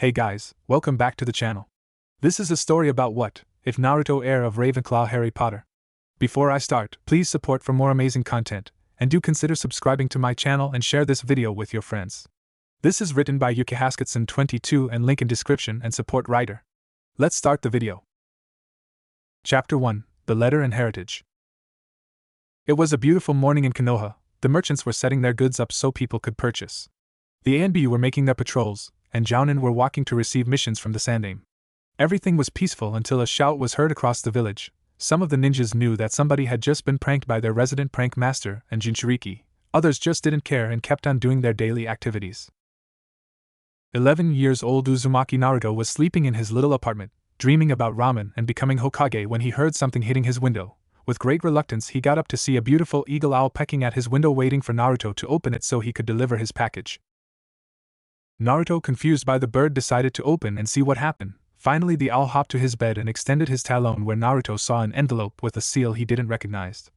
Hey guys, welcome back to the channel. This is a story about what if Naruto, heir of Ravenclaw, Harry Potter. Before I start, please support for more amazing content, and do consider subscribing to my channel and share this video with your friends. This is written by Yuki Hasketson 22 and link in description and support writer. Let's start the video. Chapter 1, The Letter and Heritage. It was a beautiful morning in Konoha. The merchants were setting their goods up so people could purchase. The A and B were making their patrols, and Jounin were walking to receive missions from the Sandaime. Everything was peaceful until a shout was heard across the village. Some of the ninjas knew that somebody had just been pranked by their resident prank master and Jinchuriki. Others just didn't care and kept on doing their daily activities. 11 years old Uzumaki Naruto was sleeping in his little apartment, dreaming about ramen and becoming Hokage when he heard something hitting his window. With great reluctance, he got up to see a beautiful eagle owl pecking at his window, waiting for Naruto to open it so he could deliver his package. Naruto, confused by the bird, decided to open and see what happened. Finally, the owl hopped to his bed and extended his talon, where Naruto saw an envelope with a seal he didn't recognize.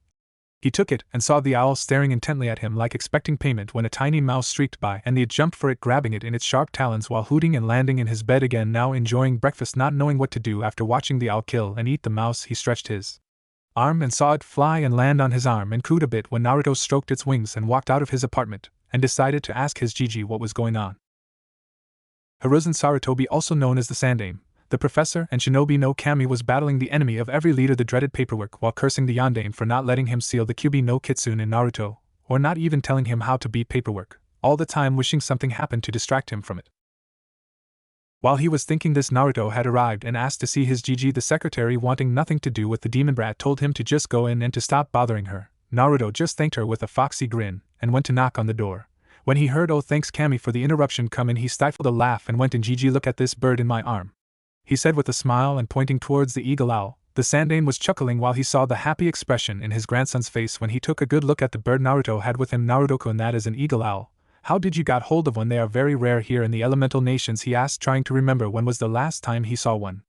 He took it and saw the owl staring intently at him like expecting payment when a tiny mouse streaked by and he jumped for it, grabbing it in its sharp talons while hooting and landing in his bed again, now enjoying breakfast, not knowing what to do. After watching the owl kill and eat the mouse, he stretched his arm and saw it fly and land on his arm and cooed a bit when Naruto stroked its wings and walked out of his apartment and decided to ask his Gigi what was going on. Hiruzen Sarutobi, also known as the Sandaime, the professor and Shinobi no Kami, was battling the enemy of every leader, the dreaded paperwork, while cursing the Yondaime for not letting him seal the Kyuubi no Kitsune in Naruto, or not even telling him how to beat paperwork, all the time wishing something happened to distract him from it. While he was thinking this, Naruto had arrived and asked to see his Gigi. The secretary, wanting nothing to do with the demon brat, told him to just go in and to stop bothering her. Naruto just thanked her with a foxy grin and went to knock on the door. When he heard "Oh, thanks Kami for the interruption" come in, he stifled a laugh and went in. "Gigi, look at this bird in my arm," he said with a smile and pointing towards the eagle owl. The Sandaime was chuckling while he saw the happy expression in his grandson's face when he took a good look at the bird Naruto had with him. "Naruto-kun, that is an eagle owl. How did you got hold of one? They are very rare here in the elemental nations," he asked, trying to remember when was the last time he saw one.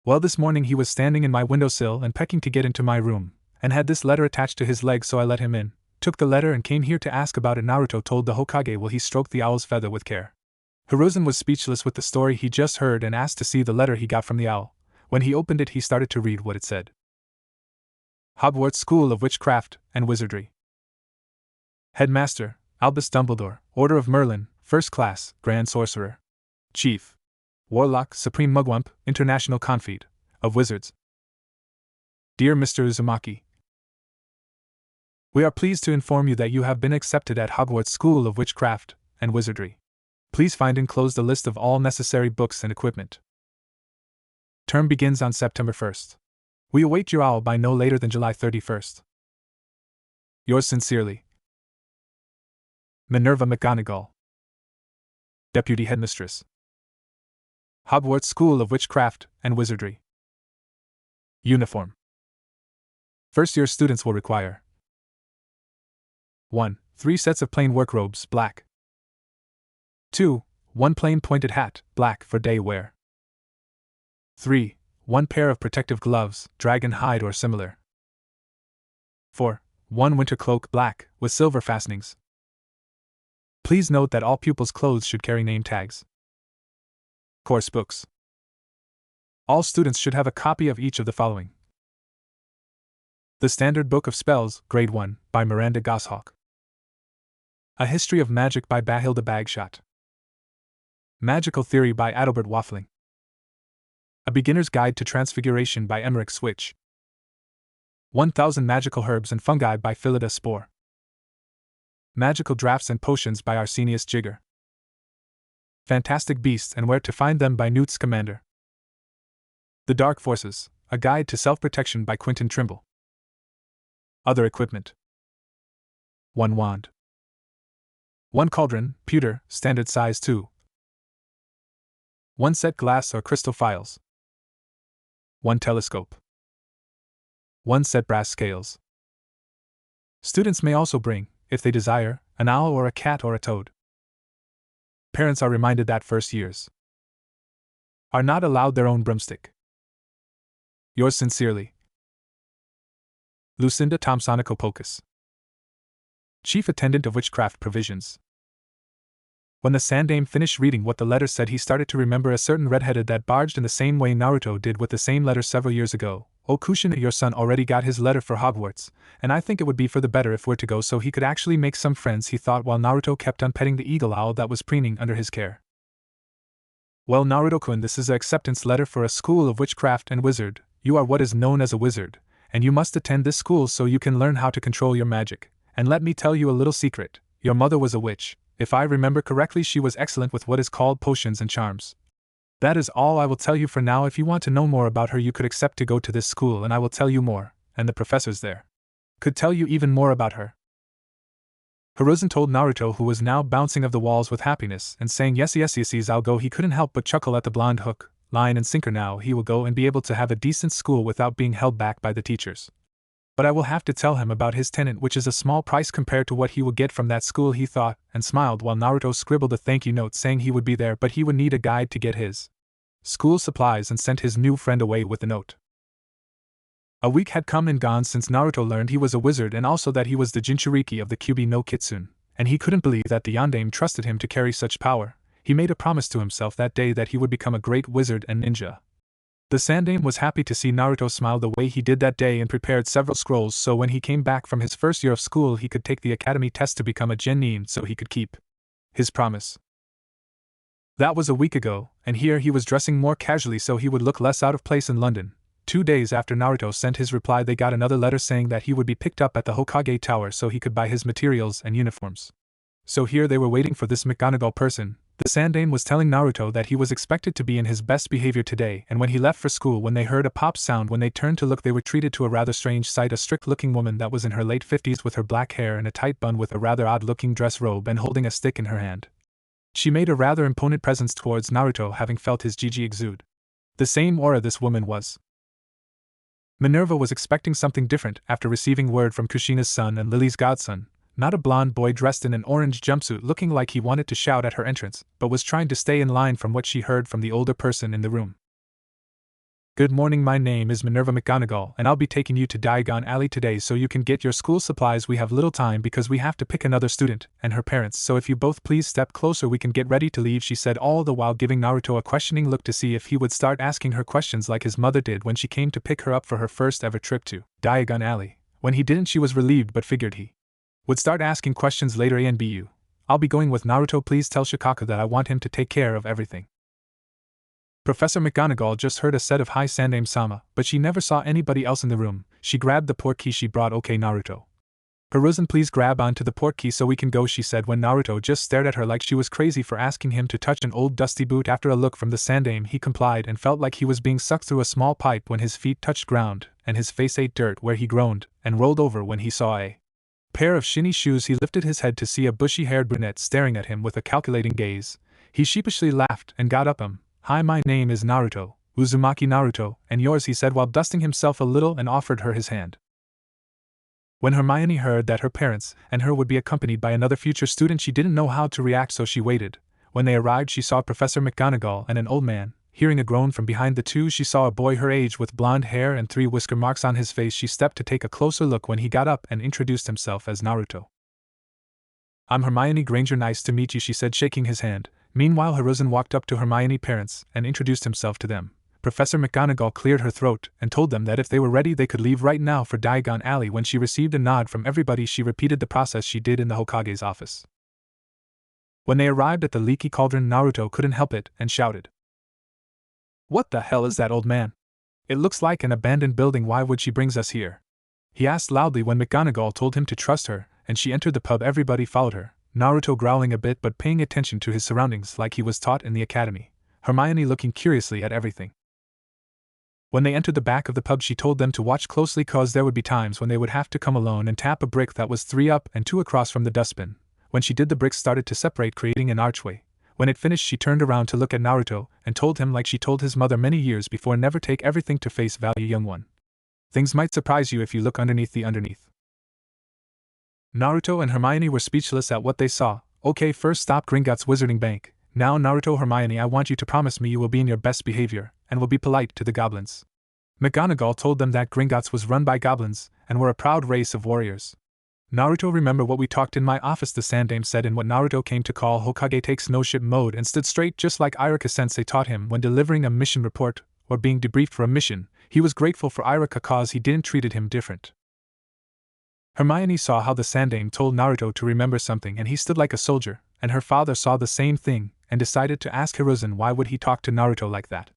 "Well, this morning he was standing in my windowsill and pecking to get into my room, and had this letter attached to his leg, so I let him in. Took the letter and came here to ask about it," Naruto told the Hokage while he stroked the owl's feather with care. Hiruzen was speechless with the story he just heard and asked to see the letter he got from the owl. When he opened it, he started to read what it said. Hogwarts School of Witchcraft and Wizardry. Headmaster, Albus Dumbledore, Order of Merlin, First Class, Grand Sorcerer. Chief, Warlock, Supreme Mugwump, International Confeed of Wizards. Dear Mr. Uzumaki, we are pleased to inform you that you have been accepted at Hogwarts School of Witchcraft and Wizardry. Please find enclosed a list of all necessary books and equipment. Term begins on September 1st. We await your owl by no later than July 31st. Yours sincerely, Minerva McGonagall, Deputy Headmistress, Hogwarts School of Witchcraft and Wizardry. Uniform. First-year students will require 1. 3 sets of plain work robes, black. 2. 1 plain pointed hat, black, for day wear. 3. 1 pair of protective gloves, dragon hide or similar. 4. 1 winter cloak, black, with silver fastenings. Please note that all pupils' clothes should carry name tags. Course books. All students should have a copy of each of the following: The Standard Book of Spells, Grade 1, by Miranda Goshawk. A History of Magic by Bahilda Bagshot. Magical Theory by Adalbert Waffling. A Beginner's Guide to Transfiguration by Emmerich Switch. 1000 Magical Herbs and Fungi by Phillida Spore. Magical Drafts and Potions by Arsenius Jigger. Fantastic Beasts and Where to Find Them by Newt Scamander. The Dark Forces, A Guide to Self-Protection by Quentin Trimble. Other equipment: 1 wand, 1 cauldron, pewter, standard size 2, 1 set glass or crystal phials, 1 telescope, 1 set brass scales. Students may also bring, if they desire, an owl or a cat or a toad. Parents are reminded that first years are not allowed their own broomstick. Yours sincerely, Lucinda Tomsonikopoulos, Chief Attendant of Witchcraft Provisions. When the Sandaime finished reading what the letter said, he started to remember a certain redheaded that barged in the same way Naruto did with the same letter several years ago. "Oh Kushina, your son already got his letter for Hogwarts, and I think it would be for the better if we're to go so he could actually make some friends," he thought while Naruto kept on petting the eagle owl that was preening under his care. "Well, Naruto-kun, this is an acceptance letter for a school of witchcraft and wizard. You are what is known as a wizard, and you must attend this school so you can learn how to control your magic. And let me tell you a little secret. Your mother was a witch. If I remember correctly, she was excellent with what is called potions and charms. That is all I will tell you for now. If you want to know more about her, you could accept to go to this school and I will tell you more, and the professors there could tell you even more about her." Hiruzen told Naruto, who was now bouncing off the walls with happiness and saying yes, I'll go. He couldn't help but chuckle at the blonde. Hook, line and sinker, now he will go and be able to have a decent school without being held back by the teachers. But I will have to tell him about his tenant, which is a small price compared to what he will get from that school, he thought, and smiled while Naruto scribbled a thank you note saying he would be there but he would need a guide to get his school supplies and sent his new friend away with the note. A week had come and gone since Naruto learned he was a wizard and also that he was the Jinchuriki of the Kyuubi no Kitsune, and he couldn't believe that the Yondaime trusted him to carry such power. He made a promise to himself that day that he would become a great wizard and ninja. The Sandaime was happy to see Naruto smile the way he did that day and prepared several scrolls so when he came back from his first year of school he could take the academy test to become a genin so he could keep his promise. That was a week ago, and here he was dressing more casually so he would look less out of place in London. 2 days after Naruto sent his reply, they got another letter saying that he would be picked up at the Hokage Tower so he could buy his materials and uniforms. So here they were waiting for this McGonagall person. The Sandaime was telling Naruto that he was expected to be in his best behavior today, and when he left for school, when they heard a pop sound, when they turned to look, they were treated to a rather strange sight. A strict-looking woman that was in her late 50s with her black hair and a tight bun with a rather odd-looking dress robe and holding a stick in her hand. She made a rather imponent presence towards Naruto, having felt his Gigi exude the same aura this woman was. Minerva was expecting something different after receiving word from Kushina's son and Lily's godson. Not a blonde boy dressed in an orange jumpsuit looking like he wanted to shout at her entrance, but was trying to stay in line from what she heard from the older person in the room. "Good morning, my name is Minerva McGonagall, and I'll be taking you to Diagon Alley today so you can get your school supplies. We have little time because we have to pick another student and her parents, so if you both please step closer we can get ready to leave," she said, all the while giving Naruto a questioning look to see if he would start asking her questions like his mother did when she came to pick her up for her first ever trip to Diagon Alley. When he didn't, she was relieved but figured he would start asking questions later. "ANBU. I'll be going with Naruto. Please tell Shikaka that I want him to take care of everything." Professor McGonagall just heard a set of "Hi Sandaime-sama," but she never saw anybody else in the room. She grabbed the portkey she brought. "Okay Naruto. Hiruzen, please grab onto the portkey so we can go," she said when Naruto just stared at her like she was crazy for asking him to touch an old dusty boot. After a look from the Sandaime, he complied and felt like he was being sucked through a small pipe when his feet touched ground and his face ate dirt, where he groaned and rolled over when he saw a pair of shinny shoes. He lifted his head to see a bushy-haired brunette staring at him with a calculating gaze. He sheepishly laughed and got up. "Hi, my name is Naruto, Uzumaki Naruto, and yours," he said while dusting himself a little and offered her his hand. When Hermione heard that her parents and her would be accompanied by another future student, she didn't know how to react, so she waited. When they arrived, she saw Professor McGonagall and an old man. Hearing a groan from behind the two, she saw a boy her age with blonde hair and 3 whisker marks on his face. She stepped to take a closer look when he got up and introduced himself as Naruto. "I'm Hermione Granger, nice to meet you," she said, shaking his hand. Meanwhile, Hiruzen walked up to Hermione's parents and introduced himself to them. Professor McGonagall cleared her throat and told them that if they were ready they could leave right now for Diagon Alley. When she received a nod from everybody, she repeated the process she did in the Hokage's office. When they arrived at the leaky cauldron, Naruto couldn't help it and shouted, "What the hell is that, old man? It looks like an abandoned building. Why would she bring us here?" he asked loudly when McGonagall told him to trust her, and she entered the pub. Everybody followed her, Naruto growling a bit but paying attention to his surroundings like he was taught in the academy, Hermione looking curiously at everything. When they entered the back of the pub, she told them to watch closely cause there would be times when they would have to come alone and tap a brick that was 3 up and 2 across from the dustbin. When she did, the bricks started to separate, creating an archway. When it finished, she turned around to look at Naruto and told him like she told his mother many years before, "Never take everything to face value, young one. Things might surprise you if you look underneath the underneath." Naruto and Hermione were speechless at what they saw. "Okay, first stop Gringotts Wizarding Bank. Now Naruto, Hermione, I want you to promise me you will be in your best behavior and will be polite to the goblins." McGonagall told them that Gringotts was run by goblins and were a proud race of warriors. Naruto, remember what we talked in my office, the Sandaime said in what Naruto came to call Hokage takes no shit mode, and stood straight just like Iruka-sensei taught him when delivering a mission report, or being debriefed for a mission. He was grateful for Iruka cause he didn't treated him different. Hermione saw how the Sandaime told Naruto to remember something and he stood like a soldier, and her father saw the same thing, and decided to ask Hiruzen why would he talk to Naruto like that.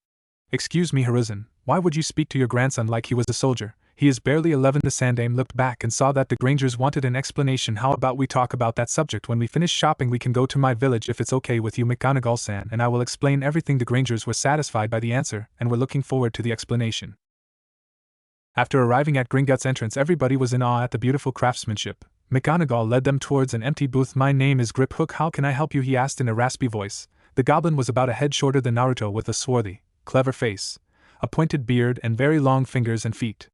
Excuse me Hiruzen, why would you speak to your grandson like he was a soldier? He is barely 11. The Sandaime looked back and saw that the Grangers wanted an explanation. How about we talk about that subject when we finish shopping? We can go to my village if it's okay with you, McGonagall-san, and I will explain everything. The Grangers were satisfied by the answer and were looking forward to the explanation. After arriving at Gringotts entrance, everybody was in awe at the beautiful craftsmanship. McGonagall led them towards an empty booth. My name is Griphook, how can I help you? He asked in a raspy voice. The goblin was about a head shorter than Naruto, with a swarthy, clever face, a pointed beard, and very long fingers and feet.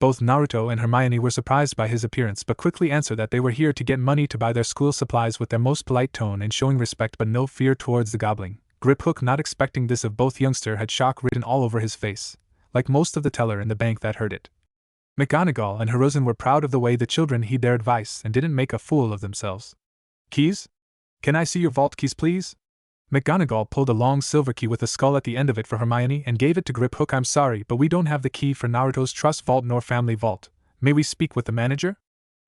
Both Naruto and Hermione were surprised by his appearance but quickly answered that they were here to get money to buy their school supplies with their most polite tone and showing respect but no fear towards the goblin. Griphook, not expecting this of both youngster, had shock written all over his face, like most of the teller in the bank that heard it. McGonagall and Hiruzen were proud of the way the children heed their advice and didn't make a fool of themselves. Keys? Can I see your vault keys, please? McGonagall pulled a long silver key with a skull at the end of it for Hermione and gave it to Griphook. I'm sorry, but we don't have the key for Naruto's trust vault nor family vault. May we speak with the manager?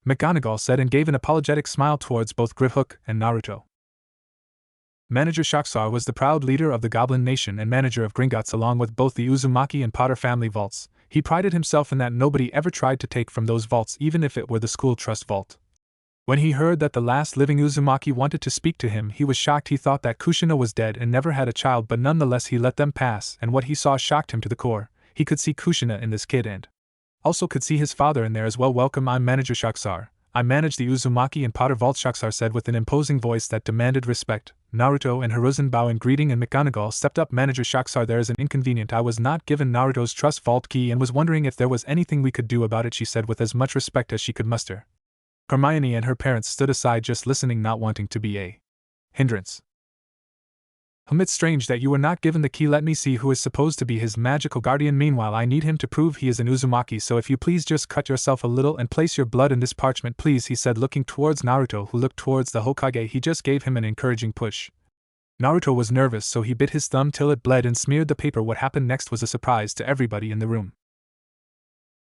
McGonagall said and gave an apologetic smile towards both Griphook and Naruto. Manager Shaksar was the proud leader of the Goblin Nation and manager of Gringotts along with both the Uzumaki and Potter family vaults. He prided himself in that nobody ever tried to take from those vaults, even if it were the school trust vault. When he heard that the last living Uzumaki wanted to speak to him, he was shocked. He thought that Kushina was dead and never had a child, but nonetheless he let them pass, and what he saw shocked him to the core. He could see Kushina in this kid and also could see his father in there as well. Welcome, I'm Manager Shaksar. I manage the Uzumaki and Potter vault, Shaksar said with an imposing voice that demanded respect. Naruto and Hiruzen bowed in greeting and McGonagall stepped up. Manager Shaksar, there is an inconvenience. I was not given Naruto's trust vault key and was wondering if there was anything we could do about it, she said with as much respect as she could muster. Hermione and her parents stood aside just listening, not wanting to be a hindrance. It's strange that you were not given the key. Let me see who is supposed to be his magical guardian. Meanwhile, I need him to prove he is an Uzumaki, so if you please just cut yourself a little and place your blood in this parchment, please, he said, looking towards Naruto, who looked towards the Hokage. He just gave him an encouraging push. Naruto was nervous, so he bit his thumb till it bled and smeared the paper. What happened next was a surprise to everybody in the room.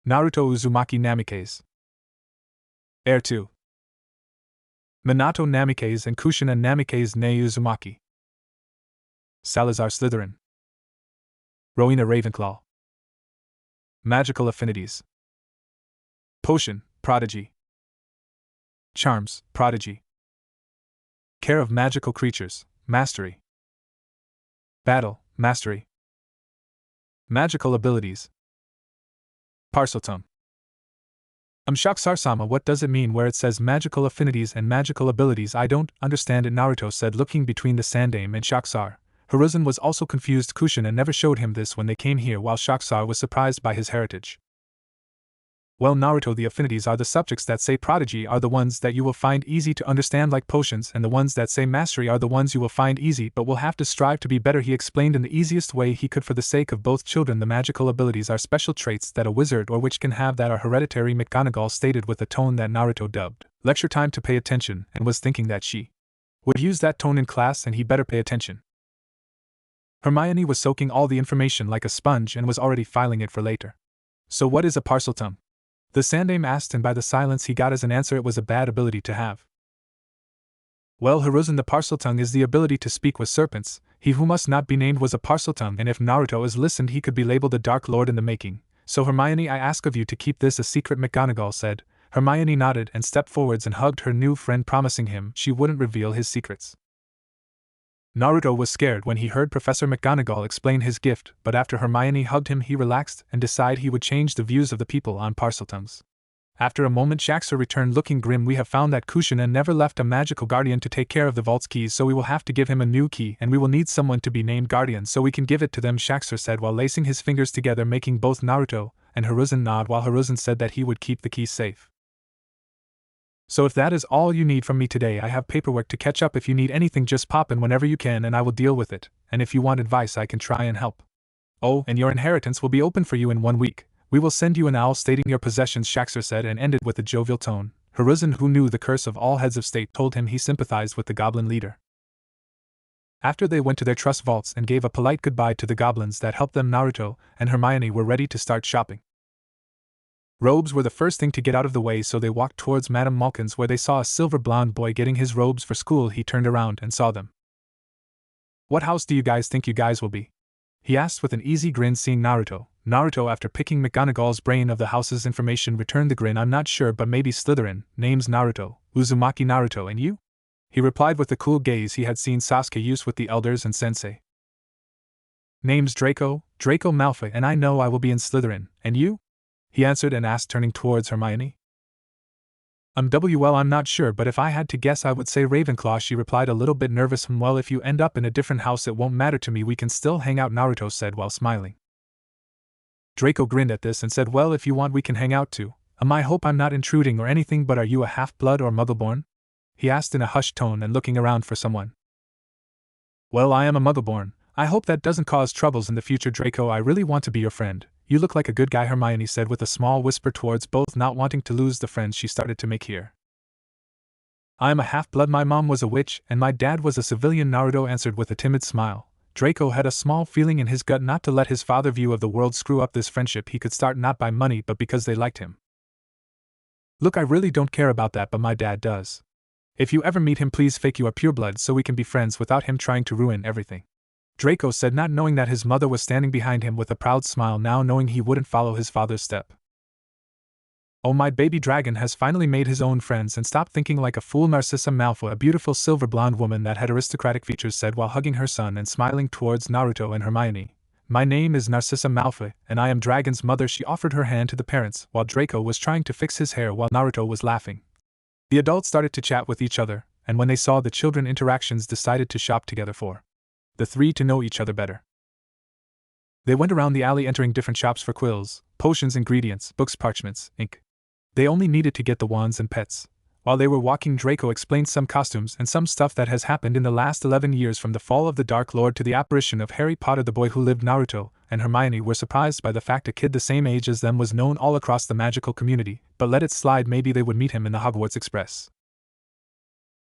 Naruto Uzumaki Namikaze. Heir 2. Minato Namikaze and Kushina Namikaze ne Uzumaki. Salazar Slytherin. Rowena Ravenclaw. Magical affinities. Potion, Prodigy. Charms, Prodigy. Care of magical creatures, Mastery. Battle, Mastery. Magical abilities. Parseltongue. Shaksar-sama, what does it mean where it says magical affinities and magical abilities? I don't understand it, Naruto said, looking between the Sandaime and Shaksar. Hiruzen was also confused. Kushina never showed him this when they came here, while Shaksar was surprised by his heritage. Well, Naruto, the affinities are the subjects that say prodigy are the ones that you will find easy to understand like potions, and the ones that say mastery are the ones you will find easy but will have to strive to be better, he explained in the easiest way he could for the sake of both children. The magical abilities are special traits that a wizard or witch can have that are hereditary, McGonagall stated with a tone that Naruto dubbed lecture time to pay attention, and was thinking that she would use that tone in class and he better pay attention. Hermione was soaking all the information like a sponge and was already filing it for later. So what is a parseltongue? The Sandaime asked, and by the silence he got as an answer, it was a bad ability to have. Well, Hiruzen, the parseltongue is the ability to speak with serpents. He who must not be named was a parseltongue, and if Naruto is listened he could be labeled a Dark Lord in the making. So Hermione, I ask of you to keep this a secret, McGonagall said. Hermione nodded and stepped forwards and hugged her new friend, promising him she wouldn't reveal his secrets. Naruto was scared when he heard Professor McGonagall explain his gift, but after Hermione hugged him he relaxed and decided he would change the views of the people on parseltongues. After a moment Shaksar returned looking grim. We have found that Kushina never left a magical guardian to take care of the vault's keys, so we will have to give him a new key, and we will need someone to be named guardian so we can give it to them, Shaksar said while lacing his fingers together, making both Naruto and Hiruzen nod, while Hiruzen said that he would keep the key safe. So if that is all you need from me today, I have paperwork to catch up. If you need anything, just pop in whenever you can and I will deal with it, and if you want advice I can try and help. Oh, and your inheritance will be open for you in 1 week. We will send you an owl stating your possessions, Shaxter said, and ended with a jovial tone. Hiruzen, who knew the curse of all heads of state, told him he sympathized with the goblin leader. After they went to their trust vaults and gave a polite goodbye to the goblins that helped them, Naruto and Hermione were ready to start shopping. Robes were the first thing to get out of the way, so they walked towards Madame Malkin's, where they saw a silver blonde boy getting his robes for school. He turned around and saw them. "What house do you guys think you guys will be?" he asked with an easy grin, seeing Naruto. Naruto, after picking McGonagall's brain of the house's information, returned the grin. "I'm not sure, but maybe Slytherin. Name's Naruto, Uzumaki Naruto. And you?" he replied with the cool gaze he had seen Sasuke use with the elders and sensei. "Name's Draco Malfoy, and I know I will be in Slytherin. And you?" he answered and asked, turning towards Hermione. Well, I'm not sure, but if I had to guess I would say Ravenclaw," she replied, a little bit nervous. "Well, if you end up in a different house it won't matter to me, we can still hang out," Naruto said while smiling. Draco grinned at this and said, "Well, if you want we can hang out too. I hope I'm not intruding or anything, but are you a half-blood or Muggleborn?" he asked in a hushed tone and looking around for someone. "Well, I am a Muggleborn. I hope that doesn't cause troubles in the future, Draco. I really want to be your friend. You look like a good guy," Hermione said with a small whisper towards both, not wanting to lose the friends she started to make here. "I am a half-blood. My mom was a witch, and my dad was a civilian," Naruto answered with a timid smile. Draco had a small feeling in his gut not to let his father's view of the world screw up this friendship he could start, not by money but because they liked him. "Look, I really don't care about that, but my dad does. If you ever meet him, please fake you are pureblood so we can be friends without him trying to ruin everything," Draco said, not knowing that his mother was standing behind him with a proud smile, now knowing he wouldn't follow his father's step. "Oh, my baby dragon has finally made his own friends and stopped thinking like a fool," Narcissa Malfoy, a beautiful silver blonde woman that had aristocratic features, said while hugging her son and smiling towards Naruto and Hermione. "My name is Narcissa Malfoy, and I am Dragon's mother." She offered her hand to the parents while Draco was trying to fix his hair while Naruto was laughing. The adults started to chat with each other, and when they saw the children interactions, decided to shop together for the three to know each other better. They went around the alley, entering different shops for quills, potions, ingredients, books, parchments, ink. They only needed to get the wands and pets. While they were walking, Draco explained some costumes and some stuff that has happened in the last 11 years, from the fall of the Dark Lord to the apparition of Harry Potter. The boy who lived. Naruto and Hermione were surprised by the fact a kid the same age as them was known all across the magical community, but let it slide, maybe they would meet him in the Hogwarts Express.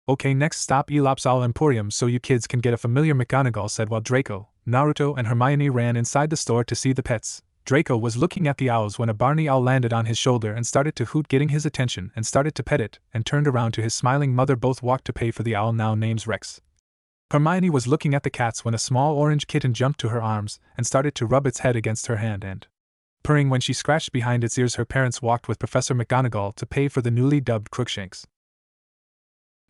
"Okay, next stop Elop's Owl Emporium, so you kids can get a familiar," McGonagall said while Draco, Naruto and Hermione ran inside the store to see the pets. Draco was looking at the owls when a Barney owl landed on his shoulder and started to hoot, getting his attention, and started to pet it, and turned around to his smiling mother. Both walked to pay for the owl, now named Rex. Hermione was looking at the cats when a small orange kitten jumped to her arms and started to rub its head against her hand and purring when she scratched behind its ears. Her parents walked with Professor McGonagall to pay for the newly dubbed Crookshanks.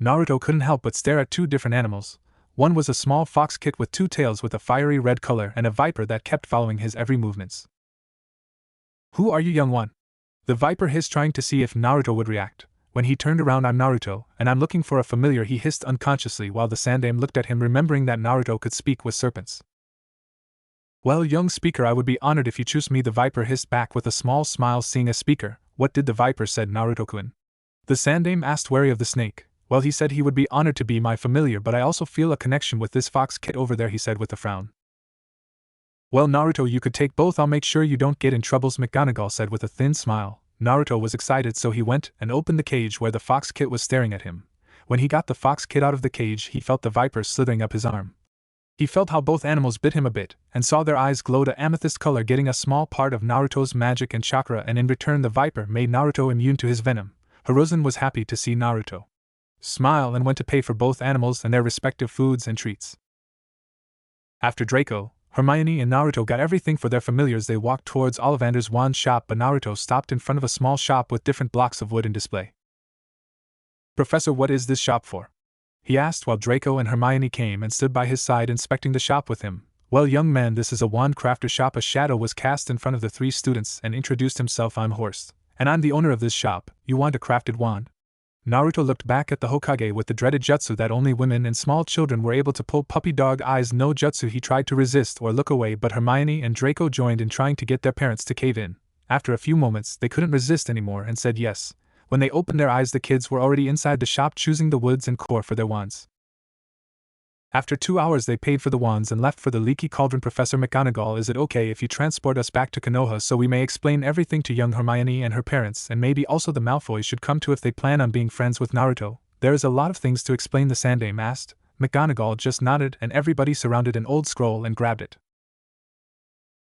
Naruto couldn't help but stare at two different animals. One was a small fox kit with two tails with a fiery red color and a viper that kept following his every movements. "Who are you, young one?" the viper hissed, trying to see if Naruto would react. When he turned around, "I'm Naruto, and I'm looking for a familiar," he hissed unconsciously while the Sandaime looked at him, remembering that Naruto could speak with serpents. "Well, young speaker, I would be honored if you choose me," the viper hissed back with a small smile, seeing a speaker. "What did the viper said, Naruto-kun?" the Sandaime asked, wary of the snake. "Well, he said he would be honored to be my familiar, but I also feel a connection with this fox kit over there," he said with a frown. "Well, Naruto, you could take both. I'll make sure you don't get in troubles," McGonagall said with a thin smile. Naruto was excited, so he went and opened the cage where the fox kit was staring at him. When he got the fox kit out of the cage, he felt the viper slithering up his arm. He felt how both animals bit him a bit, and saw their eyes glowed a amethyst color, getting a small part of Naruto's magic and chakra, and in return the viper made Naruto immune to his venom. Hiruzen was happy to see Naruto smile and went to pay for both animals and their respective foods and treats. After Draco, Hermione and Naruto got everything for their familiars, they walked towards Ollivander's wand shop, but Naruto stopped in front of a small shop with different blocks of wood in display. "Professor, what is this shop for?" he asked while Draco and Hermione came and stood by his side inspecting the shop with him. "Well, young man, this is a wand crafter shop." A shadow was cast in front of the three students and introduced himself. "I'm Horst, and I'm the owner of this shop. You want a crafted wand?" Naruto looked back at the Hokage with the dreaded jutsu that only women and small children were able to pull. Puppy dog eyes, no jutsu. He tried to resist or look away, but Hermione and Draco joined in trying to get their parents to cave in. After a few moments, they couldn't resist anymore and said yes. When they opened their eyes, the kids were already inside the shop choosing the woods and core for their wands. After 2 hours they paid for the wands and left for the leaky cauldron. Professor McGonagall, is it okay if you transport us back to Konoha so we may explain everything to young Hermione and her parents, and maybe also the Malfoys should come too if they plan on being friends with Naruto? There is a lot of things to explain, the Sandaime asked. McGonagall just nodded and everybody surrounded an old scroll and grabbed it.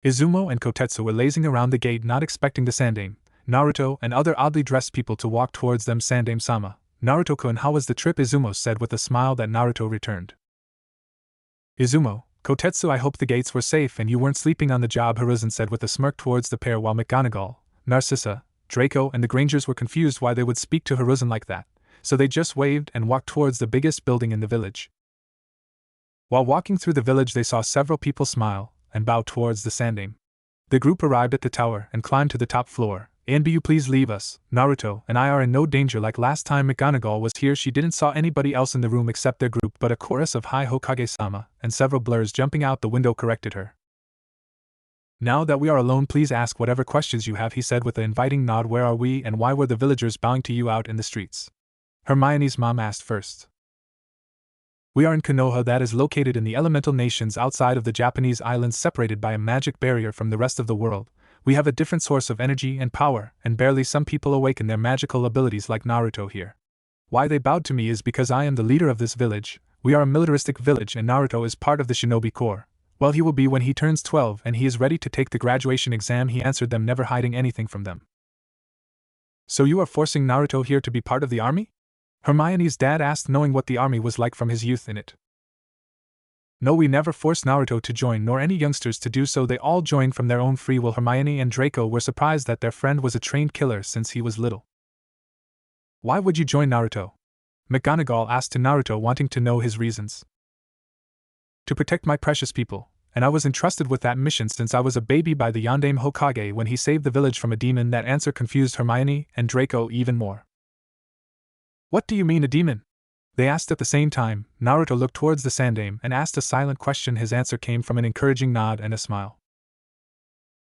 Izumo and Kotetsu were lazing around the gate, not expecting the Sandaime, Naruto, and other oddly dressed people to walk towards them. Sandaime-sama, Naruto-kun, how was the trip? Izumo said with a smile that Naruto returned. Izumo, Kotetsu, I hope the gates were safe and you weren't sleeping on the job, Hiruzen said with a smirk towards the pair, while McGonagall, Narcissa, Draco, and the Grangers were confused why they would speak to Hiruzen like that, so they just waved and walked towards the biggest building in the village. While walking through the village, they saw several people smile and bow towards the Sandaime. The group arrived at the tower and climbed to the top floor. "You please leave us. Naruto and I are in no danger like last time McGonagall was here." She didn't saw anybody else in the room except their group, but a chorus of "Hi Hokage-sama" and several blurs jumping out the window corrected her. "Now that we are alone, please ask whatever questions you have," he said with an inviting nod. "Where are we and why were the villagers bowing to you out in the streets?" Hermione's mom asked first. "We are in Konoha, that is located in the elemental nations outside of the Japanese islands, separated by a magic barrier from the rest of the world. We have a different source of energy and power, and barely some people awaken their magical abilities like Naruto here. Why they bowed to me is because I am the leader of this village. We are a militaristic village and Naruto is part of the shinobi corps. Well, he will be when he turns 12 and he is ready to take the graduation exam," he answered them, never hiding anything from them. "So you are forcing Naruto here to be part of the army?" Hermione's dad asked, knowing what the army was like from his youth in it. "No, we never forced Naruto to join, nor any youngsters to do so. They all joined from their own free will." Hermione and Draco were surprised that their friend was a trained killer since he was little. "Why would you join Naruto?" McGonagall asked to Naruto, wanting to know his reasons. "To protect my precious people, and I was entrusted with that mission since I was a baby by the Yondaime Hokage when he saved the village from a demon." That answer confused Hermione and Draco even more. "What do you mean, a demon?" they asked at the same time. Naruto looked towards the Sandaime and asked a silent question. His answer came from an encouraging nod and a smile.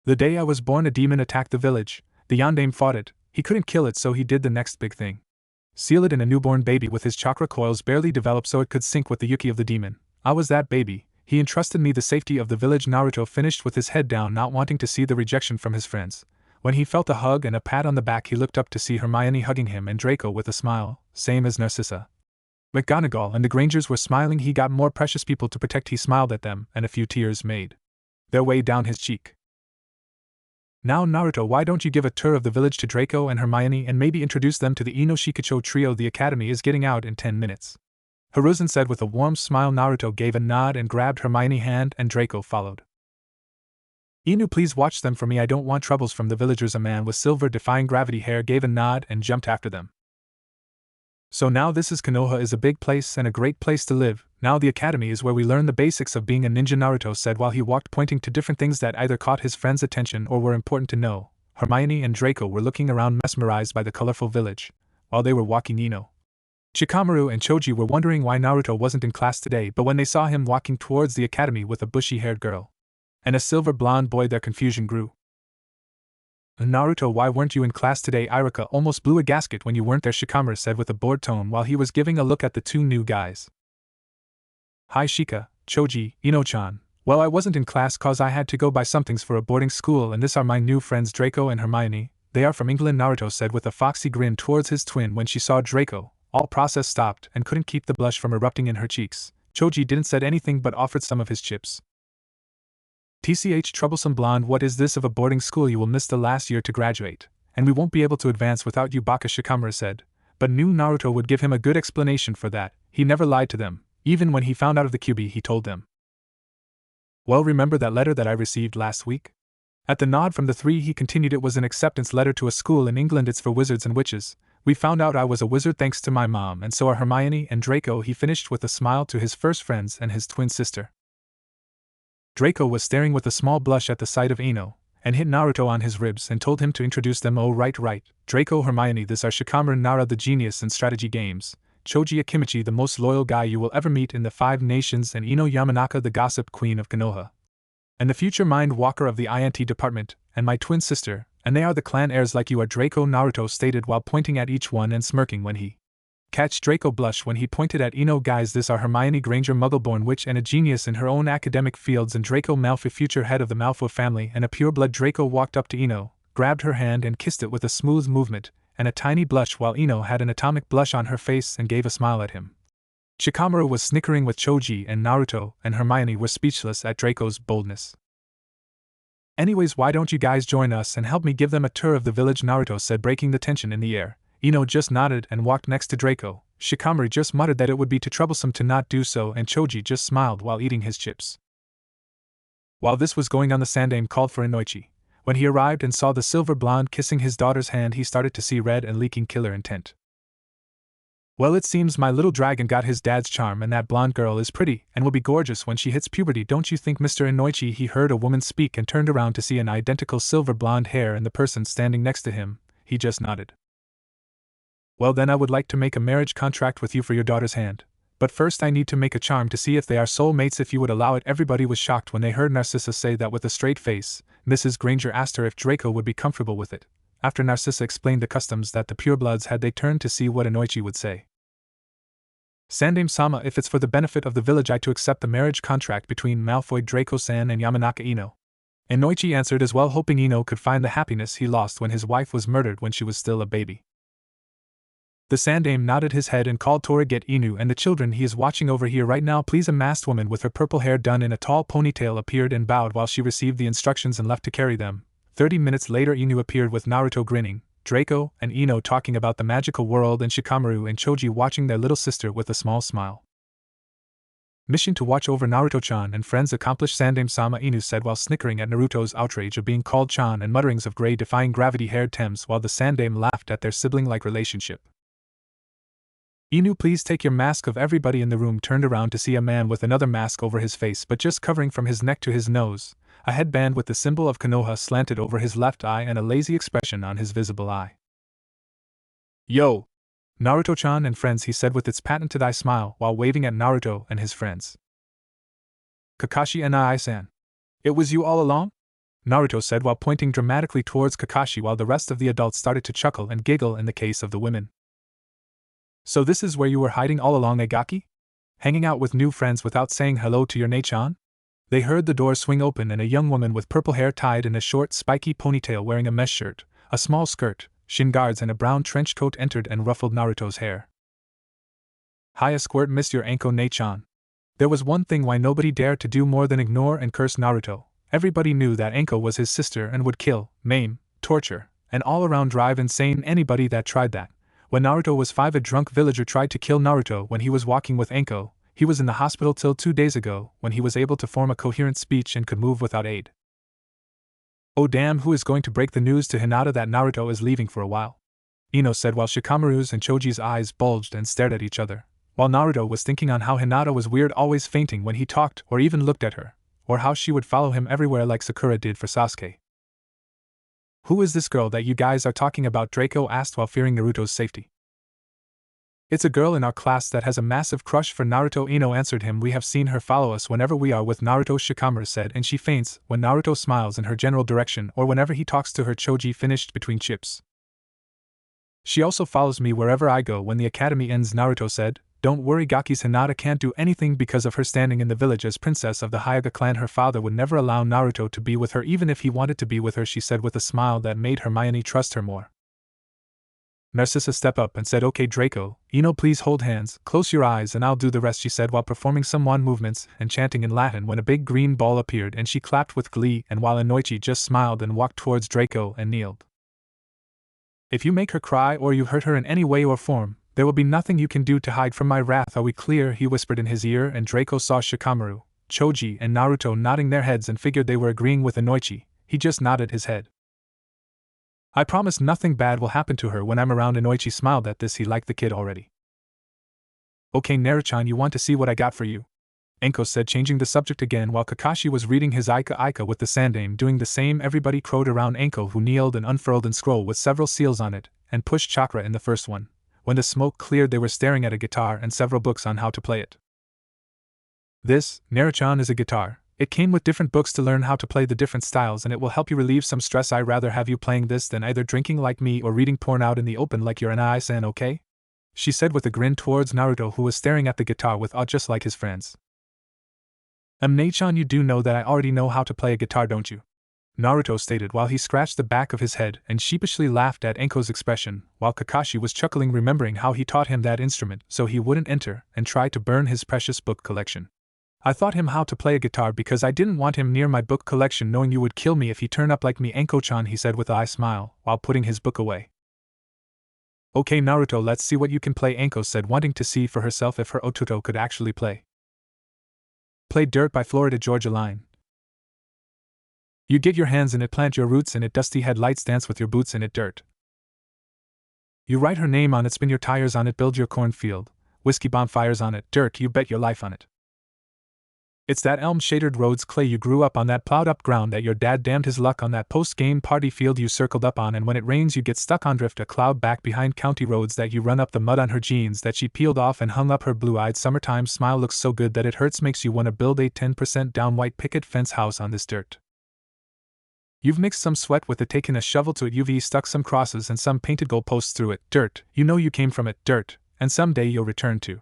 "The day I was born, a demon attacked the village. The Yondaime fought it. He couldn't kill it, so he did the next big thing. Seal it in a newborn baby with his chakra coils barely developed so it could sync with the Yuki of the demon. I was that baby. He entrusted me the safety of the village." Naruto finished with his head down, not wanting to see the rejection from his friends. When he felt a hug and a pat on the back, he looked up to see Hermione hugging him and Draco with a smile, same as Narcissa. McGonagall and the Grangers were smiling. He got more precious people to protect. He smiled at them, and a few tears made their way down his cheek. "Now, Naruto, why don't you give a tour of the village to Draco and Hermione and maybe introduce them to the Ino Shikacho trio? The academy is getting out in 10 minutes. Hiruzen said with a warm smile. Naruto gave a nod and grabbed Hermione's hand, and Draco followed. "Inu, please watch them for me. I don't want troubles from the villagers." A man with silver defying gravity hair gave a nod and jumped after them. "So now this is Konoha, is a big place and a great place to live. Now the academy is where we learn the basics of being a ninja," Naruto said while he walked, pointing to different things that either caught his friend's attention or were important to know. Hermione and Draco were looking around, mesmerized by the colorful village. While they were walking, Ino, Shikamaru, and Choji were wondering why Naruto wasn't in class today, but when they saw him walking towards the academy with a bushy-haired girl and a silver blonde boy, their confusion grew. "Naruto, why weren't you in class today?" Irika almost blew a gasket when you weren't there, Shikamaru said with a bored tone while he was giving a look at the two new guys. "Hi Shika, Choji, Ino-chan. Well, I wasn't in class cause I had to go buy somethings for a boarding school, and this are my new friends Draco and Hermione. They are from England," Naruto said with a foxy grin towards his twin. When she saw Draco, all process stopped and couldn't keep the blush from erupting in her cheeks. Choji didn't say anything but offered some of his chips. "TCH, troublesome blonde, what is this of a boarding school? You will miss the last year to graduate, and we won't be able to advance without you," Baka, Shikamaru said, but knew Naruto would give him a good explanation for that. He never lied to them. Even when he found out of the QB, he told them. "Well, remember that letter that I received last week?" At the nod from the three, he continued, "It was an acceptance letter to a school in England. It's for wizards and witches. We found out I was a wizard thanks to my mom, and so are Hermione and Draco," he finished with a smile to his first friends and his twin sister. Draco was staring with a small blush at the sight of Ino, and hit Naruto on his ribs and told him to introduce them. "Oh, right. Draco, Hermione, this are Shikamaru, Nara, the genius in strategy games, Choji Akimichi, the most loyal guy you will ever meet in the 5 nations, and Ino Yamanaka, the gossip queen of Konoha, and the future mind walker of the INT department, and my twin sister, and they are the clan heirs like you are," Draco, Naruto stated while pointing at each one and smirking when he Catch Draco blushed when he pointed at Ino. Guys, this are Hermione Granger, Muggle-born witch and a genius in her own academic fields, and Draco Malfoy, future head of the Malfoy family and a pure-blood. Draco walked up to Ino, grabbed her hand and kissed it with a smooth movement and a tiny blush, while Ino had an atomic blush on her face and gave a smile at him. Shikamaru was snickering with Choji, and Naruto and Hermione were speechless at Draco's boldness. Anyways, why don't you guys join us and help me give them a tour of the village? Naruto said, breaking the tension in the air. Ino just nodded and walked next to Draco. Shikamaru just muttered that it would be too troublesome to not do so, and Choji just smiled while eating his chips. While this was going on, the Sandaime called for Inoichi. When he arrived and saw the silver blonde kissing his daughter's hand, he started to see red and leaking killer intent. Well, it seems my little dragon got his dad's charm, and that blonde girl is pretty and will be gorgeous when she hits puberty, don't you think, Mr. Inoichi? He heard a woman speak and turned around to see an identical silver blonde hair in the person standing next to him. He just nodded. Well, then I would like to make a marriage contract with you for your daughter's hand. But first I need to make a charm to see if they are soulmates, if you would allow it. Everybody was shocked when they heard Narcissa say that with a straight face. Mrs. Granger asked her if Draco would be comfortable with it. After Narcissa explained the customs that the purebloods had, they turned to see what Inoichi would say. Sandaime-sama, if it's for the benefit of the village, I to accept the marriage contract between Malfoy Draco-san and Yamanaka Ino. Inoichi answered as well, hoping Ino could find the happiness he lost when his wife was murdered when she was still a baby. The Sandaime nodded his head and called Tora, get Inu and the children, he is watching over here right now, please. A masked woman with her purple hair done in a tall ponytail appeared and bowed while she received the instructions and left to carry them. 30 minutes later, Inu appeared with Naruto grinning, Draco and Ino talking about the magical world, and Shikamaru and Choji watching their little sister with a small smile. Mission to watch over Naruto-chan and friends accomplished, Sandaime-sama, Inu said while snickering at Naruto's outrage of being called chan and mutterings of grey defying gravity-haired Thames, while the Sandaime laughed at their sibling-like relationship. Inu, please take your mask of. Everybody in the room turned around to see a man with another mask over his face but just covering from his neck to his nose, a headband with the symbol of Konoha slanted over his left eye and a lazy expression on his visible eye. Yo! Naruto-chan and friends, he said with its patent to thy smile while waving at Naruto and his friends. Kakashi and Ai-san. It was you all along? Naruto said while pointing dramatically towards Kakashi, while the rest of the adults started to chuckle and giggle in the case of the women. So this is where you were hiding all along, Agaki? Hanging out with new friends without saying hello to your Nei-chan? They heard the door swing open and a young woman with purple hair tied in a short, spiky ponytail, wearing a mesh shirt, a small skirt, shin guards and a brown trench coat entered and ruffled Naruto's hair. Hiya, Squirt, missed your Anko, Nei-chan. There was one thing why nobody dared to do more than ignore and curse Naruto. Everybody knew that Anko was his sister and would kill, maim, torture, and all around drive insane anybody that tried that. When Naruto was 5, a drunk villager tried to kill Naruto when he was walking with Anko. He was in the hospital till 2 days ago, when he was able to form a coherent speech and could move without aid. Oh damn, who is going to break the news to Hinata that Naruto is leaving for a while? Ino said while Shikamaru's and Choji's eyes bulged and stared at each other, while Naruto was thinking on how Hinata was weird, always fainting when he talked or even looked at her, or how she would follow him everywhere like Sakura did for Sasuke. Who is this girl that you guys are talking about? Draco asked while fearing Naruto's safety. It's a girl in our class that has a massive crush for Naruto, Ino answered him. We have seen her follow us whenever we are with Naruto, Shikamaru said, and she faints when Naruto smiles in her general direction or whenever he talks to her. Choji finished between chips. She also follows me wherever I go when the academy ends, Naruto said. Don't worry, Gaki's Hinata can't do anything because of her standing in the village as princess of the Hyuga clan. Her father would never allow Naruto to be with her even if he wanted to be with her, she said with a smile that made Hermione trust her more. Narcissa stepped up and said, okay Draco, Ino, please hold hands, close your eyes and I'll do the rest, she said while performing some wand movements and chanting in Latin when a big green ball appeared and she clapped with glee, and while Inoichi just smiled and walked towards Draco and kneeled. If you make her cry or you hurt her in any way or form, there will be nothing you can do to hide from my wrath, are we clear? He whispered in his ear, and Draco saw Shikamaru, Choji and Naruto nodding their heads and figured they were agreeing with Inoichi. He just nodded his head. I promise nothing bad will happen to her when I'm around. Inoichi smiled at this, he liked the kid already. Okay Naruto-chan, you want to see what I got for you? Anko said, changing the subject again while Kakashi was reading his Aika with the Sandaime doing the same. Everybody crowed around Anko, who kneeled and unfurled a scroll with several seals on it, and pushed chakra in the first one. When the smoke cleared, they were staring at a guitar and several books on how to play it. This, Naruto-chan, is a guitar. It came with different books to learn how to play the different styles, and it will help you relieve some stress. I'd rather have you playing this than either drinking like me or reading porn out in the open like you're an Ai-san, okay? she said with a grin towards Naruto, who was staring at the guitar with awe just like his friends. Nae-chan, you do know that I already know how to play a guitar, don't you? Naruto stated while he scratched the back of his head and sheepishly laughed at Enko's expression, while Kakashi was chuckling, remembering how he taught him that instrument so he wouldn't enter and try to burn his precious book collection. I taught him how to play a guitar because I didn't want him near my book collection, knowing you would kill me if he turned up like me, Enko-chan, he said with a smile while putting his book away. Okay Naruto, let's see what you can play, Enko said, wanting to see for herself if her Ototo could actually play. Play Dirt by Florida Georgia Line. You get your hands in it, plant your roots in it, dusty headlights dance with your boots in it, dirt. You write her name on it, spin your tires on it, build your cornfield, whiskey bonfires on it, dirt, you bet your life on it. It's that elm shaded roads clay, you grew up on that plowed up ground that your dad damned his luck on, that post game party field you circled up on, and when it rains you get stuck on, drift a cloud back behind county roads that you run up, the mud on her jeans that she peeled off and hung up, her blue eyed summertime smile looks so good that it hurts, makes you wanna build a 10% down white picket fence house on this dirt. You've mixed some sweat with it, taken a shovel to it, you've stuck some crosses and some painted goal posts through it, dirt, you know you came from it, dirt, and someday you'll return to.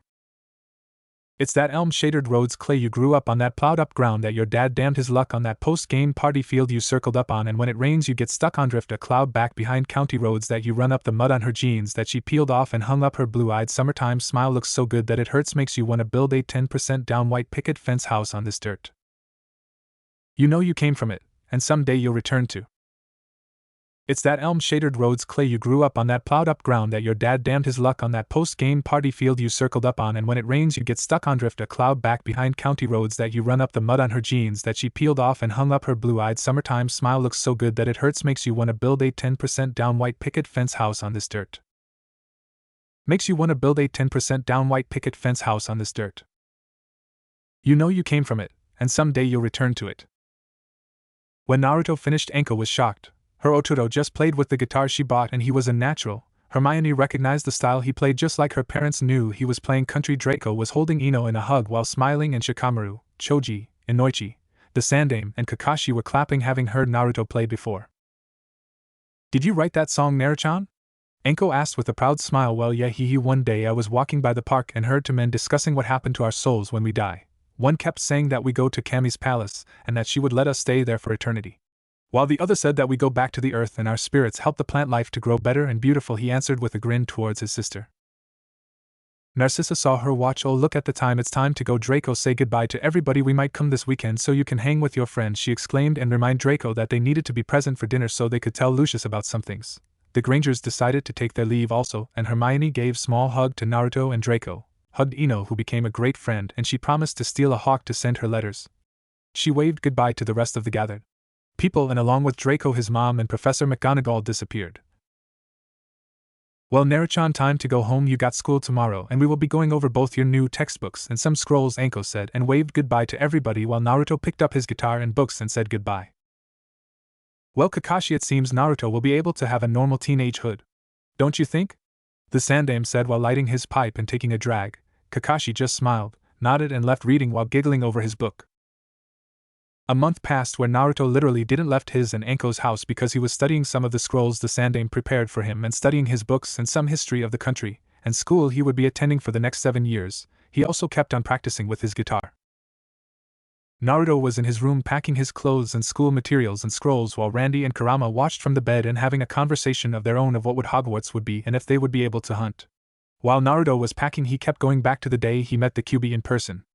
It's that elm shaded roads clay, you grew up on that plowed up ground that your dad damned his luck on, that post game party field you circled up on, and when it rains you get stuck on, drift a cloud back behind county roads that you run up, the mud on her jeans that she peeled off and hung up, her blue eyed summertime smile looks so good that it hurts, makes you wanna build a 10% down white picket fence house on this dirt. You know you came from it, and someday you'll return to. It's that elm shaded roads clay, you grew up on that plowed up ground that your dad damned his luck on, that post game party field you circled up on, and when it rains you get stuck on, drift a cloud back behind county roads that you run up, the mud on her jeans that she peeled off and hung up, her blue eyed summertime smile looks so good that it hurts, makes you wanna build a 10% down white picket fence house on this dirt. Makes you wanna build a 10% down white picket fence house on this dirt. You know you came from it, and someday you'll return to it. When Naruto finished, Enko was shocked. Her Ototo just played with the guitar she bought and he was a natural. Hermione recognized the style he played just like her parents knew he was playing country. Draco was holding Ino in a hug while smiling, and Shikamaru, Choji, Inoichi, the Sandaime, and Kakashi were clapping, having heard Naruto play before. Did you write that song, Naruto-chan? Enko asked with a proud smile. Well, yeah, one day I was walking by the park and heard two men discussing what happened to our souls when we die. One kept saying that we go to Kami's palace and that she would let us stay there for eternity, while the other said that we go back to the earth and our spirits help the plant life to grow better and beautiful, he answered with a grin towards his sister. Narcissa saw her watch. Oh, look at the time, it's time to go. Draco, say goodbye to everybody, we might come this weekend so you can hang with your friends, she exclaimed, and remind Draco that they needed to be present for dinner so they could tell Lucius about some things. The Grangers decided to take their leave also, and Hermione gave small hug to Naruto, and Draco hugged Ino, who became a great friend, and she promised to steal a hawk to send her letters. She waved goodbye to the rest of the gathered people, and along with Draco, his mom and Professor McGonagall disappeared. Well, Naruto-chan, time to go home, you got school tomorrow and we will be going over both your new textbooks and some scrolls, Enko said, and waved goodbye to everybody while Naruto picked up his guitar and books and said goodbye. Well, Kakashi, it seems Naruto will be able to have a normal teenagehood. Don't you think? The Sandaime said while lighting his pipe and taking a drag. Kakashi just smiled, nodded, and left reading while giggling over his book. A month passed where Naruto literally didn't left his and Enko's house because he was studying some of the scrolls the Sandaime prepared for him and studying his books and some history of the country and school he would be attending for the next 7 years. He also kept on practicing with his guitar. Naruto was in his room packing his clothes and school materials and scrolls while Randy and Kurama watched from the bed and having a conversation of their own of what Hogwarts would be and if they would be able to hunt. While Naruto was packing, he kept going back to the day he met the QB in person.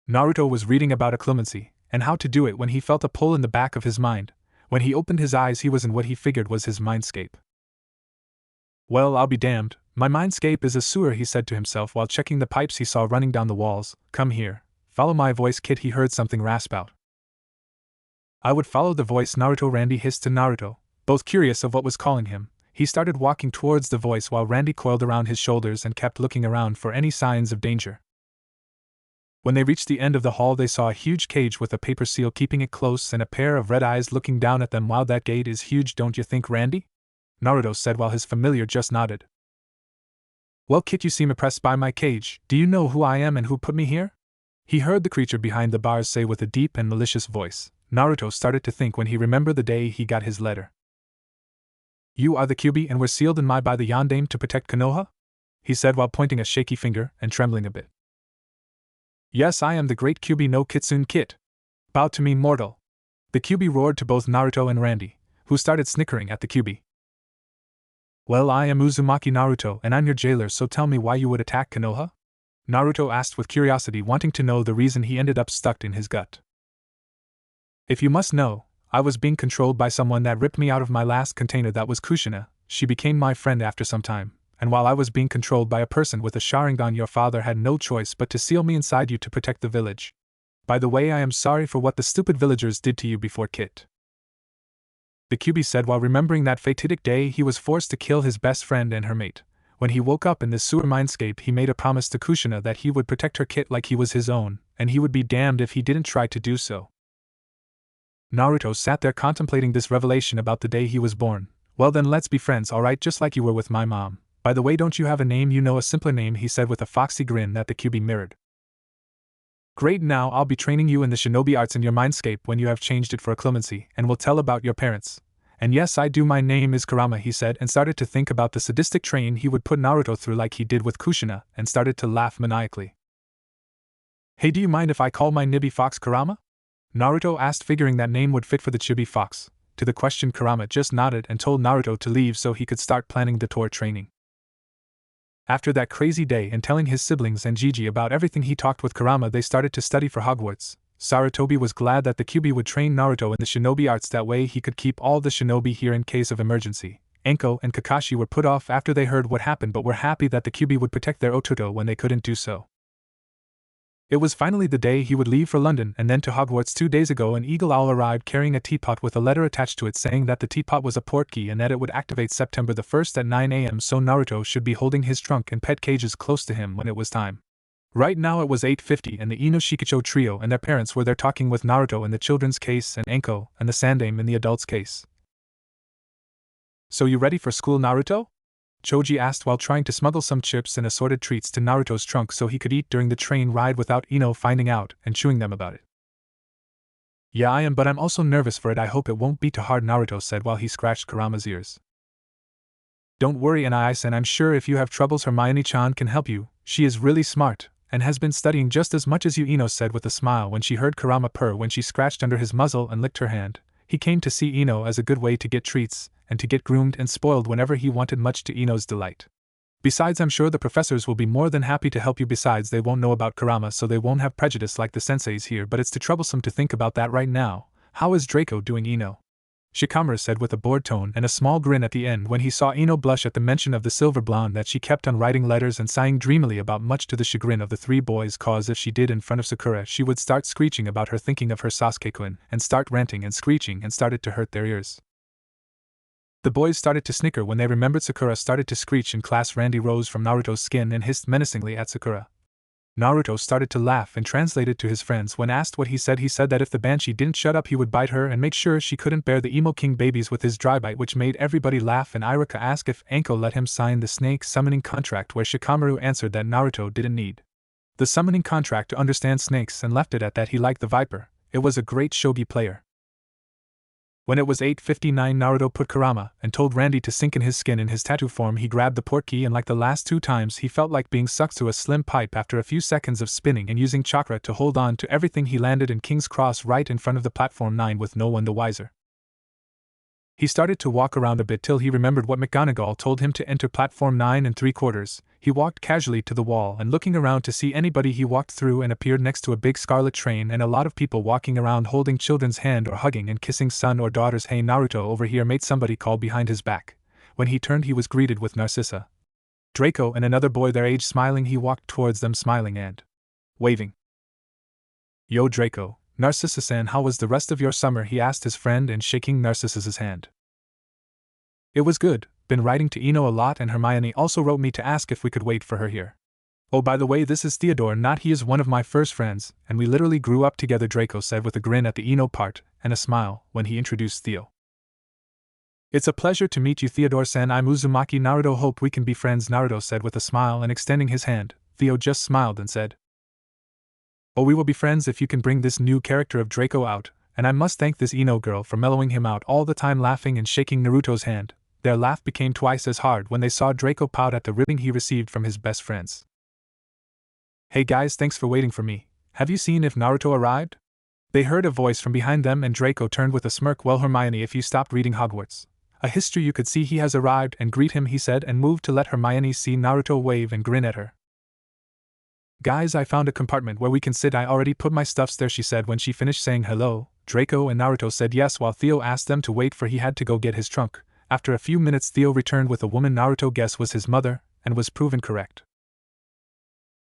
Naruto was reading about occlumency and how to do it when he felt a pull in the back of his mind. When he opened his eyes, he was in what he figured was his mindscape. Well, I'll be damned, my mindscape is a sewer, he said to himself while checking the pipes he saw running down the walls. Come here, follow my voice, kid, he heard something rasp out. I would follow the voice, Naruto, Randy hissed to Naruto, both curious of what was calling him. He started walking towards the voice while Randy coiled around his shoulders and kept looking around for any signs of danger. When they reached the end of the hall, they saw a huge cage with a paper seal keeping it close and a pair of red eyes looking down at them. Wow, that gate is huge, don't you think, Randy? Naruto said while his familiar just nodded. Well, kid, you seem impressed by my cage. Do you know who I am and who put me here? He heard the creature behind the bars say with a deep and malicious voice. Naruto started to think when he remembered the day he got his letter. You are the QB and were sealed in by the Yondaime to protect Konoha? he said while pointing a shaky finger and trembling a bit. Yes, I am the great Kyuubi no Kitsune Kit. Bow to me, mortal. The Kyuubi roared to both Naruto and Randy, who started snickering at the Kyuubi. Well, I am Uzumaki Naruto and I'm your jailer, so tell me why you would attack Konoha? Naruto asked with curiosity, wanting to know the reason he ended up stuck in his gut. If you must know, I was being controlled by someone that ripped me out of my last container. That was Kushina. She became my friend after some time, and while I was being controlled by a person with a Sharingan, your father had no choice but to seal me inside you to protect the village. By the way, I am sorry for what the stupid villagers did to you before, Kit. The Kyuubi said while remembering that fatidic day he was forced to kill his best friend and her mate. When he woke up in the sewer Mindscape, he made a promise to Kushina that he would protect her Kit like he was his own, and he would be damned if he didn't try to do so. Naruto sat there contemplating this revelation about the day he was born. Well then, let's be friends, alright, just like you were with my mom. By the way, don't you have a name? You know, a simpler name, he said with a foxy grin that the Kyuubi mirrored. Great, now I'll be training you in the shinobi arts in your Mindscape when you have changed it for a clemency, and will tell about your parents. And yes, I do, my name is Kurama, he said, and started to think about the sadistic train he would put Naruto through like he did with Kushina, and started to laugh maniacally. Hey, do you mind if I call my Nibi Fox Kurama? Naruto asked, figuring that name would fit for the chibi fox. To the question, Kurama just nodded and told Naruto to leave so he could start planning the tour training. After that crazy day and telling his siblings and Gigi about everything he talked with Kurama, they started to study for Hogwarts. Sarutobi was glad that the Kyuubi would train Naruto in the shinobi arts, that way he could keep all the shinobi here in case of emergency. Enko and Kakashi were put off after they heard what happened, but were happy that the Kyuubi would protect their Ototo when they couldn't do so. It was finally the day he would leave for London and then to Hogwarts. 2 days ago, an eagle owl arrived carrying a teapot with a letter attached to it saying that the teapot was a portkey and that it would activate September the 1st at 9 a.m. so Naruto should be holding his trunk and pet cages close to him when it was time. Right now it was 8:50 and the Ino Shikicho trio and their parents were there talking with Naruto in the children's case and Enko and the Sandame in the adults' case. So you ready for school, Naruto? Choji asked while trying to smuggle some chips and assorted treats to Naruto's trunk so he could eat during the train ride without Ino finding out and chewing them about it. Yeah, I am, but I'm also nervous for it. I hope it won't be too hard, Naruto said while he scratched Kurama's ears. Don't worry, Anais-san, I'm sure if you have troubles Hermione-chan can help you. She is really smart and has been studying just as much as you, Ino said with a smile when she heard Kurama purr when she scratched under his muzzle and licked her hand. He came to see Ino as a good way to get treats and to get groomed and spoiled whenever he wanted, much to Ino's delight. Besides, I'm sure the professors will be more than happy to help you. Besides, they won't know about Kurama, so they won't have prejudice like the senseis here, but it's too troublesome to think about that right now. How is Draco doing, Ino? Shikamaru said with a bored tone and a small grin at the end when he saw Ino blush at the mention of the silver blonde that she kept on writing letters and sighing dreamily about, much to the chagrin of the three boys, cause if she did in front of Sakura she would start screeching about her thinking of her Sasuke-kun and start ranting and screeching and started to hurt their ears. The boys started to snicker when they remembered Sakura started to screech in class. Randy rose from Naruto's skin and hissed menacingly at Sakura. Naruto started to laugh and translated to his friends when asked what he said that if the banshee didn't shut up he would bite her and make sure she couldn't bear the Emo King babies with his dry bite, which made everybody laugh. And Iruka asked if Enko let him sign the snake summoning contract, where Shikamaru answered that Naruto didn't need the summoning contract to understand snakes and left it at that. He liked the viper. It was a great shogi player. When it was 8:59, Naruto put Kurama and told Randy to sink in his skin in his tattoo form. He grabbed the portkey and like the last 2 times he felt like being sucked through a slim pipe. After a few seconds of spinning and using chakra to hold on to everything, he landed in King's Cross right in front of the platform 9 with no one the wiser. He started to walk around a bit till he remembered what McGonagall told him to enter platform 9 3/4. He walked casually to the wall and looking around to see anybody he walked through and appeared next to a big scarlet train and a lot of people walking around holding children's hand or hugging and kissing son or daughters. Hey Naruto, over here, made somebody call behind his back. When he turned he was greeted with Narcissa, Draco and another boy their age. Smiling he walked towards them, smiling and waving. Yo Draco, Narcissa-san, how was the rest of your summer? He asked his friend and shaking Narcissa's hand. It was good. Been writing to Ino a lot, and Hermione also wrote me to ask if we could wait for her here. Oh, by the way, this is Theodore, not he is one of my first friends, and we literally grew up together, Draco said with a grin at the Ino part and a smile when he introduced Theo. It's a pleasure to meet you, Theodore-san. I'm Uzumaki Naruto. Hope we can be friends, Naruto said with a smile and extending his hand. Theo just smiled and said, oh, we will be friends if you can bring this new character of Draco out, and I must thank this Ino girl for mellowing him out all the time, laughing and shaking Naruto's hand. Their laugh became twice as hard when they saw Draco pout at the ribbing he received from his best friends. "Hey guys, thanks for waiting for me. Have you seen if Naruto arrived?" They heard a voice from behind them and Draco turned with a smirk. "Well, Hermione, if you stopped reading Hogwarts a history you could see he has arrived and greet him," he said, and moved to let Hermione see Naruto wave and grin at her. "Guys, I found a compartment where we can sit. I already put my stuffs there," she said when she finished saying hello. Draco and Naruto said yes while Theo asked them to wait for he had to go get his trunk. After a few minutes Theo returned with a woman Naruto guessed was his mother, and was proven correct.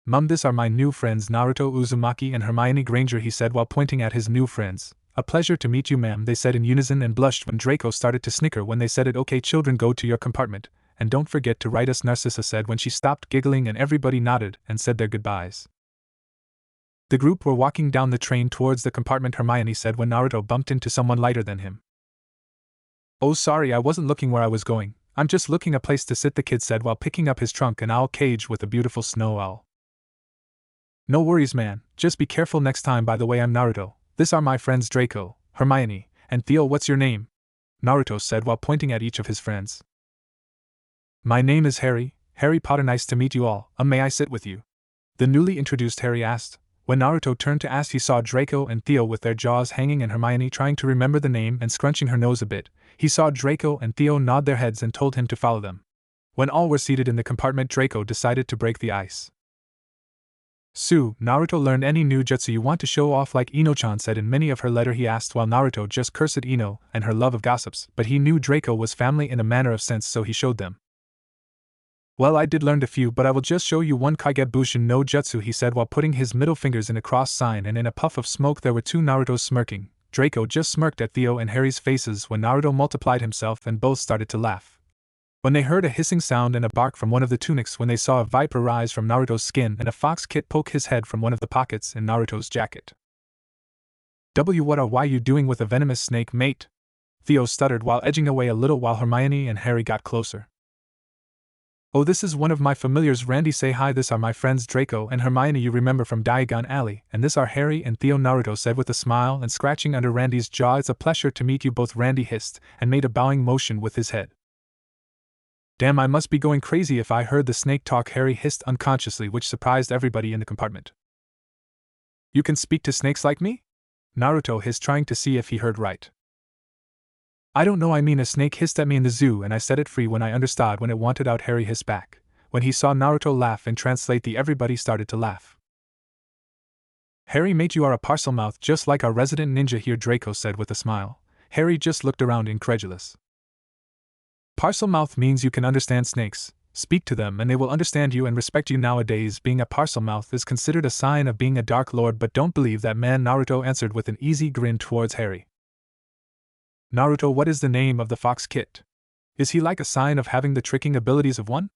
"Mum, this are my new friends Naruto Uzumaki and Hermione Granger," he said while pointing at his new friends. "A pleasure to meet you, ma'am," they said in unison and blushed when Draco started to snicker when they said it. "Okay children, go to your compartment, and don't forget to write us," Narcissa said when she stopped giggling and everybody nodded and said their goodbyes. The group were walking down the train towards the compartment. Hermione said when Naruto bumped into someone lighter than him. "Oh sorry, I wasn't looking where I was going, I'm just looking a place to sit," the kid said while picking up his trunk, an owl cage with a beautiful snow owl. "No worries man, just be careful next time. By the way, I'm Naruto, this are my friends Draco, Hermione, and Theo. What's your name?" Naruto said while pointing at each of his friends. "My name is Harry Potter, nice to meet you all. May I sit with you?" the newly introduced Harry asked. When Naruto turned to ask, he saw Draco and Theo with their jaws hanging and Hermione trying to remember the name and scrunching her nose a bit. He saw Draco and Theo nod their heads and told him to follow them. When all were seated in the compartment, Draco decided to break the ice. "So, Naruto learned any new jutsu you want to show off, like Ino-chan said in many of her letter?" he asked while Naruto just cursed Ino and her love of gossips, but he knew Draco was family in a manner of sense, so he showed them. "Well, I did learn a few, but I will just show you one Kaigebushin no Jutsu," he said while putting his middle fingers in a cross sign, and in a puff of smoke there were two Narutos smirking. Draco just smirked at Theo and Harry's faces when Naruto multiplied himself and both started to laugh. When they heard a hissing sound and a bark from one of the tunics, when they saw a viper rise from Naruto's skin and a fox kit poke his head from one of the pockets in Naruto's jacket. What are you doing with a venomous snake, mate?" Theo stuttered while edging away a little while Hermione and Harry got closer. "Oh, this is one of my familiars, Randy. Say hi, this are my friends Draco and Hermione you remember from Diagon Alley, and this are Harry and Theo," Naruto said with a smile and scratching under Randy's jaw. "It's a pleasure to meet you both," Randy hissed, and made a bowing motion with his head. "Damn, I must be going crazy if I heard the snake talk," Harry hissed unconsciously, which surprised everybody in the compartment. "You can speak to snakes like me?" Naruto hissed, trying to see if he heard right. "I don't know, I mean a snake hissed at me in the zoo and I set it free when I understood when it wanted out," Harry hissed back. When he saw Naruto laugh and translate, everybody started to laugh. "Harry mate, you are a parcel mouth just like our resident ninja here," Draco said with a smile. Harry just looked around incredulous. "Parcel mouth means you can understand snakes, speak to them and they will understand you and respect you. Nowadays being a parcel mouth is considered a sign of being a dark lord, but don't believe that man," Naruto answered with an easy grin towards Harry. "Naruto, what is the name of the fox kit? Is he like a sign of having the tricking abilities of one?"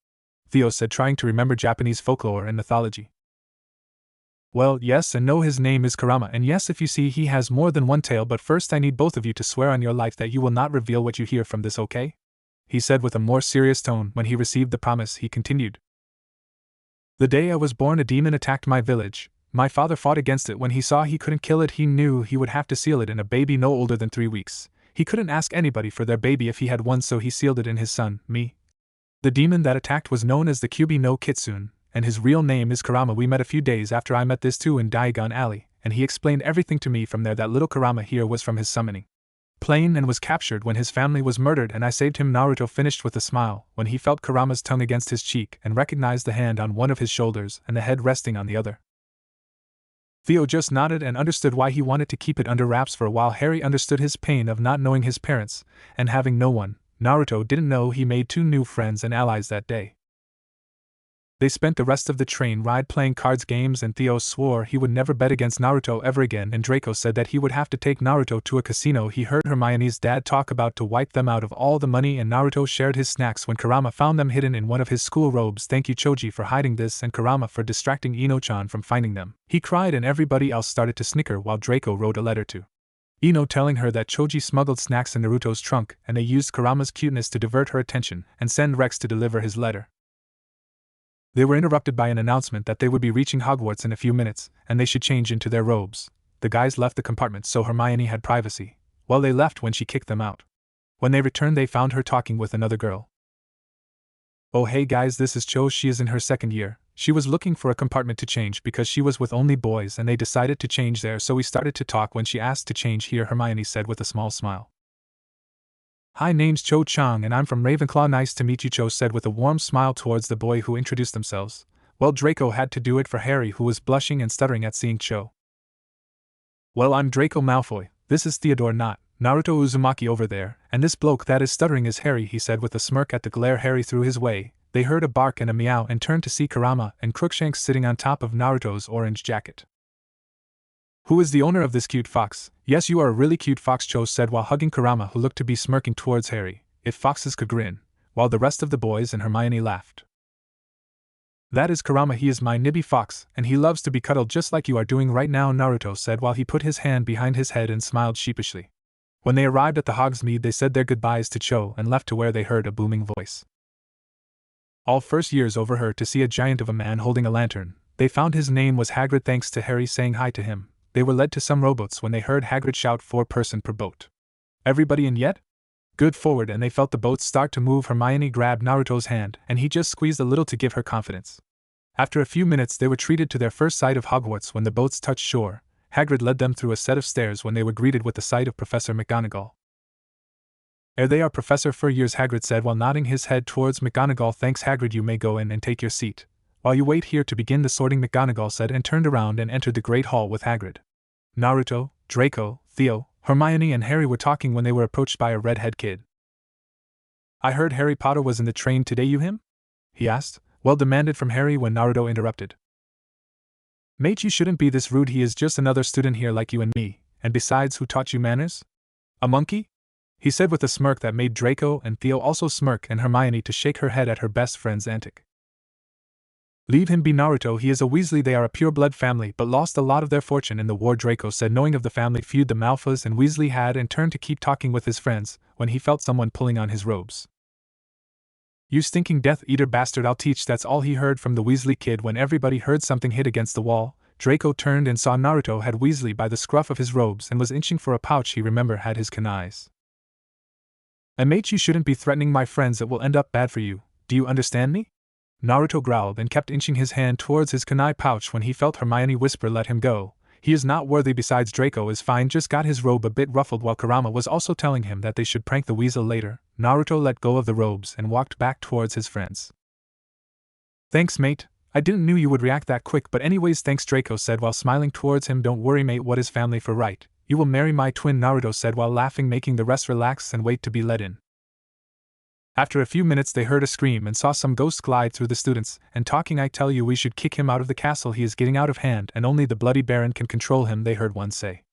Theo said, trying to remember Japanese folklore and mythology. "Well, yes and no, his name is Kurama, and yes, if you see, he has more than one tail, but first I need both of you to swear on your life that you will not reveal what you hear from this, okay?" he said with a more serious tone. When he received the promise, he continued. "The day I was born, a demon attacked my village. My father fought against it. When he saw he couldn't kill it, he knew he would have to seal it in a baby no older than 3 weeks. He couldn't ask anybody for their baby if he had one, so he sealed it in his son, me. The demon that attacked was known as the Kyubi no Kitsune, and his real name is Kurama. We met a few days after I met this too in Diagon Alley, and he explained everything to me from there. That little Kurama here was from his summoning plane and was captured when his family was murdered, and I saved him." Naruto finished with a smile when he felt Kurama's tongue against his cheek and recognized the hand on one of his shoulders and the head resting on the other. Theo just nodded and understood why he wanted to keep it under wraps for a while. Harry understood his pain of not knowing his parents and having no one. Naruto didn't know he made 2 new friends and allies that day. They spent the rest of the train ride playing cards games, and Theo swore he would never bet against Naruto ever again, and Draco said that he would have to take Naruto to a casino he heard Hermione's dad talk about to wipe them out of all the money, and Naruto shared his snacks when Kurama found them hidden in one of his school robes. "Thank you Choji for hiding this, and Kurama for distracting Ino-chan from finding them," he cried, and everybody else started to snicker while Draco wrote a letter to Ino telling her that Choji smuggled snacks in Naruto's trunk and they used Kurama's cuteness to divert her attention and send Rex to deliver his letter. They were interrupted by an announcement that they would be reaching Hogwarts in a few minutes, and they should change into their robes. The guys left the compartment so Hermione had privacy, while they left when she kicked them out. When they returned, they found her talking with another girl. "Oh hey guys, this is Cho, she is in her second year. She was looking for a compartment to change because she was with only boys and they decided to change there, so we started to talk when she asked to change here," Hermione said with a small smile. "Hi, name's Cho Chang and I'm from Ravenclaw. Nice to meet you," Cho said with a warm smile towards the boy who introduced themselves. Well, Draco had to do it for Harry, who was blushing and stuttering at seeing Cho. "Well, I'm Draco Malfoy, this is Theodore, not Naruto Uzumaki over there, and this bloke that is stuttering is Harry," he said with a smirk at the glare Harry threw his way. They heard a bark and a meow and turned to see Kurama and Crookshanks sitting on top of Naruto's orange jacket. "Who is the owner of this cute fox?" "Yes, you are a really cute fox," Cho said while hugging Kurama, who looked to be smirking towards Harry. If foxes could grin, while the rest of the boys and Hermione laughed. "That is Kurama, he is my nibby fox, and he loves to be cuddled just like you are doing right now," Naruto said while he put his hand behind his head and smiled sheepishly. When they arrived at the Hogsmeade, they said their goodbyes to Cho and left to where they heard a booming voice. All first years overheard to see a giant of a man holding a lantern. They found his name was Hagrid thanks to Harry saying hi to him. They were led to some rowboats when they heard Hagrid shout 4 person per boat. "Everybody in yet?" "Good," forward, and they felt the boats start to move. Hermione grabbed Naruto's hand and he just squeezed a little to give her confidence. After a few minutes they were treated to their first sight of Hogwarts. When the boats touched shore, Hagrid led them through a set of stairs when they were greeted with the sight of Professor McGonagall. "Here they are, Professor, for years," Hagrid said while nodding his head towards McGonagall. "Thanks, Hagrid, you may go in and take your seat. While you wait here to begin the sorting," McGonagall said and turned around and entered the Great Hall with Hagrid. Naruto, Draco, Theo, Hermione and Harry were talking when they were approached by a redhead kid. "I heard Harry Potter was in the train today, you him?" he asked, well demanded from Harry when Naruto interrupted. "Mate, you shouldn't be this rude, he is just another student here like you and me, and besides, who taught you manners? A monkey?" he said with a smirk that made Draco and Theo also smirk and Hermione to shake her head at her best friend's antic. "Leave him be, Naruto, he is a Weasley, they are a pure-blood family but lost a lot of their fortune in the war," Draco said, knowing of the family feud the Malfoys and Weasley had, and turned to keep talking with his friends when he felt someone pulling on his robes. "You stinking Death Eater bastard, I'll teach," that's all he heard from the Weasley kid. When everybody heard something hit against the wall, Draco turned and saw Naruto had Weasley by the scruff of his robes and was inching for a pouch he remembered had his kunais. "And mate, you shouldn't be threatening my friends, it will end up bad for you, do you understand me?" Naruto growled and kept inching his hand towards his kunai pouch when he felt Hermione whisper, "Let him go, he is not worthy, besides Draco is fine, just got his robe a bit ruffled," while Kurama was also telling him that they should prank the weasel later. Naruto let go of the robes and walked back towards his friends. "Thanks, mate, I didn't knew you would react that quick, but anyways thanks," Draco said while smiling towards him. "Don't worry, mate, what is family for, right? You will marry my twin," Naruto said while laughing, making the rest relax and wait to be let in. After a few minutes they heard a scream and saw some ghost glide through the students, and talking, "I tell you, we should kick him out of the castle, he is getting out of hand and only the bloody Baron can control him," they heard one say.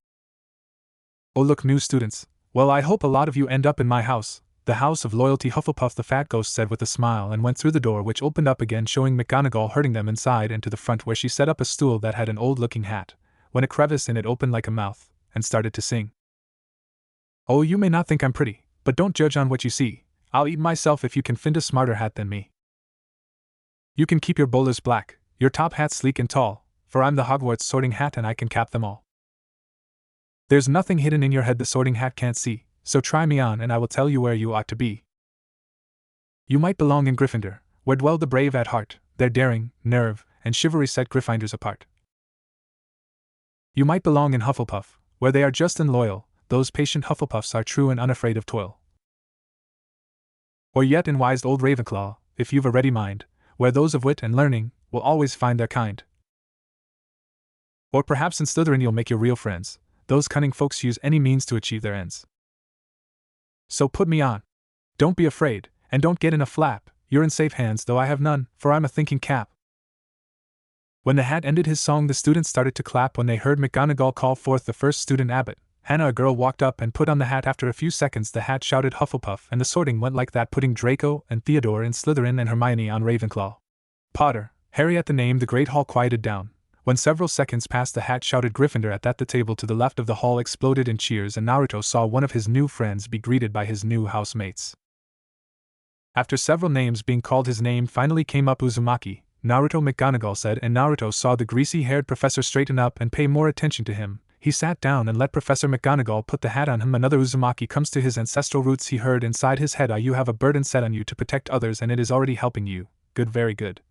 "Oh look, new students, well I hope a lot of you end up in my house, the House of Loyalty, Hufflepuff," the fat ghost said with a smile and went through the door, which opened up again, showing McGonagall herding them inside and to the front, where she set up a stool that had an old-looking hat, when a crevice in it opened like a mouth, and started to sing. "Oh, you may not think I'm pretty, but don't judge on what you see. I'll eat myself if you can find a smarter hat than me. You can keep your bowlers black, your top hat sleek and tall, for I'm the Hogwarts sorting hat and I can cap them all. There's nothing hidden in your head the sorting hat can't see, so try me on and I will tell you where you ought to be. You might belong in Gryffindor, where dwell the brave at heart, their daring, nerve, and chivalry set Gryffindors apart. You might belong in Hufflepuff, where they are just and loyal, those patient Hufflepuffs are true and unafraid of toil. Or yet in wise old Ravenclaw, if you've a ready mind, where those of wit and learning will always find their kind. Or perhaps in Slytherin you'll make your real friends, those cunning folks use any means to achieve their ends. So put me on. Don't be afraid, and don't get in a flap, you're in safe hands, though I have none, for I'm a thinking cap." When the hat ended his song the students started to clap when they heard McGonagall call forth the first student abbot. Hannah, a girl, walked up and put on the hat. After a few seconds the hat shouted Hufflepuff and the sorting went like that, putting Draco and Theodore in Slytherin and Hermione on Ravenclaw. Potter, Harry at the name the Great Hall quieted down. When several seconds passed the hat shouted Gryffindor. At that the table to the left of the hall exploded in cheers and Naruto saw one of his new friends be greeted by his new housemates. After several names being called his name finally came up, Uzumaki, Naruto, McGonagall said, and Naruto saw the greasy-haired professor straighten up and pay more attention to him. He sat down and let Professor McGonagall put the hat on him. Another Uzumaki comes to his ancestral roots, he heard inside his head. You have a burden set on you to protect others, and it is already helping you. Good, very good.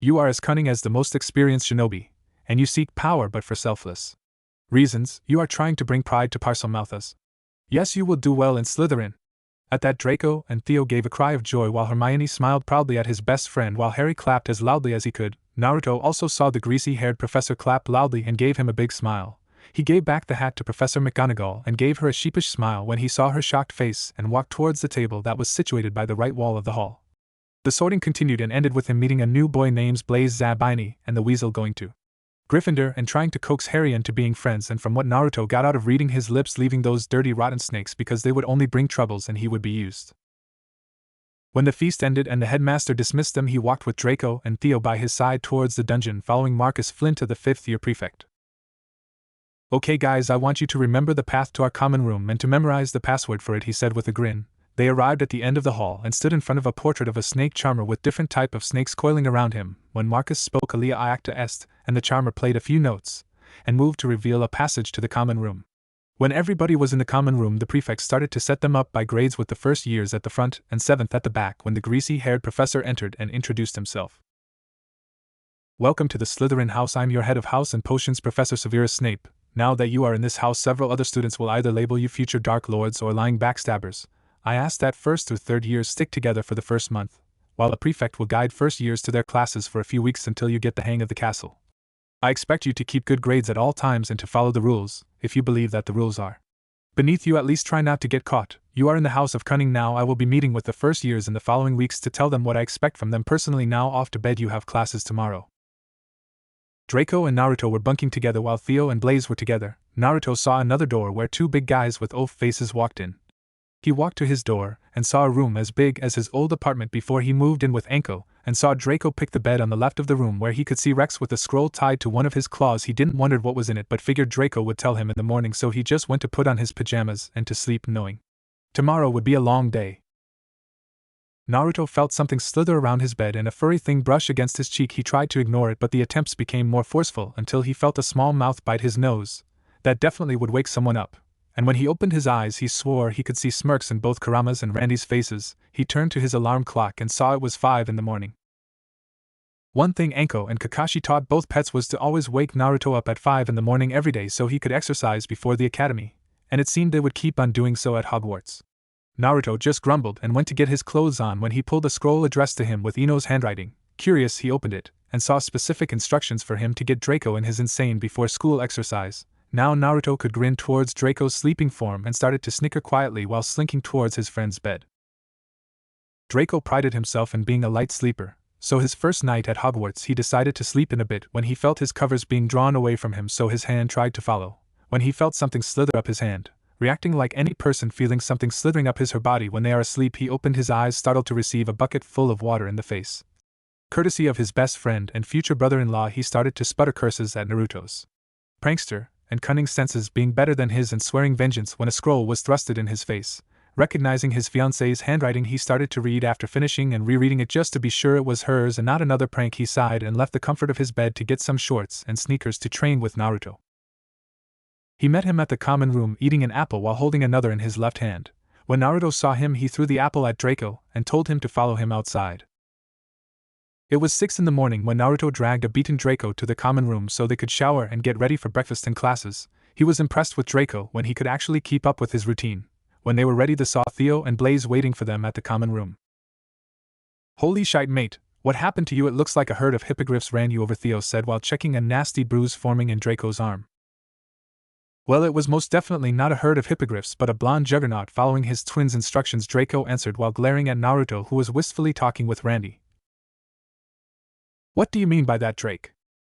You are as cunning as the most experienced shinobi, and you seek power but for selfless reasons. You are trying to bring pride to Parselmouthas. Yes, you will do well in Slytherin. At that, Draco and Theo gave a cry of joy while Hermione smiled proudly at his best friend while Harry clapped as loudly as he could. Naruto also saw the greasy-haired professor clap loudly and gave him a big smile. He gave back the hat to Professor McGonagall and gave her a sheepish smile when he saw her shocked face and walked towards the table that was situated by the right wall of the hall. The sorting continued and ended with him meeting a new boy named Blaise Zabini and the Weasel going to Gryffindor and trying to coax Harry into being friends, and from what Naruto got out of reading his lips, leaving those dirty rotten snakes because they would only bring troubles and he would be used. When the feast ended and the headmaster dismissed them, he walked with Draco and Theo by his side towards the dungeon, following Marcus Flint, the fifth-year prefect. Okay guys, I want you to remember the path to our common room and to memorize the password for it, he said with a grin. They arrived at the end of the hall and stood in front of a portrait of a snake charmer with different type of snakes coiling around him. When Marcus spoke Alia Iacta Est, and the charmer played a few notes, and moved to reveal a passage to the common room. When everybody was in the common room, the prefect started to set them up by grades, with the first years at the front and seventh at the back, when the greasy-haired professor entered and introduced himself. Welcome to the Slytherin house. I'm your head of house and potions, Professor Severus Snape. Now that you are in this house, several other students will either label you future Dark Lords or lying backstabbers. I ask that first through third years stick together for the first month, while a prefect will guide first years to their classes for a few weeks until you get the hang of the castle. I expect you to keep good grades at all times and to follow the rules, if you believe that the rules are beneath you. At least try not to get caught. You are in the House of Cunning now. I will be meeting with the first years in the following weeks to tell them what I expect from them personally. Now off to bed, you have classes tomorrow. Draco and Naruto were bunking together while Theo and Blaise were together. Naruto saw another door where two big guys with oaf faces walked in. He walked to his door and saw a room as big as his old apartment before he moved in with Anko, and saw Draco pick the bed on the left of the room where he could see Rex with a scroll tied to one of his claws. He didn't wonder what was in it but figured Draco would tell him in the morning, so he just went to put on his pajamas and to sleep, knowing tomorrow would be a long day. Naruto felt something slither around his bed and a furry thing brush against his cheek. He tried to ignore it, but the attempts became more forceful until he felt a small mouth bite his nose. That definitely would wake someone up. And when he opened his eyes, he swore he could see smirks in both Kurama's and Randy's faces. He turned to his alarm clock and saw it was 5 in the morning. One thing Anko and Kakashi taught both pets was to always wake Naruto up at 5 in the morning every day so he could exercise before the academy, and it seemed they would keep on doing so at Hogwarts. Naruto just grumbled and went to get his clothes on when he pulled a scroll addressed to him with Ino's handwriting. Curious, he opened it and saw specific instructions for him to get Draco in his insane before school exercise. Now Naruto could grin towards Draco's sleeping form and started to snicker quietly while slinking towards his friend's bed. Draco prided himself in being a light sleeper, so his first night at Hogwarts he decided to sleep in a bit when he felt his covers being drawn away from him, so his hand tried to follow. When he felt something slither up his hand, reacting like any person feeling something slithering up his or her body when they are asleep, he opened his eyes startled to receive a bucket full of water in the face. Courtesy of his best friend and future brother-in-law, he started to sputter curses at Naruto's prankster and cunning senses being better than his and swearing vengeance when a scroll was thrusted in his face. Recognizing his fiancée's handwriting, he started to read after finishing and rereading it just to be sure it was hers and not another prank. He sighed and left the comfort of his bed to get some shorts and sneakers to train with Naruto. He met him at the common room eating an apple while holding another in his left hand. When Naruto saw him, he threw the apple at Draco and told him to follow him outside. It was 6 in the morning when Naruto dragged a beaten Draco to the common room so they could shower and get ready for breakfast and classes. He was impressed with Draco when he could actually keep up with his routine. When they were ready, they saw Theo and Blaise waiting for them at the common room. Holy shite, mate, what happened to you? It looks like a herd of hippogriffs ran you over, Theo said while checking a nasty bruise forming in Draco's arm. Well, it was most definitely not a herd of hippogriffs but a blonde juggernaut following his twin's instructions, Draco answered while glaring at Naruto, who was wistfully talking with Randy. What do you mean by that, Drake?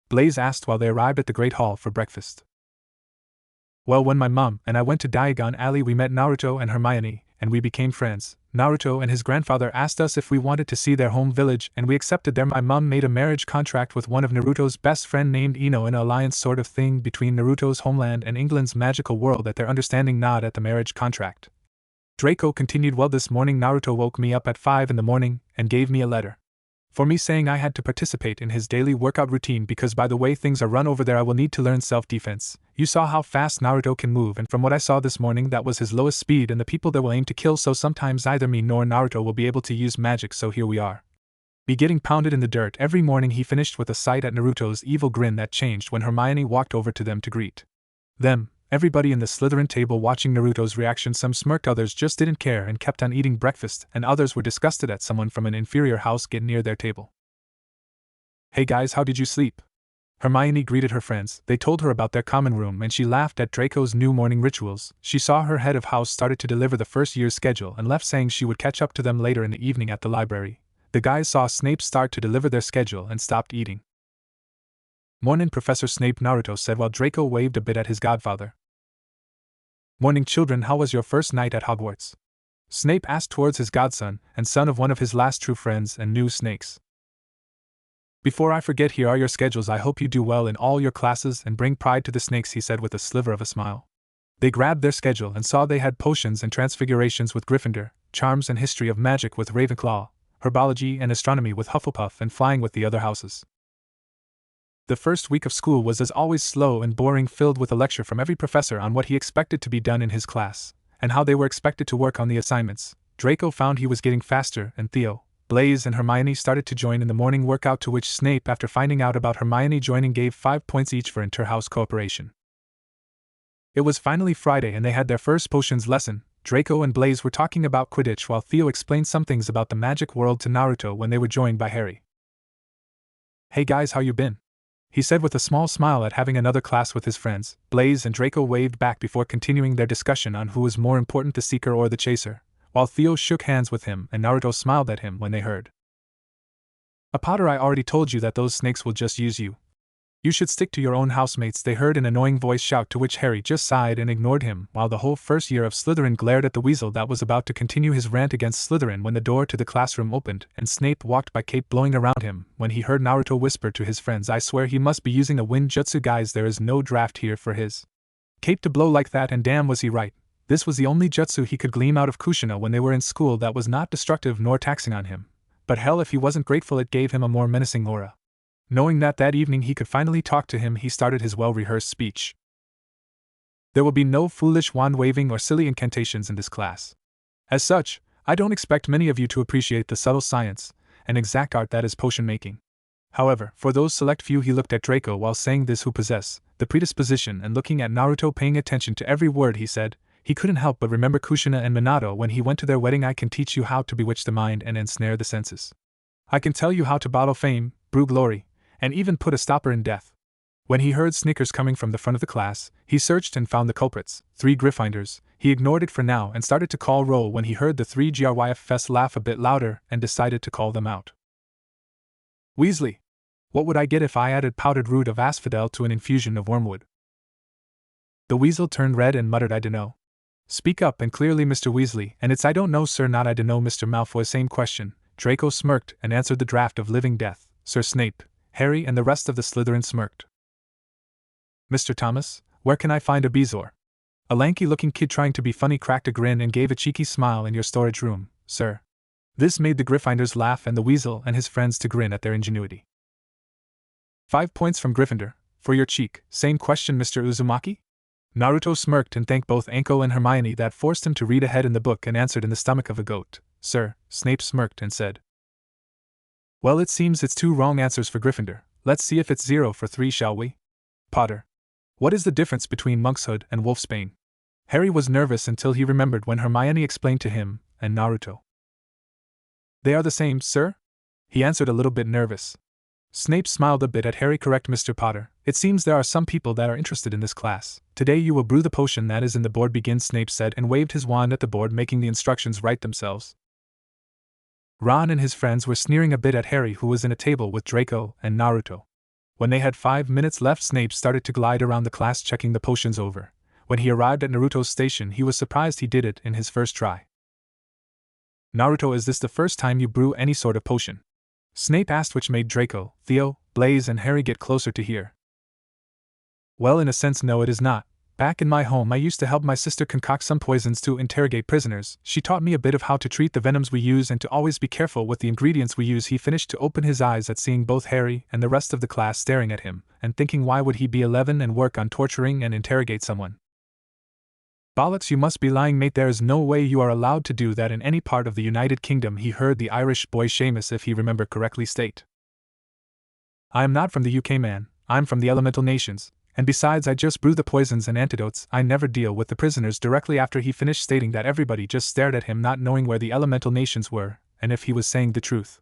Blaise asked while they arrived at the Great Hall for breakfast. Well, when my mom and I went to Diagon Alley, we met Naruto and Hermione, and we became friends. Naruto and his grandfather asked us if we wanted to see their home village, and we accepted there. My mom made a marriage contract with one of Naruto's best friend named Ino, an alliance sort of thing between Naruto's homeland and England's magical world. At their understanding nod at the marriage contract. Draco continued, well, this morning Naruto woke me up at 5 in the morning and gave me a letter. For me saying I had to participate in his daily workout routine because by the way things are run over there I will need to learn self-defense. You saw how fast Naruto can move, and from what I saw this morning that was his lowest speed and the people that will aim to kill, so sometimes either me nor Naruto will be able to use magic, so here we are. Be getting pounded in the dirt every morning, he finished with a sight at Naruto's evil grin that changed when Hermione walked over to them to greet them. Everybody in the Slytherin table watching Naruto's reaction, some smirked, others just didn't care and kept on eating breakfast, and others were disgusted at someone from an inferior house get near their table. Hey guys, how did you sleep? Hermione greeted her friends. They told her about their common room and she laughed at Draco's new morning rituals. She saw her head of house started to deliver the first year's schedule and left saying she would catch up to them later in the evening at the library. The guys saw Snape start to deliver their schedule and stopped eating. Mornin', Professor Snape, Naruto said while Draco waved a bit at his godfather. Morning children, how was your first night at Hogwarts? Snape asked towards his godson, and son of one of his last true friends and new snakes. Before I forget, here are your schedules. I hope you do well in all your classes and bring pride to the snakes, he said with a sliver of a smile. They grabbed their schedule and saw they had potions and transfigurations with Gryffindor, charms and history of magic with Ravenclaw, herbology and astronomy with Hufflepuff, and flying with the other houses. The first week of school was as always slow and boring, filled with a lecture from every professor on what he expected to be done in his class, and how they were expected to work on the assignments. Draco found he was getting faster, and Theo, Blaise and Hermione started to join in the morning workout, to which Snape, after finding out about Hermione joining, gave 5 points each for inter-house cooperation. It was finally Friday and they had their first potions lesson. Draco and Blaise were talking about Quidditch while Theo explained some things about the magic world to Naruto when they were joined by Harry. Hey guys, how you been? He said with a small smile at having another class with his friends. Blaise and Draco waved back before continuing their discussion on who was more important, the seeker or the chaser, while Theo shook hands with him and Naruto smiled at him when they heard. Potter, I already told you that those snakes will just use you. You should stick to your own housemates, they heard an annoying voice shout, to which Harry just sighed and ignored him, while the whole first year of Slytherin glared at the weasel that was about to continue his rant against Slytherin when the door to the classroom opened and Snape walked by, cape blowing around him, when he heard Naruto whisper to his friends, I swear he must be using a wind jutsu, guys, there is no draft here for his cape to blow like that, and damn was he right. This was the only jutsu he could glean out of Kushina when they were in school that was not destructive nor taxing on him, but hell, if he wasn't grateful, it gave him a more menacing aura. Knowing that evening he could finally talk to him, he started his well-rehearsed speech. There will be no foolish wand-waving or silly incantations in this class. As such, I don't expect many of you to appreciate the subtle science and exact art that is potion-making. However, for those select few, he looked at Draco while saying this, who possess the predisposition, and looking at Naruto paying attention to every word he said, he couldn't help but remember Kushina and Minato when he went to their wedding. I can teach you how to bewitch the mind and ensnare the senses. I can tell you how to bottle fame, brew glory, and even put a stopper in death. When he heard snickers coming from the front of the class, he searched and found the culprits, 3 Gryffindors. He ignored it for now and started to call roll when he heard the 3 Gryffs laugh a bit louder and decided to call them out. Weasley. What would I get if I added powdered root of asphodel to an infusion of wormwood? The weasel turned red and muttered, I dunno. Speak up and clearly, Mr. Weasley. And it's I don't know, sir, not I dunno, Mr. Malfoy. Same question. Draco smirked and answered the draft of living death. Sir Snape, Harry and the rest of the Slytherin smirked. Mr. Thomas, where can I find a Bezoar? A lanky-looking kid trying to be funny cracked a grin and gave a cheeky smile. In your storage room, sir. This made the Gryffindors laugh and the weasel and his friends to grin at their ingenuity. 5 points from Gryffindor, for your cheek. Same question, Mr. Uzumaki? Naruto smirked and thanked both Anko and Hermione that forced him to read ahead in the book and answered in the stomach of a goat. Sir, Snape smirked and said. Well, it seems it's 2 wrong answers for Gryffindor. Let's see if it's 0 for 3, shall we? Potter. What is the difference between monkshood and wolfsbane? Harry was nervous until he remembered when Hermione explained to him and Naruto. They are the same, sir? He answered a little bit nervous. Snape smiled a bit at Harry. Correct, Mr. Potter. It seems there are some people that are interested in this class. Today you will brew the potion that is in the board. Begin, Snape said and waved his wand at the board, making the instructions write themselves. Ron and his friends were sneering a bit at Harry, who was in a table with Draco and Naruto. When they had 5 minutes left, Snape started to glide around the class checking the potions over. When he arrived at Naruto's station, he was surprised he did it in his first try. Naruto, is this the first time you brew any sort of potion? Snape asked, which made Draco, Theo, Blaise and Harry get closer to hear. Well, in a sense no, it is not, Back in my home, I used to help my sister concoct some poisons to interrogate prisoners. She taught me a bit of how to treat the venoms we use and to always be careful with the ingredients we use. He finished to open his eyes at seeing both Harry and the rest of the class staring at him, and thinking why would he be 11 and work on torturing and interrogate someone. Bollocks, you must be lying, mate. There is no way you are allowed to do that in any part of the United Kingdom, he heard the Irish boy Seamus, if he remember correctly, state. I am not from the UK, man. I'm from the elemental nations. And besides, I just brew the poisons and antidotes. I never deal with the prisoners. Directly after he finished stating that, everybody just stared at him, not knowing where the elemental nations were, and if he was saying the truth.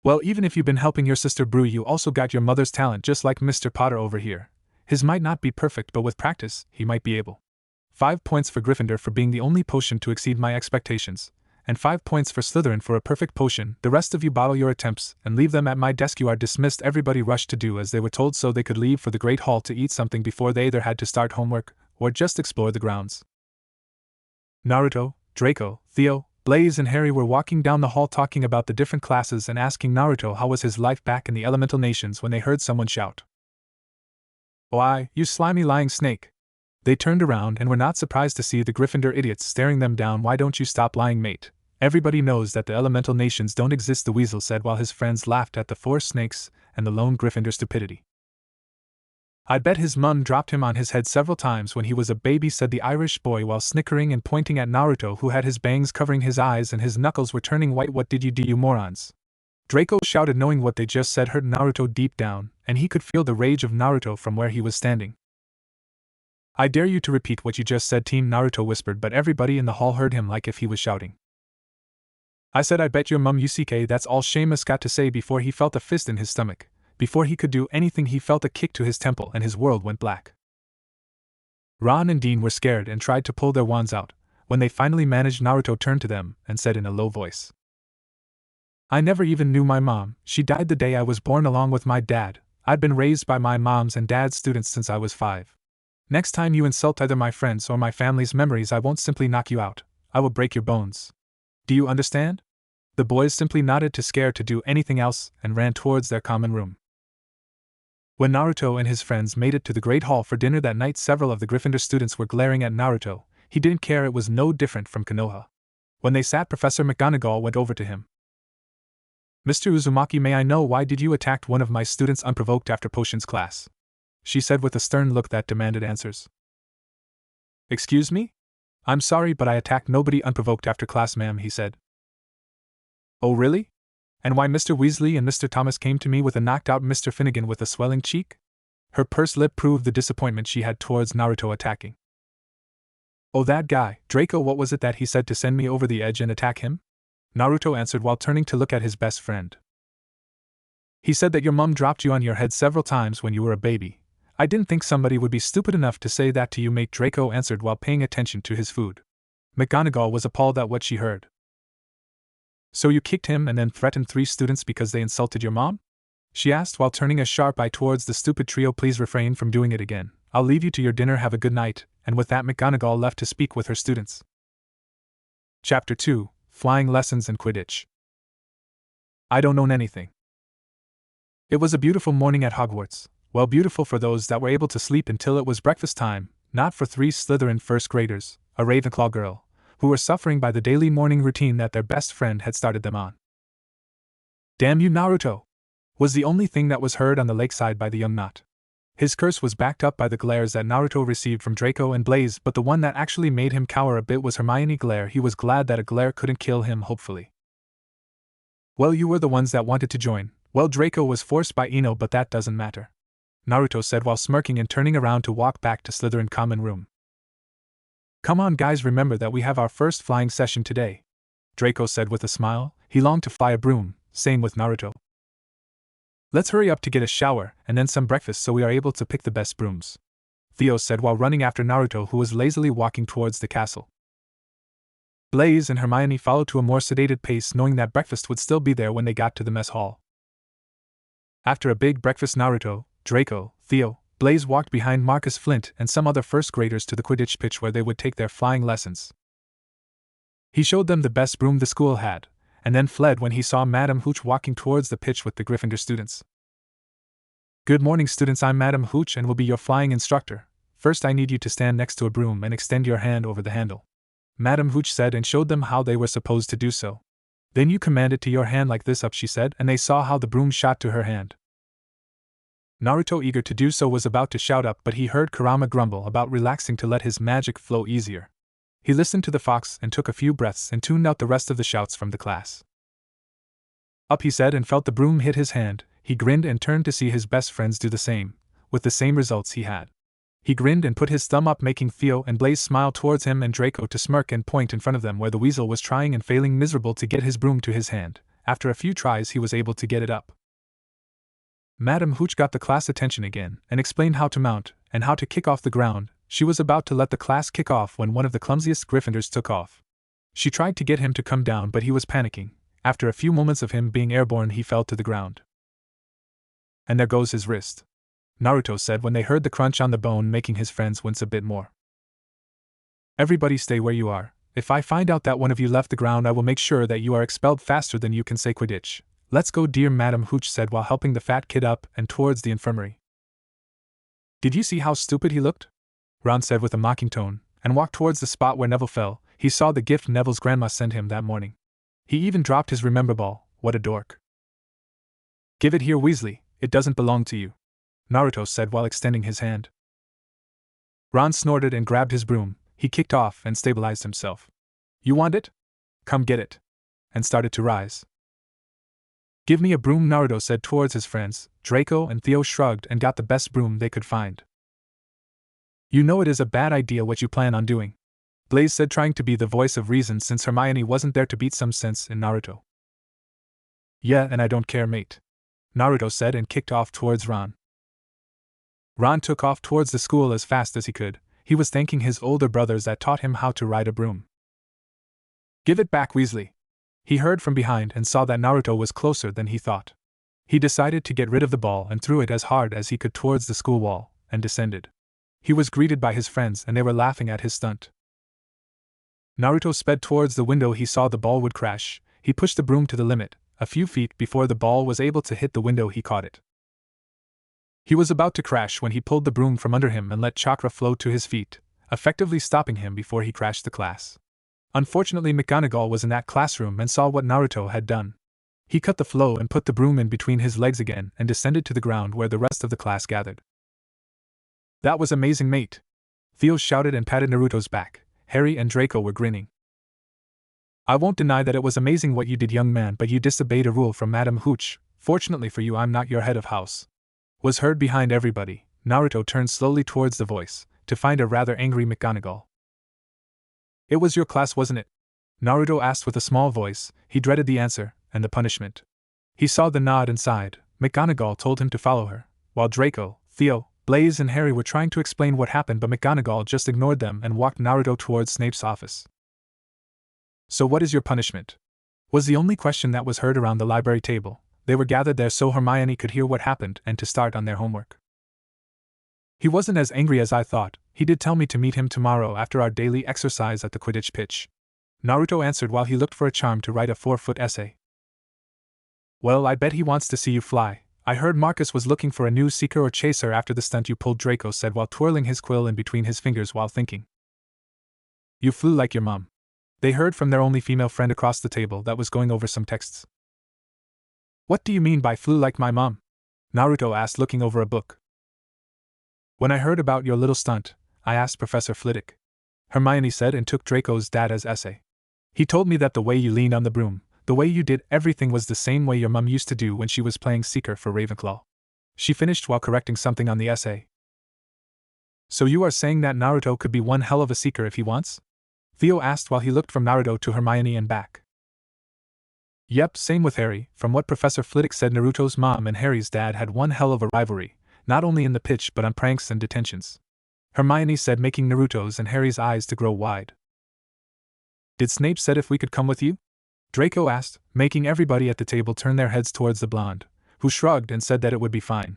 Well, even if you've been helping your sister brew, you also got your mother's talent, just like Mr. Potter over here. His might not be perfect, but with practice, he might be able. 5 points for Gryffindor for being the only potion to exceed my expectations, and 5 points for Slytherin for a perfect potion. The rest of you bottle your attempts and leave them at my desk. You are dismissed. Everybody rushed to do as they were told so they could leave for the Great Hall to eat something before they either had to start homework or just explore the grounds. Naruto, Draco, Theo, Blaze and Harry were walking down the hall talking about the different classes and asking Naruto how was his life back in the elemental nations when they heard someone shout, "Why, you slimy lying snake!" They turned around and were not surprised to see the Gryffindor idiots staring them down. "Why don't you stop lying, mate? Everybody knows that the elemental nations don't exist," the weasel said while his friends laughed at the 4 snakes and the lone Gryffindor stupidity. "I bet his mum dropped him on his head several times when he was a baby," said the Irish boy while snickering and pointing at Naruto, who had his bangs covering his eyes and his knuckles were turning white. "What did you do, you morons?" Draco shouted, knowing what they just said hurt Naruto deep down, and he could feel the rage of Naruto from where he was standing. "I dare you to repeat what you just said, team," Naruto whispered, but everybody in the hall heard him like if he was shouting. "I said I bet your mum UCK," that's all Seamus got to say before he felt a fist in his stomach. Before he could do anything, he felt a kick to his temple and his world went black. Ron and Dean were scared and tried to pull their wands out. When they finally managed, Naruto turned to them and said in a low voice, "I never even knew my mom. She died the day I was born along with my dad. I'd been raised by my mom's and dad's students since I was 5. Next time you insult either my friends or my family's memories, I won't simply knock you out. I will break your bones. Do you understand?" The boys simply nodded, too scared to do anything else, and ran towards their common room. When Naruto and his friends made it to the Great Hall for dinner that night, several of the Gryffindor students were glaring at Naruto. He didn't care. It was no different from Konoha. When they sat, Professor McGonagall went over to him. "Mr. Uzumaki, may I know why did you attack one of my students unprovoked after potions class?" she said with a stern look that demanded answers. "Excuse me? I'm sorry, but I attacked nobody unprovoked after class, ma'am," he said. "Oh really? And why Mr. Weasley and Mr. Thomas came to me with a knocked-out Mr. Finnegan with a swelling cheek?" Her pursed lip proved the disappointment she had towards Naruto attacking. "Oh, that guy, Draco, what was it that he said to send me over the edge and attack him?" Naruto answered while turning to look at his best friend. "He said that your mum dropped you on your head several times when you were a baby. I didn't think somebody would be stupid enough to say that to you, mate," Draco answered while paying attention to his food. McGonagall was appalled at what she heard. "So you kicked him and then threatened 3 students because they insulted your mom?" she asked while turning a sharp eye towards the stupid trio. "Please refrain from doing it again. I'll leave you to your dinner. Have a good night," and with that McGonagall left to speak with her students. Chapter 2, Flying Lessons and Quidditch. I don't own anything. It was a beautiful morning at Hogwarts. Well, beautiful for those that were able to sleep until it was breakfast time, not for 3 Slytherin first graders, a Ravenclaw girl, who were suffering by the daily morning routine that their best friend had started them on. "Damn you, Naruto!" was the only thing that was heard on the lakeside by the young knot. His curse was backed up by the glares that Naruto received from Draco and Blaze, but the one that actually made him cower a bit was Hermione's glare. He was glad that a glare couldn't kill him, hopefully. "Well, you were the ones that wanted to join." "Well, Draco was forced by Ino, but that doesn't matter," Naruto said while smirking and turning around to walk back to Slytherin common room. "Come on guys, remember that we have our first flying session today," Draco said with a smile. He longed to fly a broom, same with Naruto. "Let's hurry up to get a shower and then some breakfast so we are able to pick the best brooms," Theo said while running after Naruto, who was lazily walking towards the castle. Blaze and Hermione followed to a more sedated pace, knowing that breakfast would still be there when they got to the mess hall. After a big breakfast, Naruto, Draco, Theo, Blaze walked behind Marcus Flint and some other first graders to the Quidditch pitch where they would take their flying lessons. He showed them the best broom the school had, and then fled when he saw Madam Hooch walking towards the pitch with the Gryffindor students. "Good morning, students. I'm Madam Hooch and will be your flying instructor," First I need you to stand next to a broom and extend your hand over the handle. Madame Hooch said and showed them how they were supposed to do so. Then you command it to your hand like this up, she said, and they saw how the broom shot to her hand. Naruto, eager to do so, was about to shout up, but he heard Kurama grumble about relaxing to let his magic flow easier. He listened to the fox and took a few breaths and tuned out the rest of the shouts from the class. Up, he said, and felt the broom hit his hand. He grinned and turned to see his best friends do the same, with the same results he had. He grinned and put his thumb up, making Theo and Blaze smile towards him and Draco to smirk and point in front of them where the weasel was trying and failing miserable to get his broom to his hand. After a few tries he was able to get it up. Madame Hooch got the class attention again and explained how to mount and how to kick off the ground. She was about to let the class kick off when one of the clumsiest Gryffindors took off. She tried to get him to come down, but he was panicking. After a few moments of him being airborne, he fell to the ground. And there goes his wrist, Naruto said when they heard the crunch on the bone, making his friends wince a bit more. Everybody stay where you are. If I find out that one of you left the ground, I will make sure that you are expelled faster than you can say Quidditch. Let's go, dear, Madame Hooch said while helping the fat kid up and towards the infirmary. Did you see how stupid he looked? Ron said with a mocking tone, and walked towards the spot where Neville fell. He saw the gift Neville's grandma sent him that morning. He even dropped his remember ball. What a dork. Give it here, Weasley, it doesn't belong to you, Naruto said while extending his hand. Ron snorted and grabbed his broom. He kicked off and stabilized himself. You want it? Come get it. And started to rise. Give me a broom, Naruto said towards his friends. Draco and Theo shrugged and got the best broom they could find. You know it is a bad idea what you plan on doing, Blaze said, trying to be the voice of reason since Hermione wasn't there to beat some sense in Naruto. Yeah, and I don't care, mate, Naruto said and kicked off towards Ron. Ron took off towards the school as fast as he could. He was thanking his older brothers that taught him how to ride a broom. Give it back, Weasley. He heard from behind and saw that Naruto was closer than he thought. He decided to get rid of the ball and threw it as hard as he could towards the school wall, and descended. He was greeted by his friends and they were laughing at his stunt. Naruto sped towards the window. He saw the ball would crash. He pushed the broom to the limit. A few feet before the ball was able to hit the window, he caught it. He was about to crash when he pulled the broom from under him and let chakra flow to his feet, effectively stopping him before he crashed the class. Unfortunately, McGonagall was in that classroom and saw what Naruto had done. He cut the flow and put the broom in between his legs again and descended to the ground where the rest of the class gathered. That was amazing, mate, Theo shouted and patted Naruto's back. Harry and Draco were grinning. I won't deny that it was amazing what you did, young man, but you disobeyed a rule from Madame Hooch. Fortunately for you, I'm not your head of house, was heard behind everybody. Naruto turned slowly towards the voice, to find a rather angry McGonagall. It was your class, wasn't it? Naruto asked with a small voice. He dreaded the answer, and the punishment. He saw the nod and sighed. McGonagall told him to follow her, while Draco, Theo, Blaze and Harry were trying to explain what happened, but McGonagall just ignored them and walked Naruto towards Snape's office. So what is your punishment? Was the only question that was heard around the library table. They were gathered there so Hermione could hear what happened and to start on their homework. He wasn't as angry as I thought. He did tell me to meet him tomorrow after our daily exercise at the Quidditch pitch, Naruto answered while he looked for a charm to write a 4-foot essay. Well, I bet he wants to see you fly. I heard Marcus was looking for a new seeker or chaser after the stunt you pulled, Draco said while twirling his quill in between his fingers while thinking. You flew like your mom. They heard from their only female friend across the table that was going over some texts. What do you mean by flew like my mom? Naruto asked, looking over a book. When I heard about your little stunt, I asked Professor Flitwick, Hermione said, and took Draco's data's essay. He told me that the way you leaned on the broom, the way you did everything was the same way your mom used to do when she was playing Seeker for Ravenclaw. She finished while correcting something on the essay. So you are saying that Naruto could be one hell of a Seeker if he wants? Theo asked while he looked from Naruto to Hermione and back. Yep, same with Harry. From what Professor Flitwick said, Naruto's mom and Harry's dad had one hell of a rivalry, not only in the pitch but on pranks and detentions, Hermione said, making Naruto's and Harry's eyes to grow wide. Did Snape said if we could come with you? Draco asked, making everybody at the table turn their heads towards the blonde, who shrugged and said that it would be fine.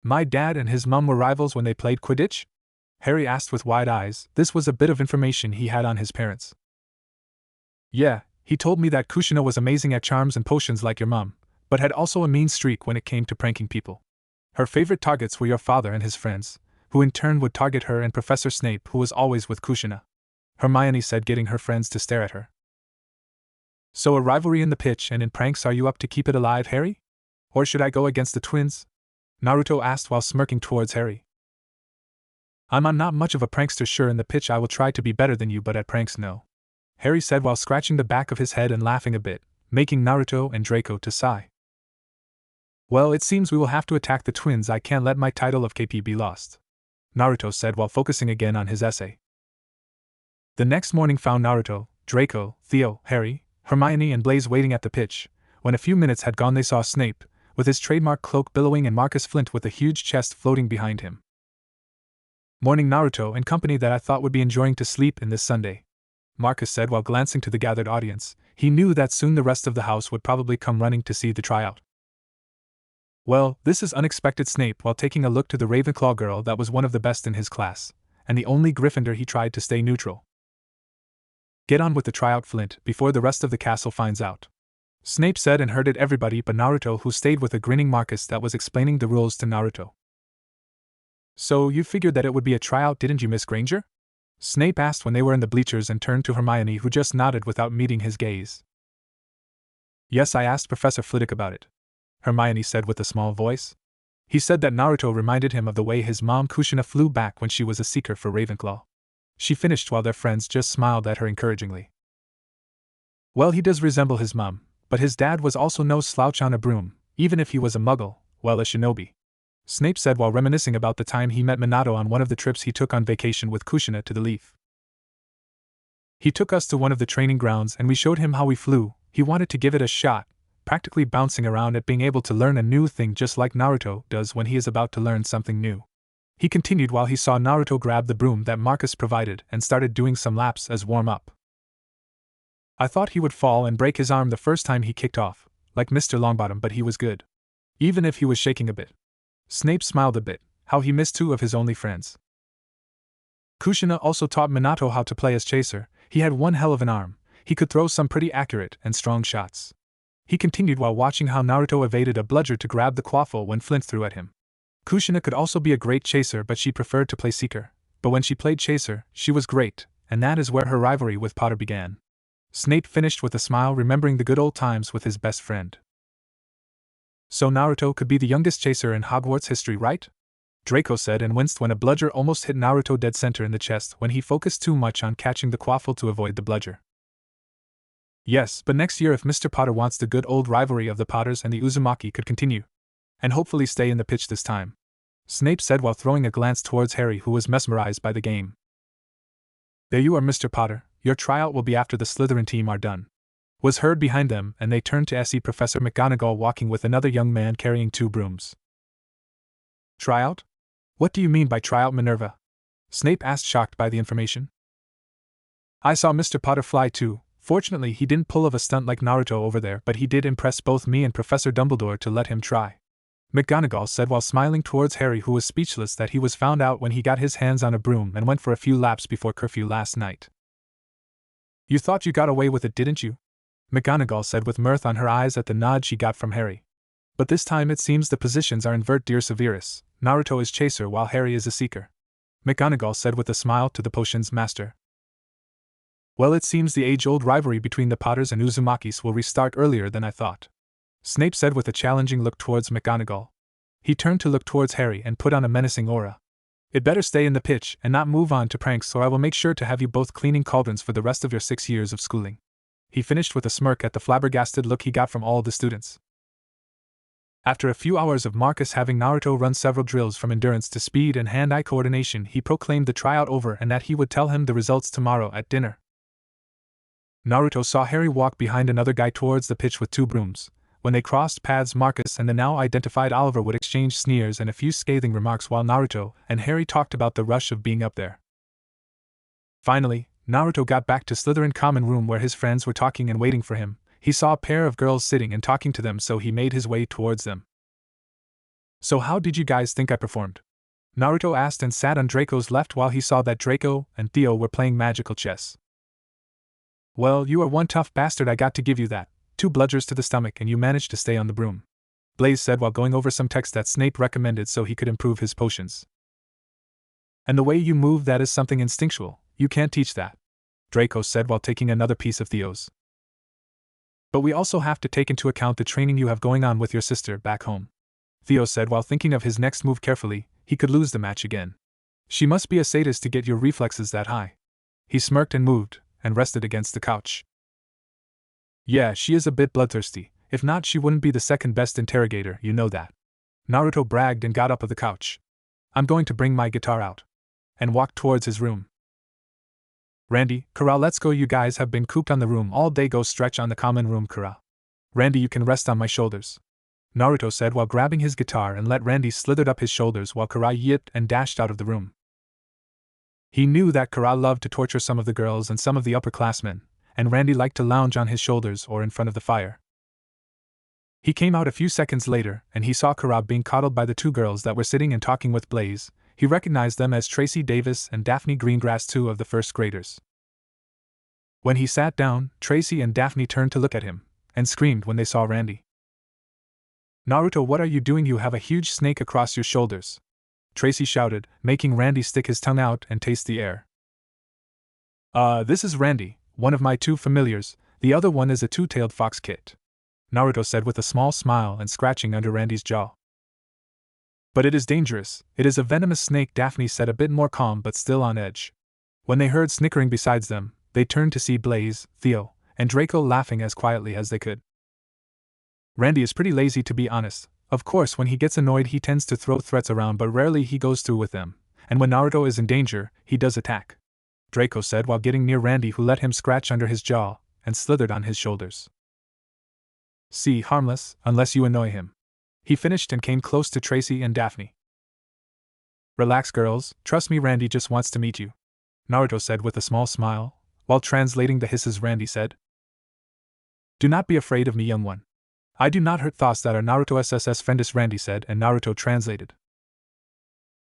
My dad and his mom were rivals when they played Quidditch? Harry asked with wide eyes. This was a bit of information he had on his parents. Yeah, he told me that Kushina was amazing at charms and potions like your mom, but had also a mean streak when it came to pranking people. Her favorite targets were your father and his friends, who in turn would target her and Professor Snape, who was always with Kushina. Hermione said, getting her friends to stare at her. So a rivalry in the pitch and in pranks, are you up to keep it alive, Harry? Or should I go against the twins? Naruto asked while smirking towards Harry. I'm not much of a prankster, sure, in the pitch I will try to be better than you, but at pranks no. Harry said while scratching the back of his head and laughing a bit, making Naruto and Draco to sigh. Well, it seems we will have to attack the twins. I can't let my title of KP be lost, Naruto said while focusing again on his essay. The next morning found Naruto, Draco, Theo, Harry, Hermione and Blaise waiting at the pitch. When a few minutes had gone they saw Snape, with his trademark cloak billowing, and Marcus Flint with a huge chest floating behind him. Morning, Naruto and company that I thought would be enjoying to sleep in this Sunday, Marcus said while glancing to the gathered audience. He knew that soon the rest of the house would probably come running to see the tryout. Well, this is unexpected, Snape while taking a look to the Ravenclaw girl that was one of the best in his class, and the only Gryffindor. He tried to stay neutral. Get on with the tryout, Flint, before the rest of the castle finds out, Snape said, and herded everybody but Naruto, who stayed with a grinning Marcus that was explaining the rules to Naruto. So you figured that it would be a tryout, didn't you, Miss Granger? Snape asked when they were in the bleachers and turned to Hermione, who just nodded without meeting his gaze. Yes, I asked Professor Flitwick about it, Hermione said with a small voice. He said that Naruto reminded him of the way his mom Kushina flew back when she was a seeker for Ravenclaw. She finished while their friends just smiled at her encouragingly. Well, he does resemble his mom, but his dad was also no slouch on a broom, even if he was a muggle, well, a shinobi, Snape said while reminiscing about the time he met Minato on one of the trips he took on vacation with Kushina to the Leaf. He took us to one of the training grounds and we showed him how we flew. He wanted to give it a shot, practically bouncing around at being able to learn a new thing just like Naruto does when he is about to learn something new. He continued while he saw Naruto grab the broom that Marcus provided and started doing some laps as warm-up. I thought he would fall and break his arm the first time he kicked off, like Mr. Longbottom, but he was good. Even if he was shaking a bit. Snape smiled a bit, how he missed two of his only friends. Kushina also taught Minato how to play as chaser. He had one hell of an arm. He could throw some pretty accurate and strong shots. He continued while watching how Naruto evaded a bludger to grab the quaffle when Flint threw at him. Kushina could also be a great chaser, but she preferred to play seeker. But when she played chaser, she was great, and that is where her rivalry with Potter began. Snape finished with a smile, remembering the good old times with his best friend. So Naruto could be the youngest chaser in Hogwarts history, right? Draco said and winced when a bludger almost hit Naruto dead center in the chest when he focused too much on catching the quaffle to avoid the bludger. Yes, but next year if Mr. Potter wants, the good old rivalry of the Potters and the Uzumaki could continue. And hopefully stay in the pitch this time, Snape said while throwing a glance towards Harry, who was mesmerized by the game. There you are, Mr. Potter, your tryout will be after the Slytherin team are done, was heard behind them, and they turned to see Professor McGonagall walking with another young man carrying two brooms. Tryout? What do you mean by tryout, Minerva? Snape asked, shocked by the information. I saw Mr. Potter fly too. Fortunately he didn't pull of a stunt like Naruto over there, but he did impress both me and Professor Dumbledore to let him try, McGonagall said while smiling towards Harry, who was speechless that he was found out when he got his hands on a broom and went for a few laps before curfew last night. You thought you got away with it, didn't you? McGonagall said with mirth on her eyes at the nod she got from Harry. But this time it seems the positions are invert, dear Severus. Naruto is chaser while Harry is a seeker, McGonagall said with a smile to the potions master. Well, it seems the age-old rivalry between the Potters and Uzumakis will restart earlier than I thought, Snape said with a challenging look towards McGonagall. He turned to look towards Harry and put on a menacing aura. It better stay in the pitch and not move on to pranks, or I will make sure to have you both cleaning cauldrons for the rest of your 6 years of schooling. He finished with a smirk at the flabbergasted look he got from all the students. After a few hours of Marcus having Naruto run several drills from endurance to speed and hand-eye coordination, he proclaimed the tryout over and that he would tell him the results tomorrow at dinner. Naruto saw Harry walk behind another guy towards the pitch with two brooms. When they crossed paths, Marcus and the now identified Oliver would exchange sneers and a few scathing remarks while Naruto and Harry talked about the rush of being up there. Finally, Naruto got back to Slytherin common room where his friends were talking and waiting for him. He saw a pair of girls sitting and talking to them, so he made his way towards them. So how did you guys think I performed? Naruto asked and sat on Draco's left while he saw that Draco and Theo were playing magical chess. Well, you are one tough bastard, I got to give you that. 2 bludgers to the stomach and you managed to stay on the broom, Blaise said while going over some text that Snape recommended so he could improve his potions. And the way you move, that is something instinctual, you can't teach that, Draco said while taking another piece of Theo's. But we also have to take into account the training you have going on with your sister back home, Theo said while thinking of his next move carefully. He could lose the match again. She must be a sadist to get your reflexes that high. He smirked and moved, and rested against the couch. Yeah, she is a bit bloodthirsty. If not, she wouldn't be the second best interrogator, you know that, Naruto bragged and got up off the couch. I'm going to bring my guitar out. And walked towards his room. Randy, Kara, let's go. You guys have been cooped on the room all day. Go stretch on the common room, Kara. Randy, you can rest on my shoulders, Naruto said while grabbing his guitar and let Randy slithered up his shoulders while Kara yipped and dashed out of the room. He knew that Kara loved to torture some of the girls and some of the upperclassmen, and Randy liked to lounge on his shoulders or in front of the fire. He came out a few seconds later, and he saw Kara being coddled by the two girls that were sitting and talking with Blaze. He recognized them as Tracy Davis and Daphne Greengrass, two of the first graders. When he sat down, Tracy and Daphne turned to look at him, and screamed when they saw Randy. Naruto, what are you doing? You have a huge snake across your shoulders, Tracy shouted, making Randy stick his tongue out and taste the air. This is Randy, one of my two familiars. The other one is a two-tailed fox kit, Naruto said with a small smile and scratching under Randy's jaw. But it is dangerous. It is a venomous snake, Daphne said, a bit more calm but still on edge. When they heard snickering besides them, they turned to see Blaze, Theo, and Draco laughing as quietly as they could. Randy is pretty lazy, to be honest. Of course, when he gets annoyed he tends to throw threats around, but rarely he goes through with them, and when Naruto is in danger, he does attack, Draco said while getting near Randy, who let him scratch under his jaw and slithered on his shoulders. See, harmless, unless you annoy him, he finished and came close to Tracy and Daphne. Relax, girls, trust me, Randy just wants to meet you, Naruto said with a small smile, while translating the hisses. Randy said, Do not be afraid of me, young one. I do not hurt thoughts that are Naruto SSS friendis, Randy said, and Naruto translated.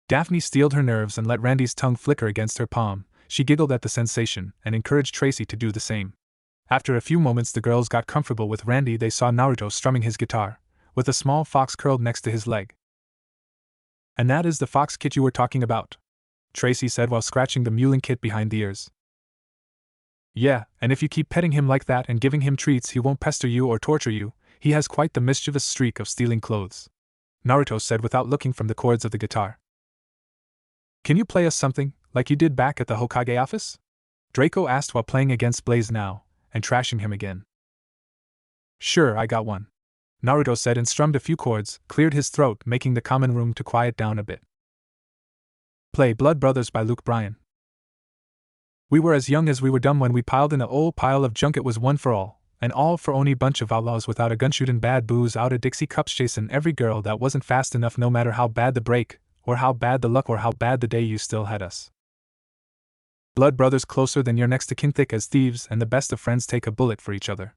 Daphne steeled her nerves and let Randy's tongue flicker against her palm. She giggled at the sensation and encouraged Tracy to do the same. After a few moments the girls got comfortable with Randy. They saw Naruto strumming his guitar, with a small fox curled next to his leg. And that is the fox kit you were talking about, Tracy said while scratching the mewling kit behind the ears. Yeah, and if you keep petting him like that and giving him treats, he won't pester you or torture you. He has quite the mischievous streak of stealing clothes, Naruto said without looking from the chords of the guitar. Can you play us something, like you did back at the Hokage office? Draco asked while playing against Blaze now, and trashing him again. Sure, I got one, Naruto said and strummed a few chords, cleared his throat, making the common room to quiet down a bit. Play Blood Brothers by Luke Bryan. We were as young as we were dumb when we piled in a old pile of junk. It was one for all, and all for only bunch of outlaws without a gun shootin' bad booze out of Dixie cups chasin' every girl that wasn't fast enough, no matter how bad the break, or how bad the luck, or how bad the day. You still had us. Blood brothers closer than your next to kin, thick as thieves, and the best of friends take a bullet for each other.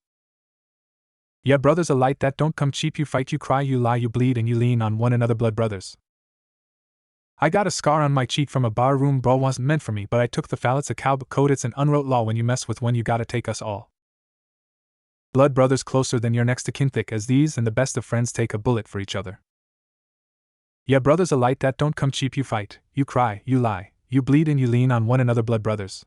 Yeah, brothers alike that don't come cheap. You fight, you cry, you lie, you bleed, and you lean on one another. Blood brothers. I got a scar on my cheek from a barroom brawl. Wasn't meant for me, but I took the fall. It's a cow code. It's an unwrote law. When you mess with one, you gotta take us all. Blood brothers closer than your next to kin, thick as these, and the best of friends take a bullet for each other. Yeah, brothers alike that don't come cheap. You fight, you cry, you lie, you bleed, and you lean on one another. Blood brothers.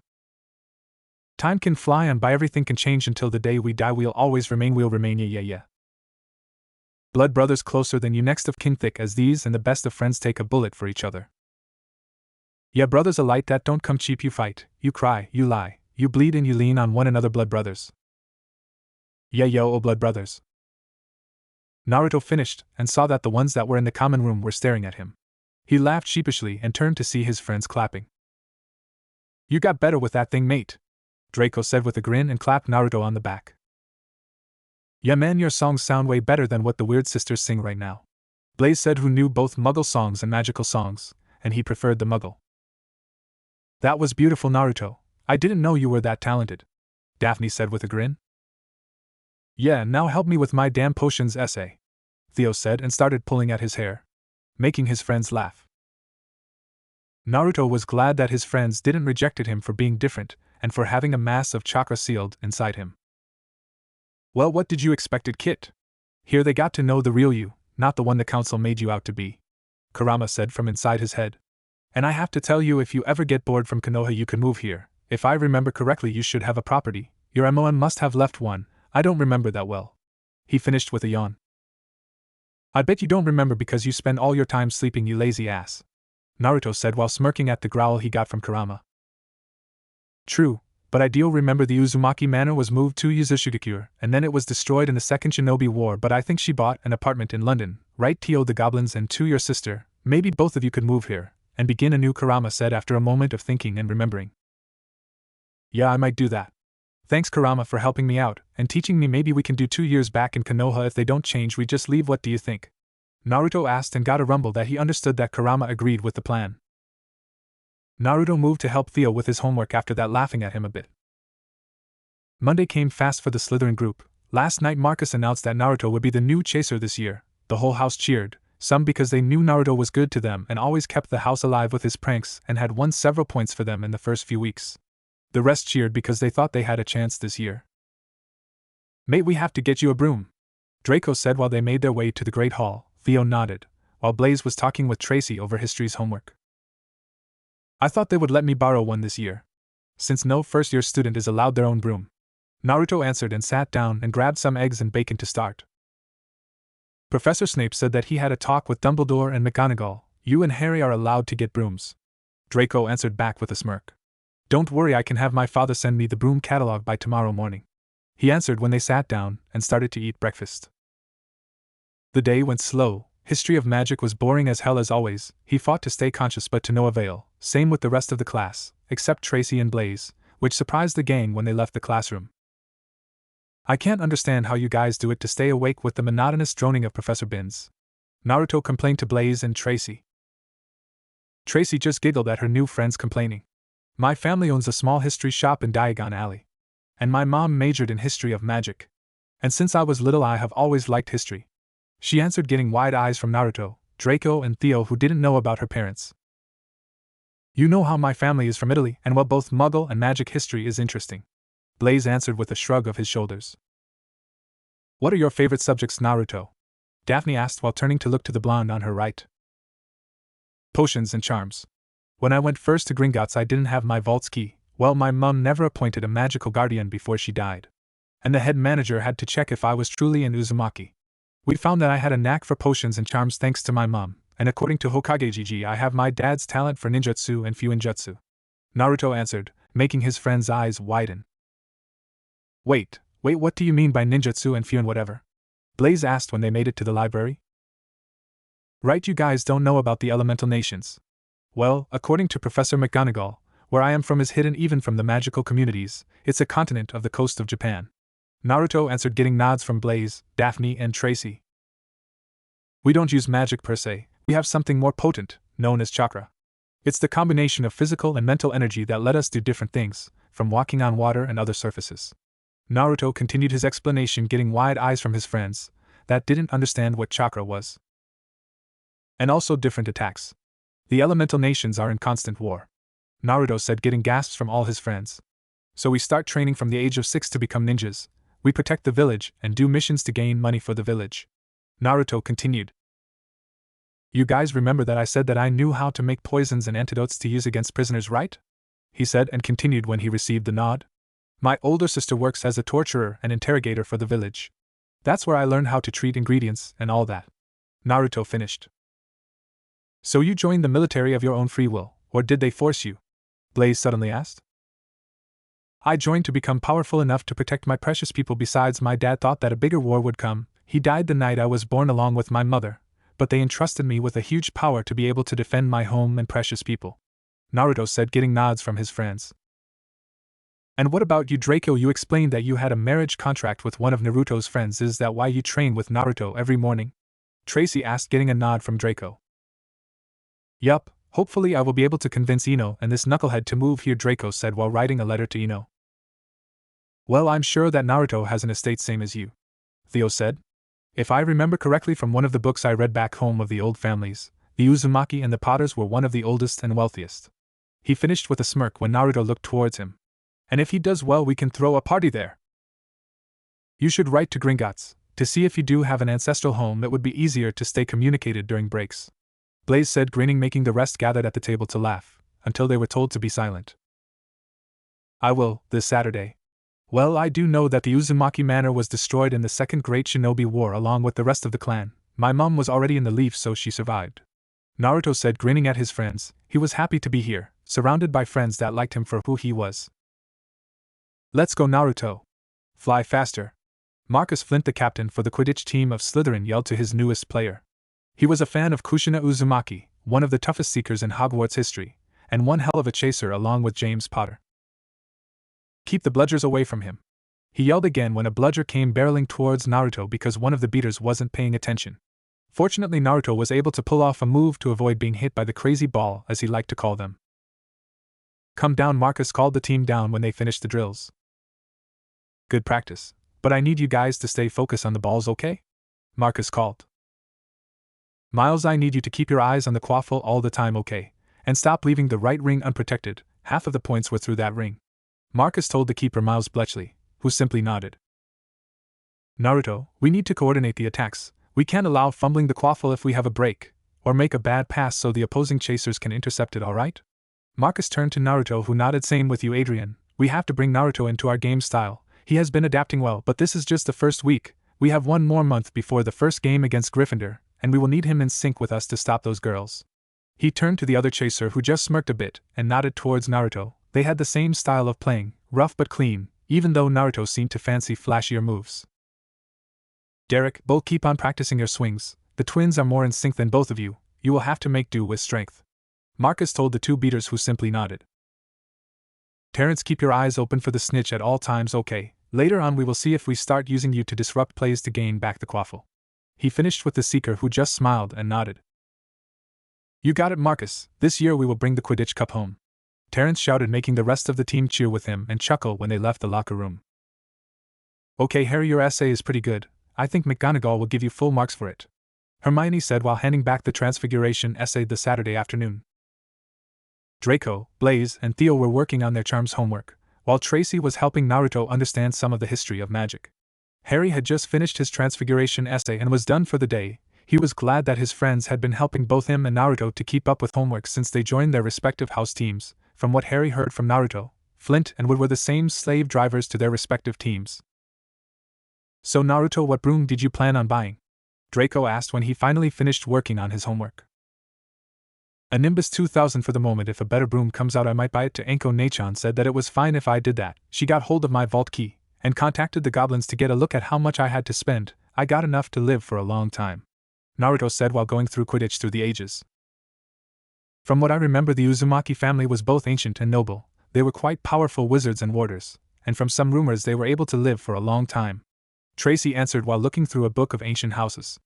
Time can fly on by, everything can change until the day we die. We'll always remain, we'll remain, yeah. Blood brothers closer than you next of kin, thick as these, and the best of friends take a bullet for each other. Yeah, brothers alike that don't come cheap. You fight, you cry, you lie, you bleed, and you lean on one another. Blood brothers. Yeah, yo, oh, blood brothers. Naruto finished, and saw that the ones that were in the common room were staring at him. He laughed sheepishly and turned to see his friends clapping. You got better with that thing, mate, Draco said with a grin and clapped Naruto on the back. Yeah man, your songs sound way better than what the weird sisters sing right now, Blaze said, who knew both Muggle songs and magical songs, and he preferred the Muggle. That was beautiful, Naruto. I didn't know you were that talented, Daphne said with a grin. Yeah, now help me with my damn potions essay, Theo said and started pulling at his hair, making his friends laugh. Naruto was glad that his friends didn't rejected him for being different and for having a mass of chakra sealed inside him. Well, what did you expected, Kit? Here they got to know the real you, not the one the council made you out to be, Kurama said from inside his head. And I have to tell you, if you ever get bored from Konoha, you can move here. If I remember correctly, you should have a property. Your MOM must have left one. I don't remember that well. He finished with a yawn. I bet you don't remember because you spend all your time sleeping, you lazy ass, Naruto said while smirking at the growl he got from Kurama. True, but I do remember the Uzumaki Manor was moved to Yuzashigakure, and then it was destroyed in the Second Shinobi War, but I think she bought an apartment in London, right Tio? The goblins and to your sister, maybe both of you could move here, and begin anew, Kurama said after a moment of thinking and remembering. Yeah, I might do that. Thanks Kurama for helping me out, and teaching me. Maybe we can do 2 years back in Konoha. If they don't change, we just leave. What do you think? Naruto asked and got a rumble that he understood that Kurama agreed with the plan. Naruto moved to help Theo with his homework after that, laughing at him a bit. Monday came fast for the Slytherin group. Last night Marcus announced that Naruto would be the new chaser this year. The whole house cheered, some because they knew Naruto was good to them and always kept the house alive with his pranks and had won several points for them in the first few weeks. The rest cheered because they thought they had a chance this year. Mate, we have to get you a broom, Draco said while they made their way to the Great Hall. Theo nodded, while Blaze was talking with Tracy over history's homework. I thought they would let me borrow one this year, since no first-year student is allowed their own broom. Naruto answered and sat down and grabbed some eggs and bacon to start. Professor Snape said that he had a talk with Dumbledore and McGonagall. You and Harry are allowed to get brooms, Draco answered back with a smirk. Don't worry, I can have my father send me the broom catalog by tomorrow morning, he answered when they sat down and started to eat breakfast. The day went slow. History of magic was boring as hell as always. He fought to stay conscious but to no avail, same with the rest of the class, except Tracy and Blaze, which surprised the gang when they left the classroom. I can't understand how you guys do it to stay awake with the monotonous droning of Professor Binns, Naruto complained to Blaze and Tracy. Tracy just giggled at her new friends complaining. My family owns a small history shop in Diagon Alley, and my mom majored in history of magic. And since I was little I have always liked history, she answered, getting wide eyes from Naruto, Draco and Theo, who didn't know about her parents. You know how my family is from Italy, and while both Muggle and magic history is interesting, Blaze answered with a shrug of his shoulders. What are your favorite subjects, Naruto? Daphne asked while turning to look to the blonde on her right. Potions and charms. When I went first to Gringotts I didn't have my vault's key. Well, my mum never appointed a magical guardian before she died, and the head manager had to check if I was truly an Uzumaki. We found that I had a knack for potions and charms thanks to my mum, and according to Hokage, I have my dad's talent for ninjutsu and fuinjutsu, Naruto answered, making his friend's eyes widen. Wait, what do you mean by ninjutsu and fuin whatever? Blaze asked when they made it to the library. Right, you guys don't know about the elemental nations. Well, according to Professor McGonagall, where I am from is hidden even from the magical communities. It's a continent of the coast of Japan, Naruto answered, getting nods from Blaze, Daphne and Tracy. We don't use magic per se, we have something more potent, known as chakra. It's the combination of physical and mental energy that let us do different things, from walking on water and other surfaces. Naruto continued his explanation, getting wide eyes from his friends that didn't understand what chakra was. And also different attacks. The elemental nations are in constant war, Naruto said, getting gasps from all his friends. So we start training from the age of 6 to become ninjas. We protect the village and do missions to gain money for the village, Naruto continued. You guys remember that I said that I knew how to make poisons and antidotes to use against prisoners, right? He said and continued when he received the nod. My older sister works as a torturer and interrogator for the village. That's where I learned how to treat ingredients and all that, Naruto finished. So you joined the military of your own free will, or did they force you? Blaze suddenly asked. I joined to become powerful enough to protect my precious people. Besides, my dad thought that a bigger war would come. He died the night I was born along with my mother, but they entrusted me with a huge power to be able to defend my home and precious people, Naruto said, getting nods from his friends. And what about you, Draco? You explained that you had a marriage contract with one of Naruto's friends. Is that why you train with Naruto every morning? Tracy asked, getting a nod from Draco. Yup, hopefully I will be able to convince Ino and this knucklehead to move here, Draco said while writing a letter to Ino. Well, I'm sure that Naruto has an estate same as you, Theo said. If I remember correctly from one of the books I read back home of the old families, the Uzumaki and the Potters were one of the oldest and wealthiest. He finished with a smirk when Naruto looked towards him. And if he does well, we can throw a party there. You should write to Gringotts to see if you do have an ancestral home. It would be easier to stay communicated during breaks, Blaze said, grinning, making the rest gathered at the table to laugh, until they were told to be silent. I will, this Saturday. Well, I do know that the Uzumaki Manor was destroyed in the Second Great Shinobi War along with the rest of the clan. My mom was already in the Leaf, so she survived. Naruto said, grinning at his friends. He was happy to be here, surrounded by friends that liked him for who he was. Let's go, Naruto. Fly faster. Marcus Flint, the captain for the Quidditch team of Slytherin, yelled to his newest player. He was a fan of Kushina Uzumaki, one of the toughest seekers in Hogwarts history, and one hell of a chaser along with James Potter. Keep the bludgers away from him. He yelled again when a bludger came barreling towards Naruto because one of the beaters wasn't paying attention. Fortunately, Naruto was able to pull off a move to avoid being hit by the crazy ball, as he liked to call them. Come down, Marcus called the team down when they finished the drills. Good practice, but I need you guys to stay focused on the balls, okay? Marcus called. Miles, I need you to keep your eyes on the quaffle all the time, okay? And stop leaving the right ring unprotected. Half of the points were through that ring. Marcus told the keeper, Miles Bletchley, who simply nodded. Naruto, we need to coordinate the attacks. We can't allow fumbling the quaffle if we have a break, or make a bad pass so the opposing chasers can intercept it, alright? Marcus turned to Naruto, who nodded. Same with you, Adrian. We have to bring Naruto into our game style. He has been adapting well, but this is just the first week. We have one more month before the first game against Gryffindor, and we will need him in sync with us to stop those girls. He turned to the other chaser, who just smirked a bit and nodded towards Naruto. They had the same style of playing, rough but clean, even though Naruto seemed to fancy flashier moves. Derek, both keep on practicing your swings. The twins are more in sync than both of you. You will have to make do with strength. Marcus told the two beaters, who simply nodded. Terrence, keep your eyes open for the snitch at all times, okay? Later on we will see if we start using you to disrupt plays to gain back the quaffle. He finished with the seeker, who just smiled and nodded. You got it, Marcus. This year we will bring the Quidditch Cup home. Terrence shouted, making the rest of the team cheer with him and chuckle when they left the locker room. Okay, Harry, your essay is pretty good. I think McGonagall will give you full marks for it, Hermione said while handing back the Transfiguration essay the Saturday afternoon. Draco, Blaze, and Theo were working on their charms homework, while Tracy was helping Naruto understand some of the history of magic. Harry had just finished his Transfiguration essay and was done for the day. He was glad that his friends had been helping both him and Naruto to keep up with homework since they joined their respective house teams. From what Harry heard from Naruto, Flint and Wood were the same slave drivers to their respective teams. So Naruto, what broom did you plan on buying? Draco asked when he finally finished working on his homework. A Nimbus 2000 for the moment. If a better broom comes out I might buy it. To Anko, Nachan said that it was fine if I did that. She got hold of my vault key and contacted the goblins to get a look at how much I had to spend. I got enough to live for a long time, Naruto said while going through Quidditch through the ages. From what I remember, the Uzumaki family was both ancient and noble. They were quite powerful wizards and warders, and from some rumors they were able to live for a long time, Tracy answered while looking through a book of ancient houses.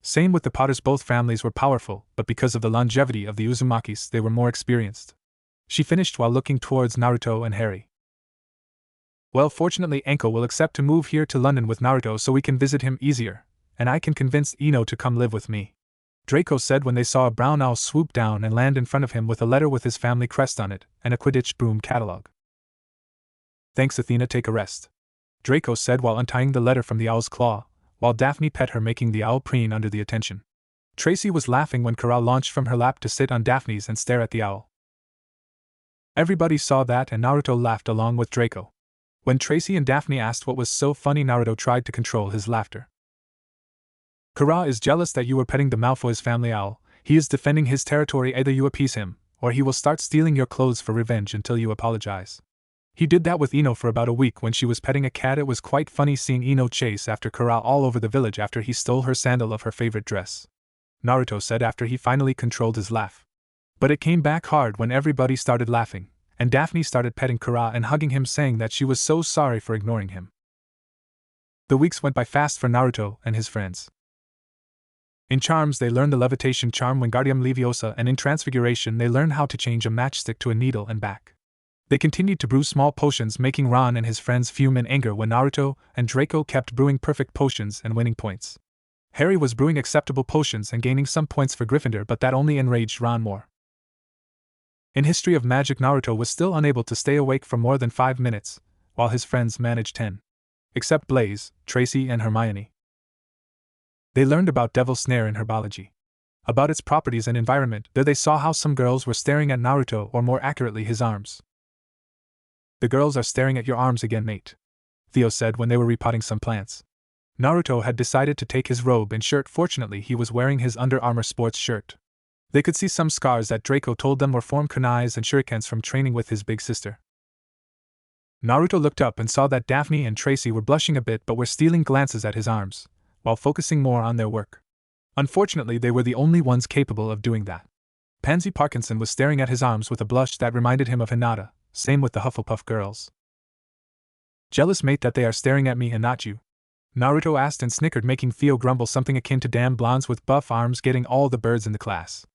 Same with the Potters, both families were powerful, but because of the longevity of the Uzumakis they were more experienced. She finished while looking towards Naruto and Harry. Well, fortunately Anko will accept to move here to London with Naruto so we can visit him easier, and I can convince Ino to come live with me, Draco said when they saw a brown owl swoop down and land in front of him with a letter with his family crest on it and a Quidditch broom catalog. Thanks, Athena, take a rest, Draco said while untying the letter from the owl's claw, while Daphne pet her, making the owl preen under the attention. Tracy was laughing when Corral launched from her lap to sit on Daphne's and stare at the owl. Everybody saw that and Naruto laughed along with Draco. When Tracy and Daphne asked what was so funny, Naruto tried to control his laughter. Corral is jealous that you were petting the Malfoy's family owl. He is defending his territory. Either you appease him, or he will start stealing your clothes for revenge until you apologize. He did that with Ino for about a week when she was petting a cat. It was quite funny seeing Ino chase after Corral all over the village after he stole her sandal of her favorite dress, Naruto said after he finally controlled his laugh. But it came back hard when everybody started laughing, and Daphne started petting Corral and hugging him, saying that she was so sorry for ignoring him. The weeks went by fast for Naruto and his friends. In charms they learned the levitation charm Wingardium Leviosa, and in transfiguration they learned how to change a matchstick to a needle and back. They continued to brew small potions, making Ron and his friends fume in anger when Naruto and Draco kept brewing perfect potions and winning points. Harry was brewing acceptable potions and gaining some points for Gryffindor, but that only enraged Ron more. In History of Magic, Naruto was still unable to stay awake for more than 5 minutes, while his friends managed 10. Except Blaze, Tracy, and Hermione. They learned about Devil's Snare in herbology. about its properties and environment. There they saw how some girls were staring at Naruto, or more accurately his arms. "The girls are staring at your arms again, mate," Theo said when they were repotting some plants. Naruto had decided to take his robe and shirt. Fortunately, he was wearing his Under Armour sports shirt. They could see some scars that Draco told them were formed kunais and shurikens from training with his big sister. Naruto looked up and saw that Daphne and Tracy were blushing a bit but were stealing glances at his arms, while focusing more on their work. Unfortunately, they were the only ones capable of doing that. Pansy Parkinson was staring at his arms with a blush that reminded him of Hinata, same with the Hufflepuff girls. "Jealous, mate, that they are staring at me and not you?" Naruto asked and snickered, making Theo grumble something akin to damn blondes with buff arms getting all the birds in the class,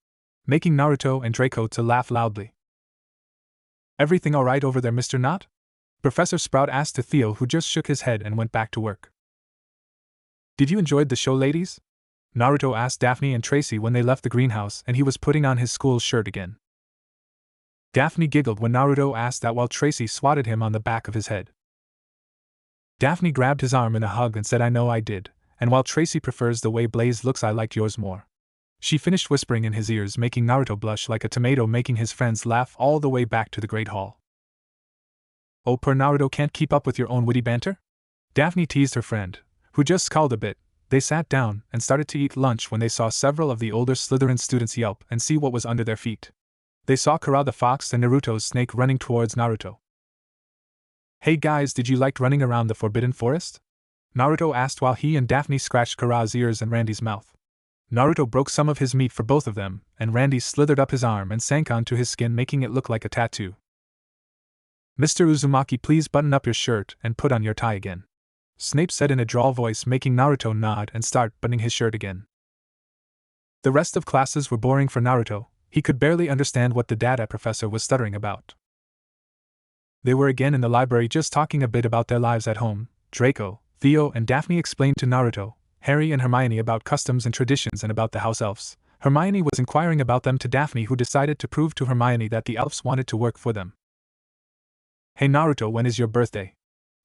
making Naruto and Draco to laugh loudly. "Everything alright over there, Mr. Knot?" Professor Sprout asked to Theo, who just shook his head and went back to work. "Did you enjoy the show, ladies?" Naruto asked Daphne and Tracy when they left the greenhouse and he was putting on his school shirt again. Daphne giggled when Naruto asked that while Tracy swatted him on the back of his head. Daphne grabbed his arm in a hug and said, "I know I did, and while Tracy prefers the way Blaze looks, I liked yours more." She finished whispering in his ears, making Naruto blush like a tomato, making his friends laugh all the way back to the Great Hall. "Oh, poor Naruto can't keep up with your own witty banter?" Daphne teased her friend, who just scowled a bit. They sat down and started to eat lunch when they saw several of the older Slytherin students yelp and see what was under their feet. They saw Kara the fox and Naruto's snake running towards Naruto. "Hey guys, did you like running around the Forbidden Forest?" Naruto asked while he and Daphne scratched Kara's ears and Randy's mouth. Naruto broke some of his meat for both of them, and Randy slithered up his arm and sank onto his skin, making it look like a tattoo. "Mr. Uzumaki, please button up your shirt and put on your tie again," Snape said in a drawl voice, making Naruto nod and start buttoning his shirt again. The rest of classes were boring for Naruto. He could barely understand what the data professor was stuttering about. They were again in the library just talking a bit about their lives at home. Draco, Theo, and Daphne explained to Naruto, Harry and Hermione about customs and traditions and about the house elves. Hermione was inquiring about them to Daphne, who decided to prove to Hermione that the elves wanted to work for them. "Hey Naruto, when is your birthday?"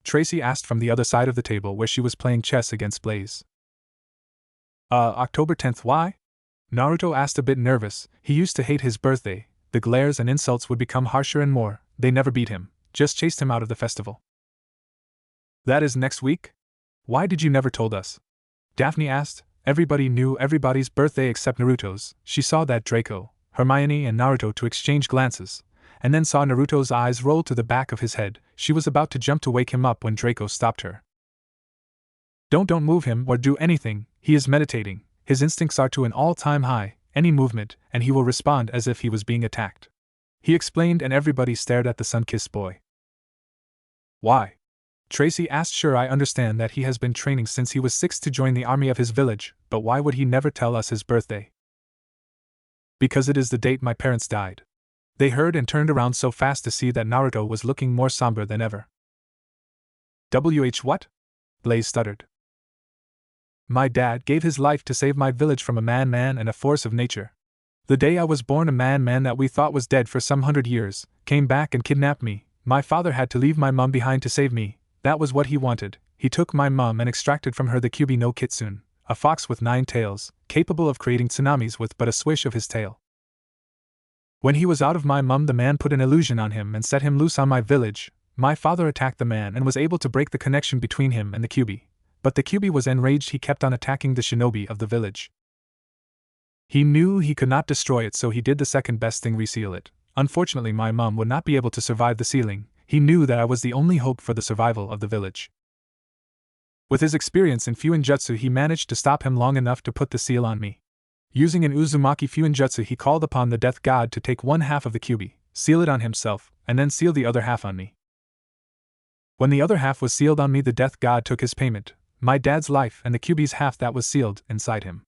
Tracy asked from the other side of the table where she was playing chess against Blaze. October 10th, why?" Naruto asked, a bit nervous. He used to hate his birthday. The glares and insults would become harsher and more. They never beat him, just chased him out of the festival. "That is next week? Why did you never told us?" Daphne asked. Everybody knew everybody's birthday except Naruto's. She saw that Draco, Hermione, and Naruto to exchange glances, and then saw Naruto's eyes roll to the back of his head. She was about to jump to wake him up when Draco stopped her. Don't move him or do anything, he is meditating. His instincts are to an all-time high. Any movement, and he will respond as if he was being attacked," he explained, and everybody stared at the sun-kissed boy. "Why?" Tracy asked. "Sure, I understand that he has been training since he was 6 to join the army of his village, but why would he never tell us his birthday?" "Because it is the date my parents died." They heard and turned around so fast to see that Naruto was looking more somber than ever. What?" Blaze stuttered. "My dad gave his life to save my village from a man and a force of nature. The day I was born, a man that we thought was dead for some 100 years, came back and kidnapped me. My father had to leave my mum behind to save me. That was what he wanted. He took my mum and extracted from her the Kyuubi no Kitsune, a fox with 9 tails, capable of creating tsunamis with but a swish of his tail. When he was out of my mum, the man put an illusion on him and set him loose on my village. My father attacked the man and was able to break the connection between him and the Kyuubi. But the Kyuubi was enraged. He kept on attacking the shinobi of the village. He knew he could not destroy it, so he did the second best thing, reseal it. Unfortunately, my mum would not be able to survive the sealing. He knew that I was the only hope for the survival of the village. With his experience in Fuinjutsu, he managed to stop him long enough to put the seal on me. Using an Uzumaki Fuinjutsu, he called upon the death god to take one half of the Kyuubi, seal it on himself, and then seal the other half on me. When the other half was sealed on me, the death god took his payment, my dad's life, and the Kyuubi's half that was sealed inside him.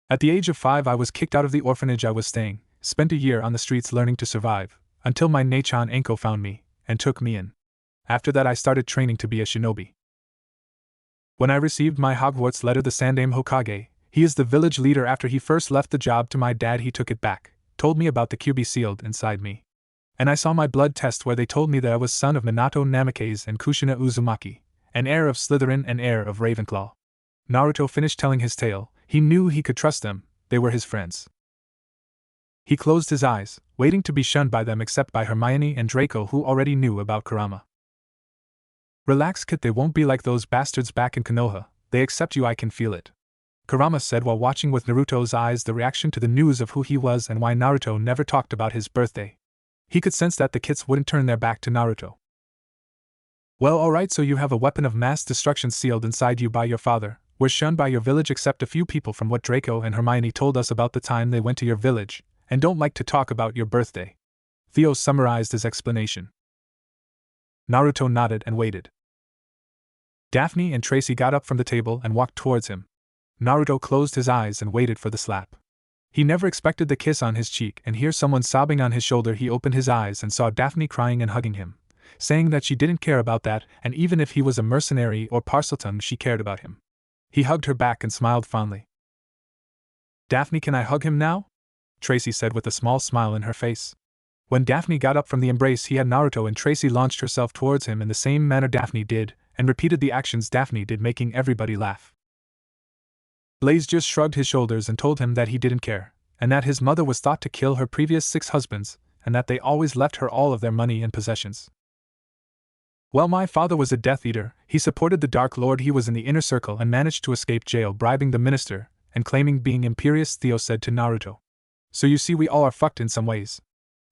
At the age of 5, I was kicked out of the orphanage I was staying, spent a year on the streets learning to survive, until my Nachan Enko found me, and took me in. After that I started training to be a shinobi. When I received my Hogwarts letter, the Sandaime Hokage, he is the village leader, after he first left the job to my dad, he took it back, told me about the Kyuubi sealed inside me. And I saw my blood test where they told me that I was son of Minato Namikaze and Kushina Uzumaki, an heir of Slytherin and heir of Ravenclaw. Naruto finished telling his tale. He knew he could trust them, they were his friends. He closed his eyes, waiting to be shunned by them except by Hermione and Draco, who already knew about Kurama. Relax, kid, they won't be like those bastards back in Konoha, they accept you, I can feel it. Kurama said while watching with Naruto's eyes the reaction to the news of who he was and why Naruto never talked about his birthday. He could sense that the kids wouldn't turn their back to Naruto. Well, alright, so you have a weapon of mass destruction sealed inside you by your father. We're shunned by your village except a few people from what Draco and Hermione told us about the time they went to your village, and don't like to talk about your birthday. Theo summarized his explanation. Naruto nodded and waited. Daphne and Tracy got up from the table and walked towards him. Naruto closed his eyes and waited for the slap. He never expected the kiss on his cheek and hear someone sobbing on his shoulder. He opened his eyes and saw Daphne crying and hugging him, saying that she didn't care about that, and even if he was a mercenary or Parseltongue, she cared about him. He hugged her back and smiled fondly. Daphne, can I hug him now? Tracy said with a small smile in her face. When Daphne got up from the embrace he had, Naruto and Tracy launched herself towards him in the same manner Daphne did, and repeated the actions Daphne did, making everybody laugh. Blaze just shrugged his shoulders and told him that he didn't care, and that his mother was thought to kill her previous 6 husbands, and that they always left her all of their money and possessions. Well, my father was a Death Eater, he supported the Dark Lord, he was in the inner circle and managed to escape jail, bribing the minister, and claiming being imperious, Theo said to Naruto. So you see, we all are fucked in some ways.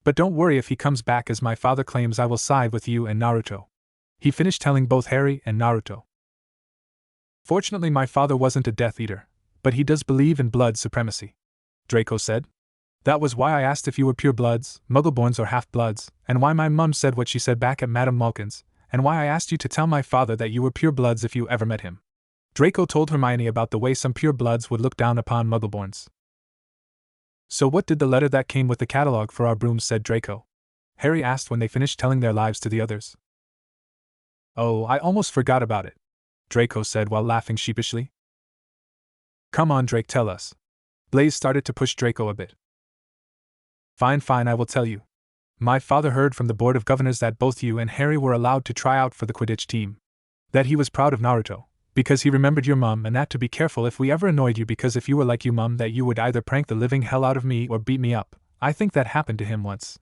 But don't worry, if he comes back as my father claims, I will side with you and Naruto. He finished telling both Harry and Naruto. Fortunately, my father wasn't a Death Eater, but he does believe in blood supremacy, Draco said. That was why I asked if you were purebloods, muggleborns or half-bloods, and why my mum said what she said back at Madame Malkin's, and why I asked you to tell my father that you were purebloods if you ever met him. Draco told Hermione about the way some purebloods would look down upon muggleborns. So what did the letter that came with the catalog for our brooms said, Draco? Harry asked when they finished telling their lives to the others. Oh, I almost forgot about it, Draco said while laughing sheepishly. Come on, Drake, tell us. Blaze started to push Draco a bit. Fine, I will tell you. My father heard from the Board of Governors that both you and Harry were allowed to try out for the Quidditch team. That he was proud of Naruto, because he remembered your mum, and that to be careful if we ever annoyed you, because if you were like you mum, that you would either prank the living hell out of me or beat me up. I think that happened to him once.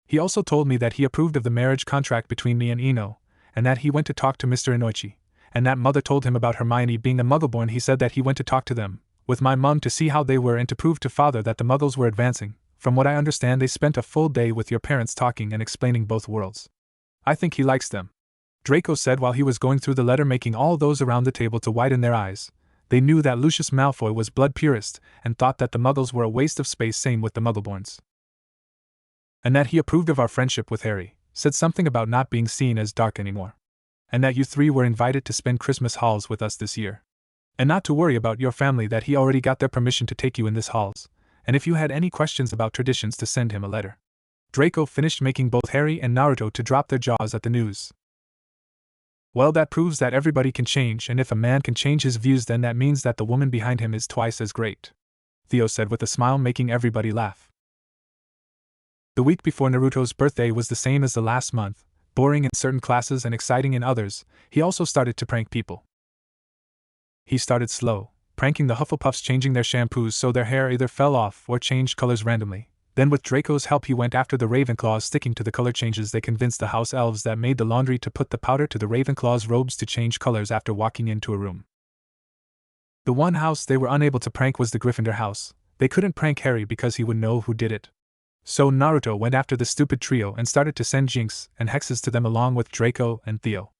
He also told me that he approved of the marriage contract between me and Ino, and that he went to talk to Mr. Inoichi, and that mother told him about Hermione being a muggleborn. He said that he went to talk to them, with my mum, to see how they were and to prove to father that the muggles were advancing. From what I understand, they spent a full day with your parents talking and explaining both worlds. I think he likes them, Draco said while he was going through the letter, making all those around the table to widen their eyes. They knew that Lucius Malfoy was blood purist, and thought that the muggles were a waste of space, same with the muggleborns. And that he approved of our friendship with Harry, said something about not being seen as dark anymore. And that you 3 were invited to spend Christmas halls with us this year. And not to worry about your family, that he already got their permission to take you in this halls, and if you had any questions about traditions to send him a letter. Draco finished, making both Harry and Naruto to drop their jaws at the news. Well, that proves that everybody can change, and if a man can change his views, then that means that the woman behind him is twice as great, Theo said with a smile, making everybody laugh. The week before Naruto's birthday was the same as the last month, boring in certain classes and exciting in others. He also started to prank people. He started slow, pranking the Hufflepuffs, changing their shampoos so their hair either fell off or changed colors randomly. Then with Draco's help he went after the Ravenclaws, sticking to the color changes. They convinced the house elves that made the laundry to put the powder to the Ravenclaws' robes to change colors after walking into a room. The one house they were unable to prank was the Gryffindor house. They couldn't prank Harry because he would know who did it. So Naruto went after the stupid trio and started to send jinx and hexes to them along with Draco and Theo.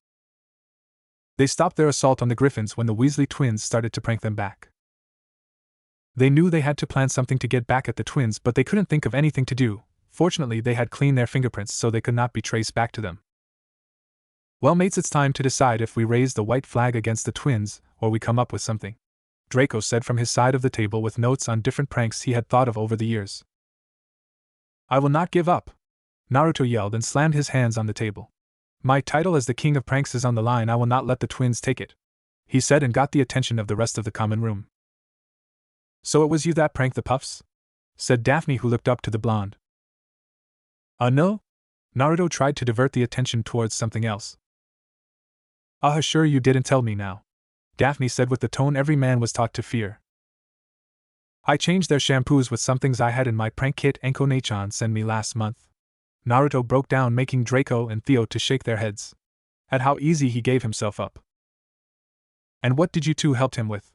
They stopped their assault on the Griffins when the Weasley twins started to prank them back. They knew they had to plan something to get back at the twins, but they couldn't think of anything to do. Fortunately, they had cleaned their fingerprints so they could not be traced back to them. Well, mates, it's time to decide if we raise the white flag against the twins, or we come up with something, Draco said from his side of the table with notes on different pranks he had thought of over the years. I will not give up, Naruto yelled and slammed his hands on the table. My title as the king of pranks is on the line. I will not let the twins take it, he said, and got the attention of the rest of the common room. So it was you that pranked the Puffs? Said Daphne, who looked up to the blonde. No? Naruto tried to divert the attention towards something else. Sure you didn't tell me now, Daphne said with the tone every man was taught to fear. I changed their shampoos with some things I had in my prank kit Enko Nachan sent me last month. Naruto broke down, making Draco and Theo to shake their heads at how easy he gave himself up. And what did you two help him with?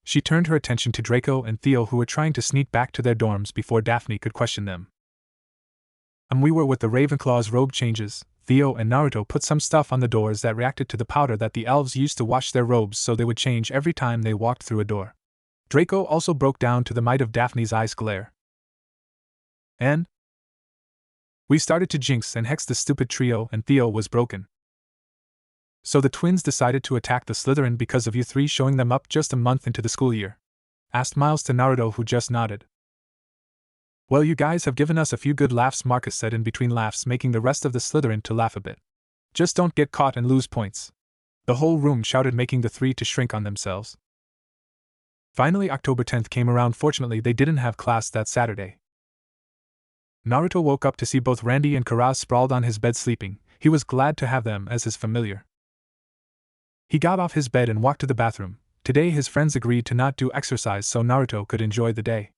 She turned her attention to Draco and Theo, who were trying to sneak back to their dorms before Daphne could question them. We were with the Ravenclaw's robe changes. Theo and Naruto put some stuff on the doors that reacted to the powder that the elves used to wash their robes, so they would change every time they walked through a door. Draco also broke down to the might of Daphne's eyes glare. And we started to jinx and hex the stupid trio, and Theo was broken. So the twins decided to attack the Slytherin because of you three showing them up just a month into the school year? Asked Miles to Naruto, who just nodded. Well, you guys have given us a few good laughs, Marcus said in between laughs, making the rest of the Slytherin to laugh a bit. Just don't get caught and lose points. The whole room shouted, making the three to shrink on themselves. Finally, October 10th came around. Fortunately, they didn't have class that Saturday. Naruto woke up to see both Randy and Karaz sprawled on his bed sleeping. He was glad to have them as his familiar. He got off his bed and walked to the bathroom. Today his friends agreed to not do exercise so Naruto could enjoy the day.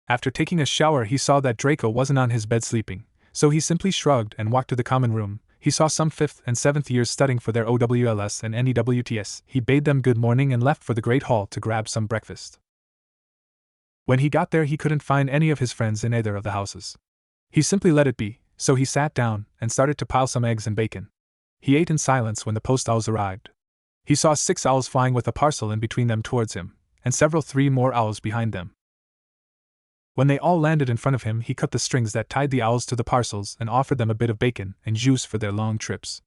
After taking a shower, he saw that Draco wasn't on his bed sleeping, so he simply shrugged and walked to the common room. He saw some 5th and 7th years studying for their OWLS and NEWTS. He bade them good morning and left for the Great Hall to grab some breakfast. When he got there, he couldn't find any of his friends in either of the houses. He simply let it be, so he sat down and started to pile some eggs and bacon. He ate in silence when the post owls arrived. He saw 6 owls flying with a parcel in between them towards him, and 3 more owls behind them. When they all landed in front of him, he cut the strings that tied the owls to the parcels and offered them a bit of bacon and juice for their long trips.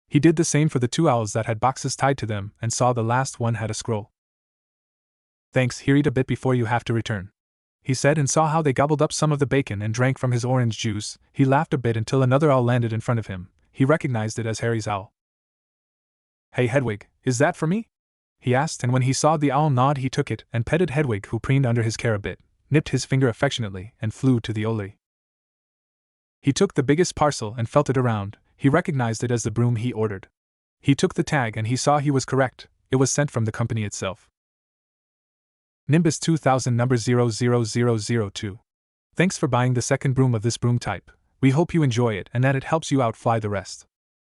He did the same for the 2 owls that had boxes tied to them and saw the last one had a scroll. Thanks, here, eat a bit before you have to return, he said, and saw how they gobbled up some of the bacon and drank from his orange juice. He laughed a bit until another owl landed in front of him. He recognized it as Harry's owl. Hey Hedwig, is that for me? He asked, and when he saw the owl nod, he took it and petted Hedwig, who preened under his care a bit, nipped his finger affectionately, and flew to the Oli. He took the biggest parcel and felt it around. He recognized it as the broom he ordered. He took the tag and he saw he was correct. It was sent from the company itself. Nimbus 2000 number 00002. Thanks for buying the second broom of this broom type. We hope you enjoy it and that it helps you outfly the rest.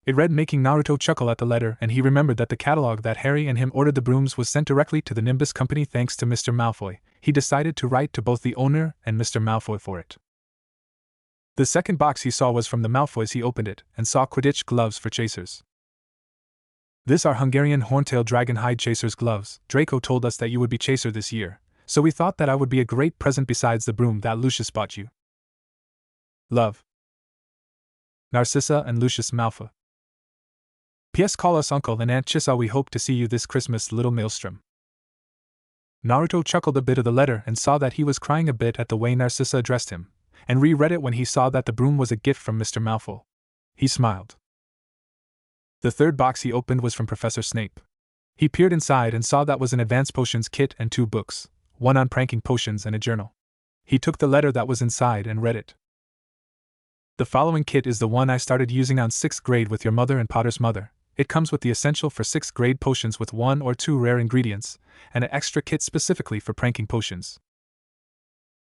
It read, making Naruto chuckle at the letter, and he remembered that the catalog that Harry and him ordered the brooms was sent directly to the Nimbus company thanks to Mr. Malfoy. He decided to write to both the owner and Mr. Malfoy for it. The second box he saw was from the Malfoys. He opened it and saw Quidditch gloves for chasers. This are Hungarian horntail dragon hide chasers gloves. Draco told us that you would be chaser this year, so we thought that I would be a great present besides the broom that Lucius bought you. Love. Narcissa and Lucius Malfoy. P.S. Call us Uncle and Aunt Chissa. We hope to see you this Christmas, little Maelstrom. Naruto chuckled a bit of the letter and saw that he was crying a bit at the way Narcissa addressed him, and reread it when he saw that the broom was a gift from Mr. Malfoy. He smiled. The third box he opened was from Professor Snape. He peered inside and saw that was an advanced potions kit and 2 books, one on pranking potions and a journal. He took the letter that was inside and read it. The following kit is the one I started using on 6th grade with your mother and Potter's mother. It comes with the essential for 6th grade potions with 1 or 2 rare ingredients, and an extra kit specifically for pranking potions.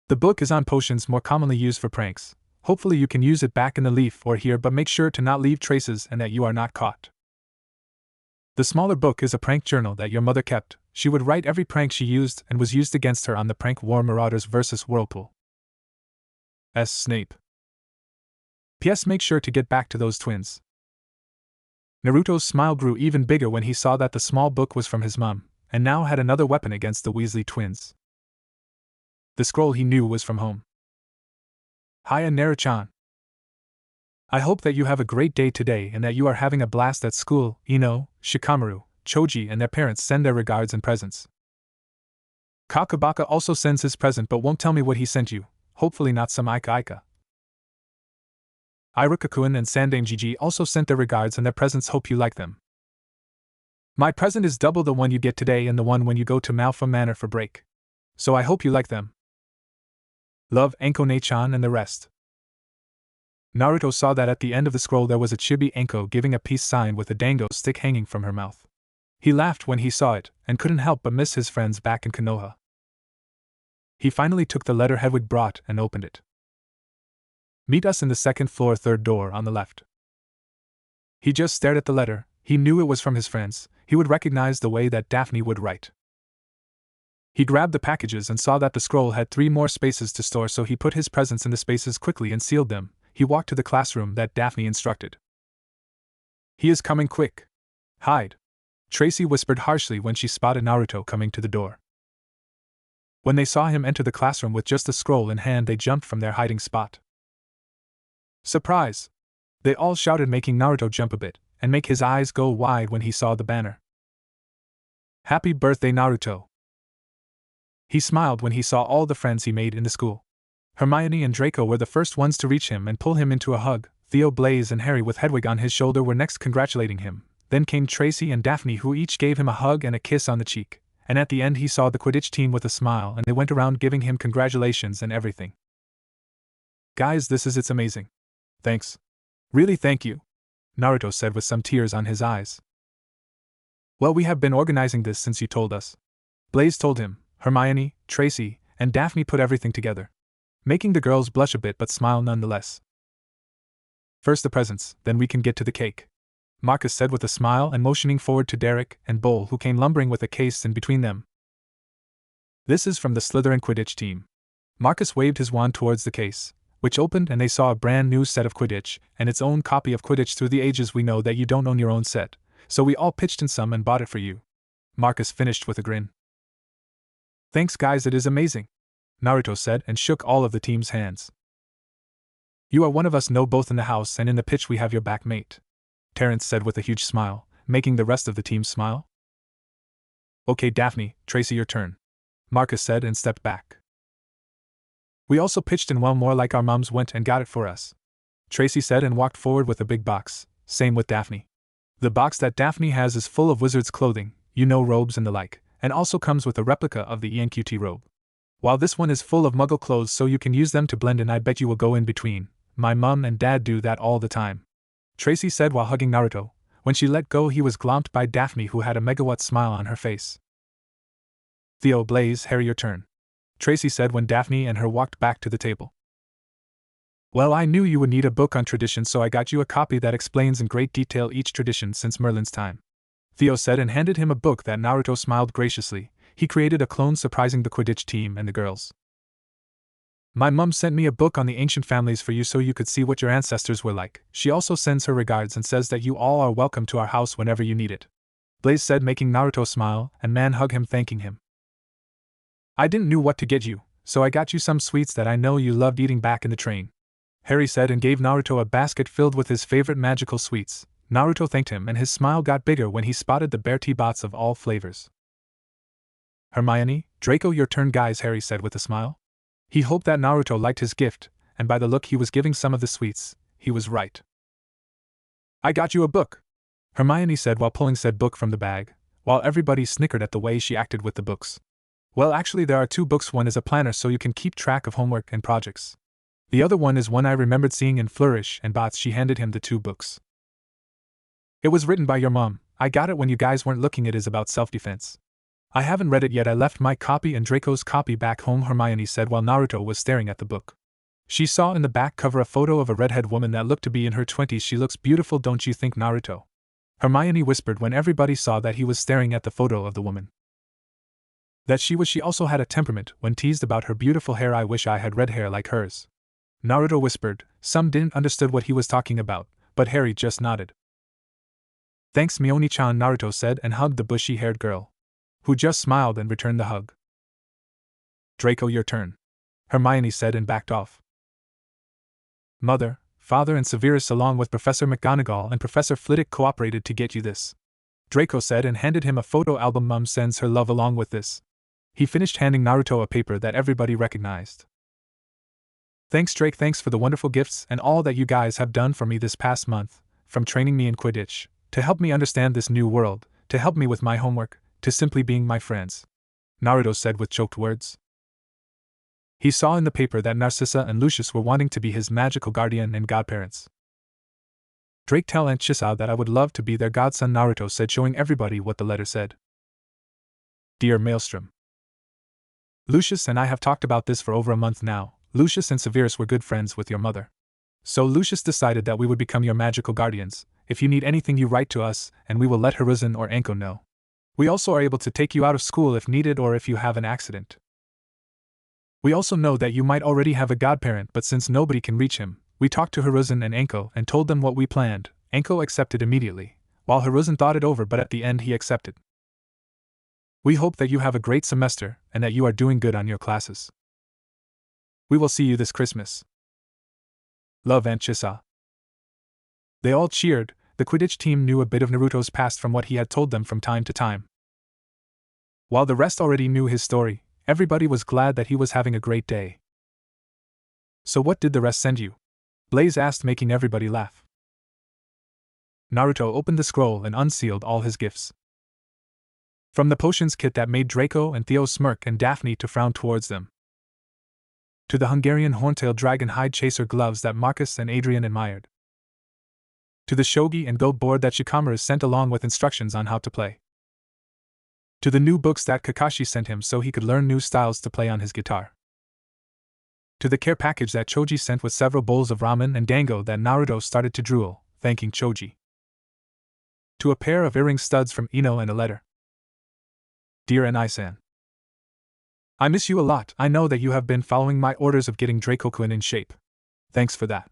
The book is on potions more commonly used for pranks. Hopefully you can use it back in the leaf or here, but make sure to not leave traces and that you are not caught. The smaller book is a prank journal that your mother kept. She would write every prank she used and was used against her on the prank war Marauders vs. Whirlpool. S. Snape. P.S. Make sure to get back to those twins. Naruto's smile grew even bigger when he saw that the small book was from his mom, and now had another weapon against the Weasley twins. The scroll he knew was from home. Hiya Naru-chan. I hope that you have a great day today and that you are having a blast at school. Ino, Shikamaru, Choji and their parents send their regards and presents. Kakabaka also sends his present but won't tell me what he sent you, hopefully not some Ika. Iruka-kun and Sandame Gigi also sent their regards and their presents, hope you like them. My present is double the one you get today and the one when you go to Malfa Manor for break. So I hope you like them. Love, Anko Ne-chan and the rest. Naruto saw that at the end of the scroll there was a chibi Anko giving a peace sign with a dango stick hanging from her mouth. He laughed when he saw it, and couldn't help but miss his friends back in Konoha. He finally took the letter Hedwig brought and opened it. Meet us in the second floor, third door on the left. He just stared at the letter. He knew it was from his friends. He would recognize the way that Daphne would write. He grabbed the packages and saw that the scroll had 3 more spaces to store, so he put his presents in the spaces quickly and sealed them. He walked to the classroom that Daphne instructed. He is coming, quick. Hide. Tracy whispered harshly when she spotted Naruto coming to the door. When they saw him enter the classroom with just the scroll in hand, they jumped from their hiding spot. Surprise! They all shouted, making Naruto jump a bit and make his eyes go wide when he saw the banner. Happy birthday, Naruto! He smiled when he saw all the friends he made in the school. Hermione and Draco were the first ones to reach him and pull him into a hug. Theo, Blaze, and Harry with Hedwig on his shoulder were next, congratulating him. Then came Tracy and Daphne, who each gave him a hug and a kiss on the cheek. And at the end he saw the Quidditch team with a smile, and they went around giving him congratulations and everything. Guys, it's amazing. Thanks. Really, thank you, Naruto said with some tears on his eyes. Well, we have been organizing this since you told us. Blaze told him. Hermione, Tracy, and Daphne put everything together, making the girls blush a bit but smile nonetheless. First the presents, then we can get to the cake, Marcus said with a smile and motioning forward to Derek and Bull, who came lumbering with a case in between them. This is from the Slytherin Quidditch team. Marcus waved his wand towards the case, which opened, and they saw a brand new set of Quidditch and its own copy of Quidditch Through the Ages. We know that you don't own your own set, so we all pitched in some and bought it for you, Marcus finished with a grin. Thanks guys, it is amazing, Naruto said and shook all of the team's hands. You are one of us, know both in the house and in the pitch we have your back, mate, Terrence said with a huge smile, making the rest of the team smile. Okay Daphne, Tracy, your turn, Marcus said and stepped back. We also pitched in, well, more like our moms went and got it for us, Tracy said and walked forward with a big box. Same with Daphne. The box that Daphne has is full of wizard's clothing, robes and the like, and also comes with a replica of the ENQT robe. While this one is full of muggle clothes, so you can use them to blend in. I bet you will go in between. My mum and dad do that all the time, Tracy said while hugging Naruto. When she let go, he was glomped by Daphne, who had a megawatt smile on her face. Theo, Blaze, Harry, your turn, Tracy said when Daphne and her walked back to the table. Well, I knew you would need a book on tradition, so I got you a copy that explains in great detail each tradition since Merlin's time, Theo said and handed him a book that Naruto smiled graciously. He created a clone surprising the Quidditch team and the girls. My mum sent me a book on the ancient families for you so you could see what your ancestors were like. She also sends her regards and says that you all are welcome to our house whenever you need it, Blaze said, making Naruto smile and man hug him, thanking him. I didn't know what to get you, so I got you some sweets that I know you loved eating back in the train, Harry said and gave Naruto a basket filled with his favorite magical sweets. Naruto thanked him and his smile got bigger when he spotted the Bertie Bots of all flavors. Hermione, Draco, your turn guys, Harry said with a smile. He hoped that Naruto liked his gift, and by the look he was giving some of the sweets, he was right. I got you a book, Hermione said while pulling said book from the bag, while everybody snickered at the way she acted with the books. Well, actually there are 2 books, one is a planner so you can keep track of homework and projects. The other one is one I remembered seeing in Flourish and Bots. She handed him the 2 books. It was written by your mom. I got it when you guys weren't looking. It is about self-defense. I haven't read it yet. I left my copy and Draco's copy back home, Hermione said while Naruto was staring at the book. She saw in the back cover a photo of a redhead woman that looked to be in her 20s. She looks beautiful, don't you think, Naruto? Hermione whispered when everybody saw that he was staring at the photo of the woman. That she also had a temperament when teased about her beautiful hair. I wish I had red hair like hers, Naruto whispered. Some didn't understand what he was talking about, but Harry just nodded. Thanks Mioni-chan, Naruto said and hugged the bushy-haired girl, who just smiled and returned the hug. Draco, your turn, Hermione said and backed off. Mother, Father and Severus along with Professor McGonagall and Professor Flitwick cooperated to get you this, Draco said and handed him a photo album. Mum sends her love along with this. He finished handing Naruto a paper that everybody recognized. Thanks Drake, thanks for the wonderful gifts and all that you guys have done for me this past month, from training me in Quidditch, to help me understand this new world, to help me with my homework, to simply being my friends, Naruto said with choked words. He saw in the paper that Narcissa and Lucius were wanting to be his magical guardian and godparents. Drake, tell Aunt Chisao that I would love to be their godson, Naruto said, showing everybody what the letter said. Dear Maelstrom, Lucius and I have talked about this for over a month now. Lucius and Severus were good friends with your mother. So Lucius decided that we would become your magical guardians. If you need anything, you write to us, and we will let Hiruzen or Anko know. We also are able to take you out of school if needed or if you have an accident. We also know that you might already have a godparent, but since nobody can reach him, we talked to Hiruzen and Anko and told them what we planned. Anko accepted immediately, while Hiruzen thought it over, but at the end he accepted. We hope that you have a great semester and that you are doing good on your classes. We will see you this Christmas. Love, and Chisa. They all cheered. The Quidditch team knew a bit of Naruto's past from what he had told them from time to time. While the rest already knew his story, everybody was glad that he was having a great day. So what did the rest send you? Blaze asked, making everybody laugh. Naruto opened the scroll and unsealed all his gifts. From the potions kit that made Draco and Theo smirk and Daphne to frown towards them, to the Hungarian horntail dragon hide chaser gloves that Marcus and Adrian admired, to the shogi and go board that Shikamaru sent along with instructions on how to play, to the new books that Kakashi sent him so he could learn new styles to play on his guitar, to the care package that Choji sent with several bowls of ramen and dango that Naruto started to drool, thanking Choji, to a pair of earring studs from Ino and a letter. Dear Anai-san, I miss you a lot. I know that you have been following my orders of getting Draco-kun in shape. Thanks for that.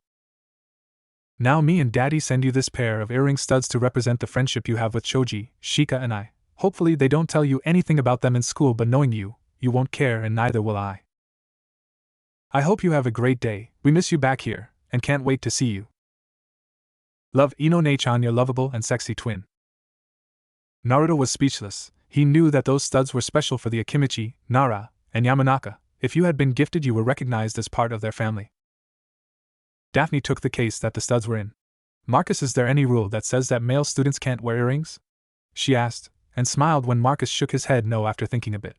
Now me and Daddy send you this pair of earring studs to represent the friendship you have with Choji, Shika and I. Hopefully they don't tell you anything about them in school, but knowing you, you won't care and neither will I. I hope you have a great day. We miss you back here, and can't wait to see you. Love, Ino-ne-chan, your lovable and sexy twin. Naruto was speechless. He knew that those studs were special for the Akimichi, Nara, and Yamanaka. If you had been gifted, you were recognized as part of their family. Daphne took the case that the studs were in. Marcus, is there any rule that says that male students can't wear earrings? She asked, and smiled when Marcus shook his head no after thinking a bit.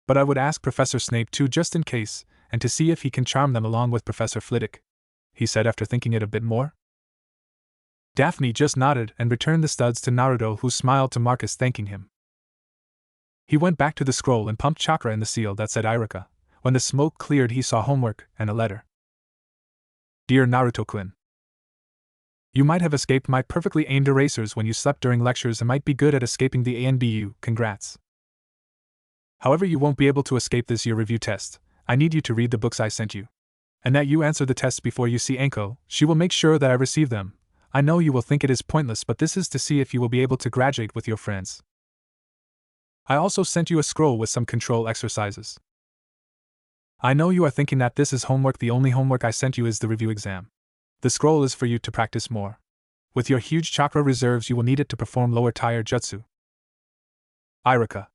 But I would ask Professor Snape too, just in case, and to see if he can charm them along with Professor Flitwick, he said after thinking it a bit more. Daphne just nodded and returned the studs to Naruto, who smiled to Marcus, thanking him. He went back to the scroll and pumped chakra in the seal that said Irika. When the smoke cleared, he saw homework and a letter. Dear Naruto-kun, you might have escaped my perfectly aimed erasers when you slept during lectures and might be good at escaping the ANBU, congrats. However, you won't be able to escape this year review test. I need you to read the books I sent you. And that you answer the tests before you see Anko. She will make sure that I receive them. I know you will think it is pointless, but this is to see if you will be able to graduate with your friends. I also sent you a scroll with some control exercises. I know you are thinking that this is homework. The only homework I sent you is the review exam. The scroll is for you to practice more. With your huge chakra reserves, you will need it to perform lower tier jutsu. Irika.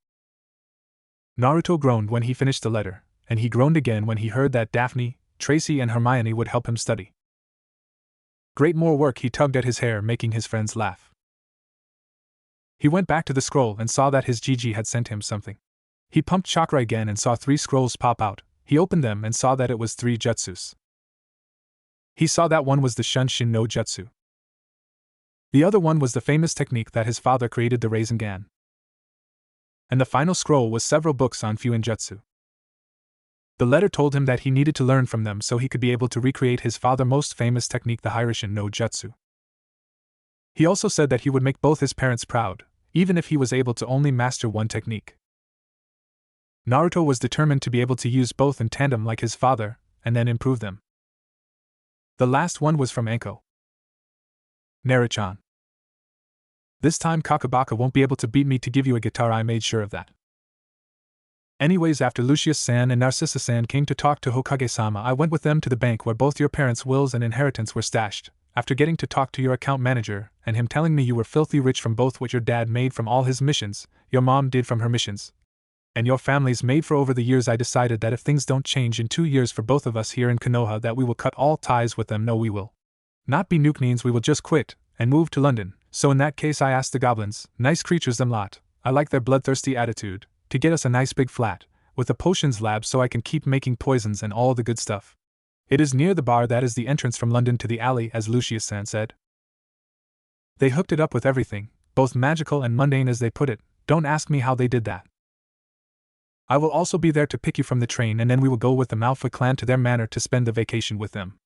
Naruto groaned when he finished the letter, and he groaned again when he heard that Daphne, Tracy, and Hermione would help him study. Great, more work. He tugged at his hair, making his friends laugh. He went back to the scroll and saw that his Gigi had sent him something. He pumped chakra again and saw 3 scrolls pop out. He opened them and saw that it was 3 jutsus. He saw that one was the Shunshin no Jutsu. The other one was the famous technique that his father created, the Rasengan. And the final scroll was several books on Fuin Jutsu. The letter told him that he needed to learn from them so he could be able to recreate his father's most famous technique, the Hirishin no Jutsu. He also said that he would make both his parents proud, even if he was able to only master one technique. Naruto was determined to be able to use both in tandem like his father, and then improve them. The last one was from Anko. Naruchan. This time Kakabaka won't be able to beat me to give you a guitar, I made sure of that. Anyways, after Lucius-san and Narcissa-san came to talk to Hokage-sama, I went with them to the bank where both your parents' wills and inheritance were stashed. After getting to talk to your account manager, and him telling me you were filthy rich from both what your dad made from all his missions, your mom did from her missions, and your families made for over the years, I decided that if things don't change in 2 years for both of us here in Konoha, that we will cut all ties with them. No, we will not be Nukeneans, we will just quit and move to London. So in that case, I asked the goblins, nice creatures them lot, I like their bloodthirsty attitude, to get us a nice big flat, with a potions lab so I can keep making poisons and all the good stuff. It is near the bar that is the entrance from London to the alley, as Lucius-san said. They hooked it up with everything, both magical and mundane as they put it. Don't ask me how they did that. I will also be there to pick you from the train, and then we will go with the Malfoy clan to their manor to spend the vacation with them.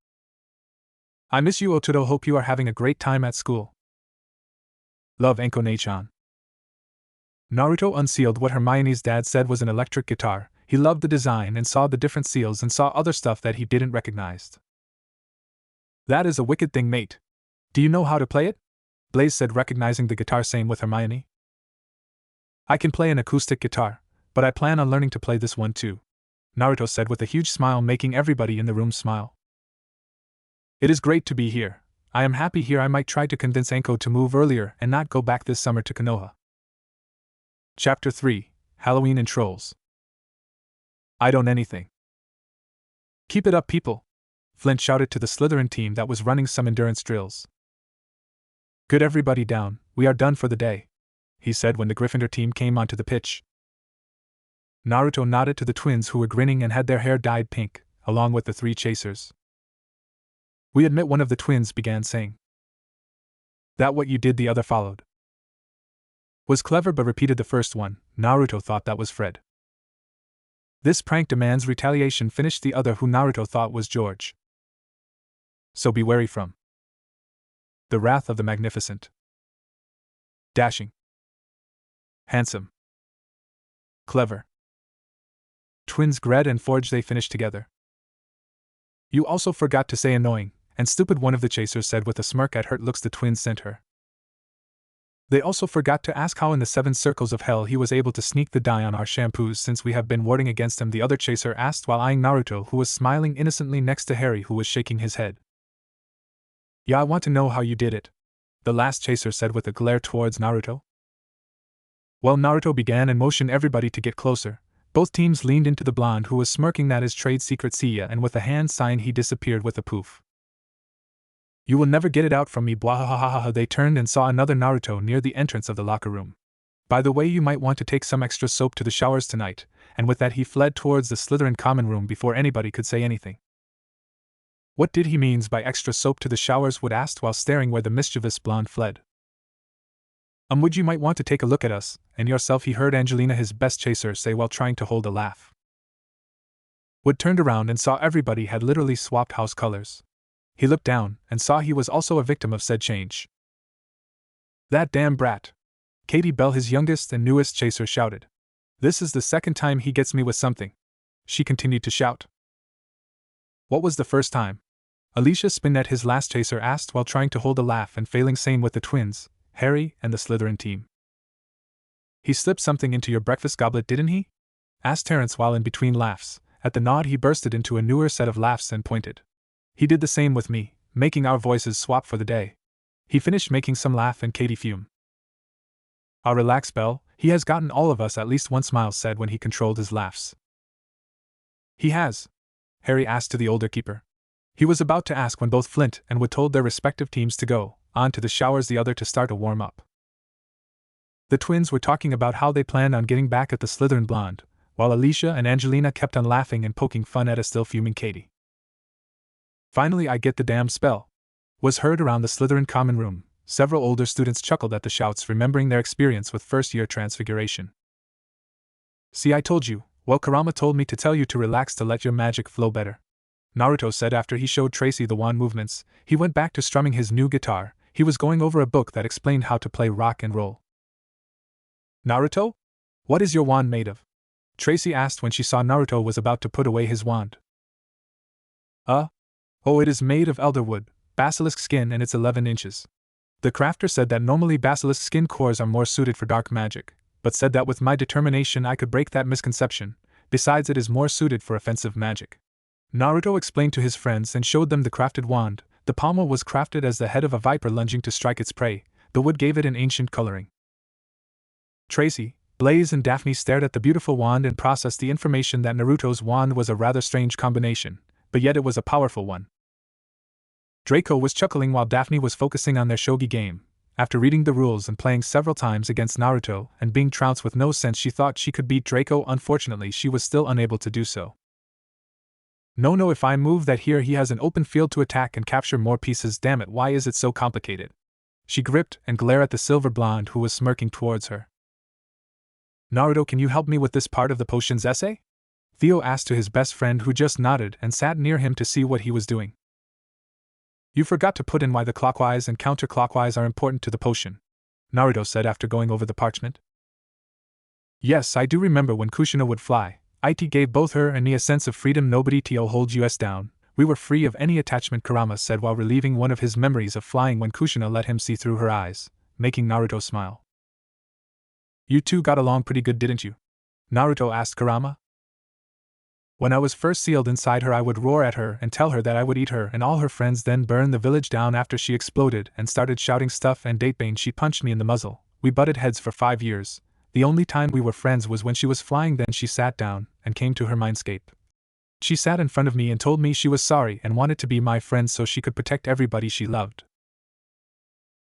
I miss you, Ototo. Hope you are having a great time at school. Love, Enko Nei-chan. Naruto unsealed what Hermione's dad said was an electric guitar. He loved the design and saw the different seals and saw other stuff that he didn't recognize. That is a wicked thing, mate. Do you know how to play it? Blaze said, recognizing the guitar. Same with Hermione. I can play an acoustic guitar, but I plan on learning to play this one too, Naruto said with a huge smile, making everybody in the room smile. It is great to be here. I am happy here. I might try to convince Enko to move earlier and not go back this summer to Konoha. Chapter 3, Halloween and Trolls. I don't anything. Keep it up, people, Flint shouted to the Slytherin team that was running some endurance drills. Good, everybody down, we are done for the day, he said when the Gryffindor team came onto the pitch. Naruto nodded to the twins who were grinning and had their hair dyed pink, along with the 3 chasers. We admit, one of the twins began saying. That what you did? The other followed. Was clever, but repeated the first one. Naruto thought that was Fred. This prank demands retaliation, finished the other, who Naruto thought was George. So be wary from the wrath of the magnificent. Dashing. Handsome. Clever. Twins Gred and Forge, they finished together. You also forgot to say annoying and stupid, one of the chasers said with a smirk at hurt looks the twins sent her. They also forgot to ask how in the 7 circles of hell he was able to sneak the dye on our shampoos since we have been warding against him, the other chaser asked while eyeing Naruto, who was smiling innocently next to Harry, who was shaking his head. Yeah, I want to know how you did it, the last chaser said with a glare towards Naruto. Well, Naruto began and motioned everybody to get closer. Both teams leaned into the blonde, who was smirking that his trade secret, see ya, and with a hand sign he disappeared with a poof. You will never get it out from me, bwahahaha. They turned and saw another Naruto near the entrance of the locker room. By the way, you might want to take some extra soap to the showers tonight, and with that he fled towards the Slytherin common room before anybody could say anything. What did he means by extra soap to the showers? Wood asked while staring where the mischievous blonde fled. Would you might want to take a look at us, and yourself, he heard Angelina, his best chaser, say while trying to hold a laugh. Wood turned around and saw everybody had literally swapped house colors. He looked down and saw he was also a victim of said change. That damn brat! Katie Bell, his youngest and newest chaser, shouted. This is the second time he gets me with something. She continued to shout. What was the first time? Alicia Spinette, his last chaser, asked while trying to hold a laugh and failing same with the twins, Harry, and the Slytherin team. He slipped something into your breakfast goblet, didn't he? Asked Terence while in between laughs. At the nod he bursted into a newer set of laughs and pointed. He did the same with me, making our voices swap for the day. He finished making some laugh and Katie fume. Ah, relax, Belle, he has gotten all of us at least once, Miles said when he controlled his laughs. He has? Harry asked to the older keeper. He was about to ask when both Flint and Wood told their respective teams to go on to the showers, the other to start a warm-up. The twins were talking about how they planned on getting back at the Slytherin blonde, while Alicia and Angelina kept on laughing and poking fun at a still fuming Katie. Finally, I get the damn spell, was heard around the Slytherin common room. Several older students chuckled at the shouts, remembering their experience with first-year transfiguration. See, I told you. Well, Kurama told me to tell you to relax to let your magic flow better, Naruto said after he showed Tracy the wand movements. He went back to strumming his new guitar. He was going over a book that explained how to play rock and roll. Naruto? What is your wand made of? Tracy asked when she saw Naruto was about to put away his wand. Oh, it is made of elderwood, basilisk skin, and it's 11 inches. The crafter said that normally basilisk skin cores are more suited for dark magic, but said that with my determination I could break that misconception. Besides, it is more suited for offensive magic. Naruto explained to his friends and showed them the crafted wand. The pommel was crafted as the head of a viper lunging to strike its prey. The wood gave it an ancient coloring. Tracy, Blaze, and Daphne stared at the beautiful wand and processed the information that Naruto's wand was a rather strange combination, but yet it was a powerful one. Draco was chuckling while Daphne was focusing on their shogi game. After reading the rules and playing several times against Naruto and being trounced with no sense, she thought she could beat Draco. Unfortunately, she was still unable to do so. No, if I move that here he has an open field to attack and capture more pieces. Damn it, why is it so complicated? She gripped and glared at the silver blonde who was smirking towards her. Naruto, can you help me with this part of the potions essay? Theo asked to his best friend, who just nodded and sat near him to see what he was doing. You forgot to put in why the clockwise and counterclockwise are important to the potion, Naruto said after going over the parchment. Yes, I do remember when Kushina would fly. It gave both her and me a sense of freedom. Nobody to hold us down. We were free of any attachment, Kurama said while reliving one of his memories of flying when Kushina let him see through her eyes, making Naruto smile. You two got along pretty good, didn't you? Naruto asked Kurama. When I was first sealed inside her, I would roar at her and tell her that I would eat her and all her friends, then burn the village down. After she exploded and started shouting stuff and datebane, she punched me in the muzzle. We butted heads for 5 years. The only time we were friends was when she was flying. Then she sat down and came to her Mindscape. She sat in front of me and told me she was sorry and wanted to be my friend so she could protect everybody she loved.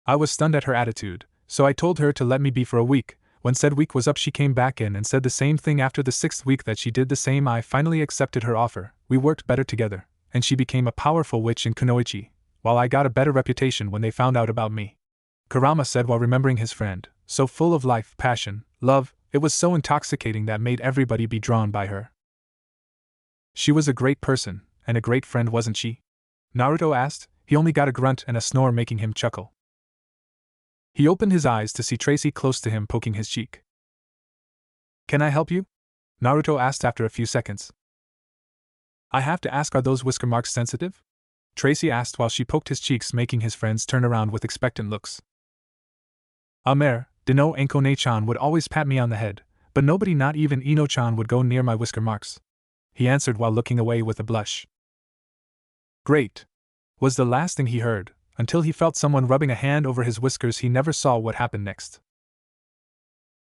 I was stunned at her attitude, so I told her to let me be for a week. When said week was up, she came back in and said the same thing after the 6th week that she did the same. I finally accepted her offer. We worked better together, and she became a powerful witch in Kunoichi, while I got a better reputation when they found out about me. Kurama said while remembering his friend, so full of life, passion, love, it was so intoxicating that made everybody be drawn by her. She was a great person, and a great friend, wasn't she? Naruto asked. He only got a grunt and a snore, making him chuckle. He opened his eyes to see Tracy close to him, poking his cheek. Can I help you? Naruto asked after a few seconds. I have to ask, are those whisker marks sensitive? Tracy asked while she poked his cheeks, making his friends turn around with expectant looks. Amer, Dino Enkone-chan would always pat me on the head, but nobody, not even Ino-chan, would go near my whisker marks, he answered while looking away with a blush. Great, was the last thing he heard, until he felt someone rubbing a hand over his whiskers. He never saw what happened next.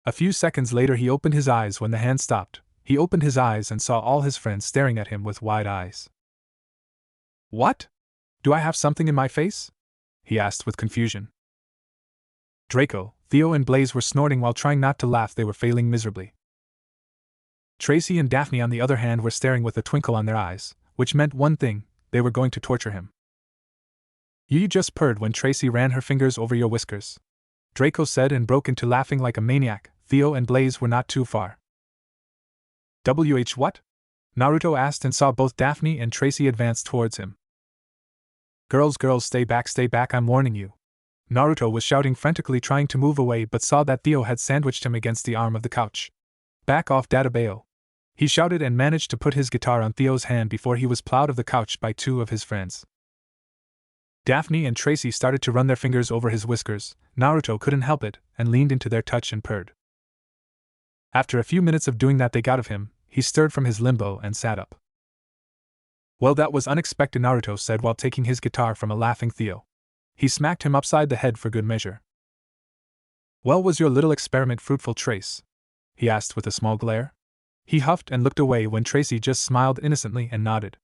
A few seconds later he opened his eyes. When the hand stopped, he opened his eyes and saw all his friends staring at him with wide eyes. What? Do I have something in my face? He asked with confusion. Draco, Theo and Blaze were snorting while trying not to laugh. They were failing miserably. Tracy and Daphne, on the other hand, were staring with a twinkle on their eyes, which meant one thing: they were going to torture him. You just purred when Tracy ran her fingers over your whiskers, Draco said, and broke into laughing like a maniac. Theo and Blaze were not too far. What? Naruto asked and saw both Daphne and Tracy advance towards him. Girls, stay back, I'm warning you. Naruto was shouting frantically, trying to move away, but saw that Theo had sandwiched him against the arm of the couch. Back off, Databeo, he shouted, and managed to put his guitar on Theo's hand before he was plowed off the couch by 2 of his friends. Daphne and Tracy started to run their fingers over his whiskers. Naruto couldn't help it, and leaned into their touch and purred. After a few minutes of doing that, they got of him. He stirred from his limbo and sat up. Well, that was unexpected, Naruto said while taking his guitar from a laughing Theo. He smacked him upside the head for good measure. Well, was your little experiment fruitful, Trace? He asked with a small glare. He huffed and looked away when Tracy just smiled innocently and nodded.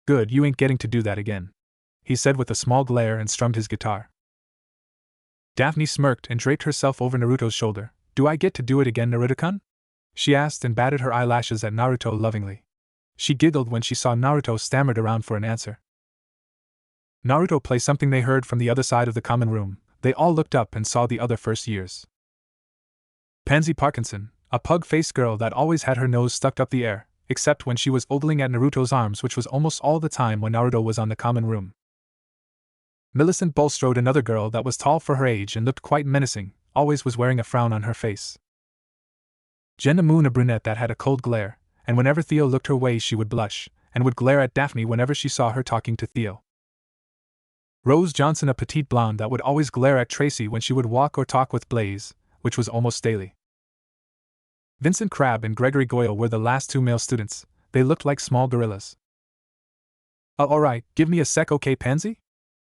Good, you ain't getting to do that again, he said with a small glare and strummed his guitar. Daphne smirked and draped herself over Naruto's shoulder. Do I get to do it again, Naruto-kun? She asked and batted her eyelashes at Naruto lovingly. She giggled when she saw Naruto stammered around for an answer. Naruto play something they heard from the other side of the common room. They all looked up and saw the other first years. Pansy Parkinson, a pug-faced girl that always had her nose stuck up the air, except when she was ogling at Naruto's arms, which was almost all the time when Naruto was on the common room. Millicent Bulstrode, another girl that was tall for her age and looked quite menacing, always was wearing a frown on her face. Jenna Moon, a brunette that had a cold glare, and whenever Theo looked her way she would blush, and would glare at Daphne whenever she saw her talking to Theo. Rose Johnson, a petite blonde that would always glare at Tracy when she would walk or talk with Blaze, which was almost daily. Vincent Crabbe and Gregory Goyle were the last 2 male students. They looked like small gorillas. Alright, give me a sec, okay, Pansy?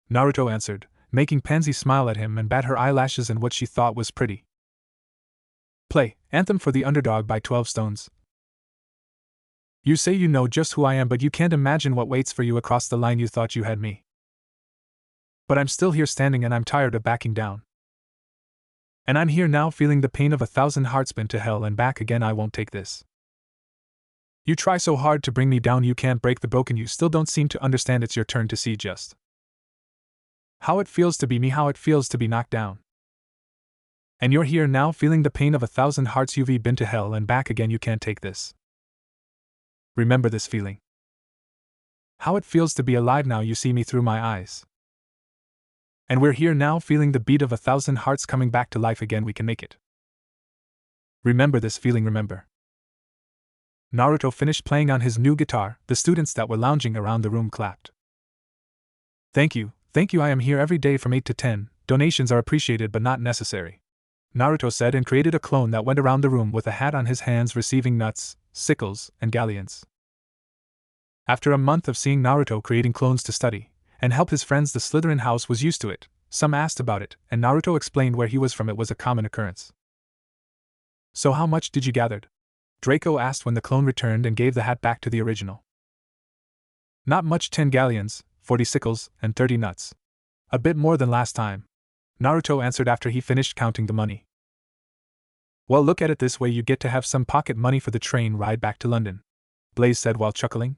Naruto answered, making Pansy smile at him and bat her eyelashes in what she thought was pretty. Play Anthem for the Underdog by 12 Stones. You say you know just who I am, but you can't imagine what waits for you across the line. You thought you had me. But I'm still here standing, and I'm tired of backing down. And I'm here now feeling the pain of 1,000 heartspin to hell and back again. I won't take this. You try so hard to bring me down, you can't break the broken. You still don't seem to understand. It's your turn to see just how it feels to be me, how it feels to be knocked down. And you're here now feeling the pain of 1,000 hearts. You've been to hell and back again. You can't take this. Remember this feeling. How it feels to be alive now. You see me through my eyes. And we're here now feeling the beat of 1,000 hearts coming back to life again. We can make it. Remember this feeling, remember. Naruto finished playing on his new guitar. The students that were lounging around the room clapped. Thank you, I am here every day from 8 to 10. Donations are appreciated but not necessary. Naruto said and created a clone that went around the room with a hat on his hands receiving nuts, sickles, and galleons. After a month of seeing Naruto creating clones to study and help his friends, the Slytherin house was used to it. Some asked about it, and Naruto explained where he was from. It was a common occurrence. So how much did you gather? Draco asked when the clone returned and gave the hat back to the original. Not much, 10 galleons, 40 sickles, and 30 nuts. A bit more than last time. Naruto answered after he finished counting the money. Well, look at it this way, you get to have some pocket money for the train ride back to London, Blaze said while chuckling.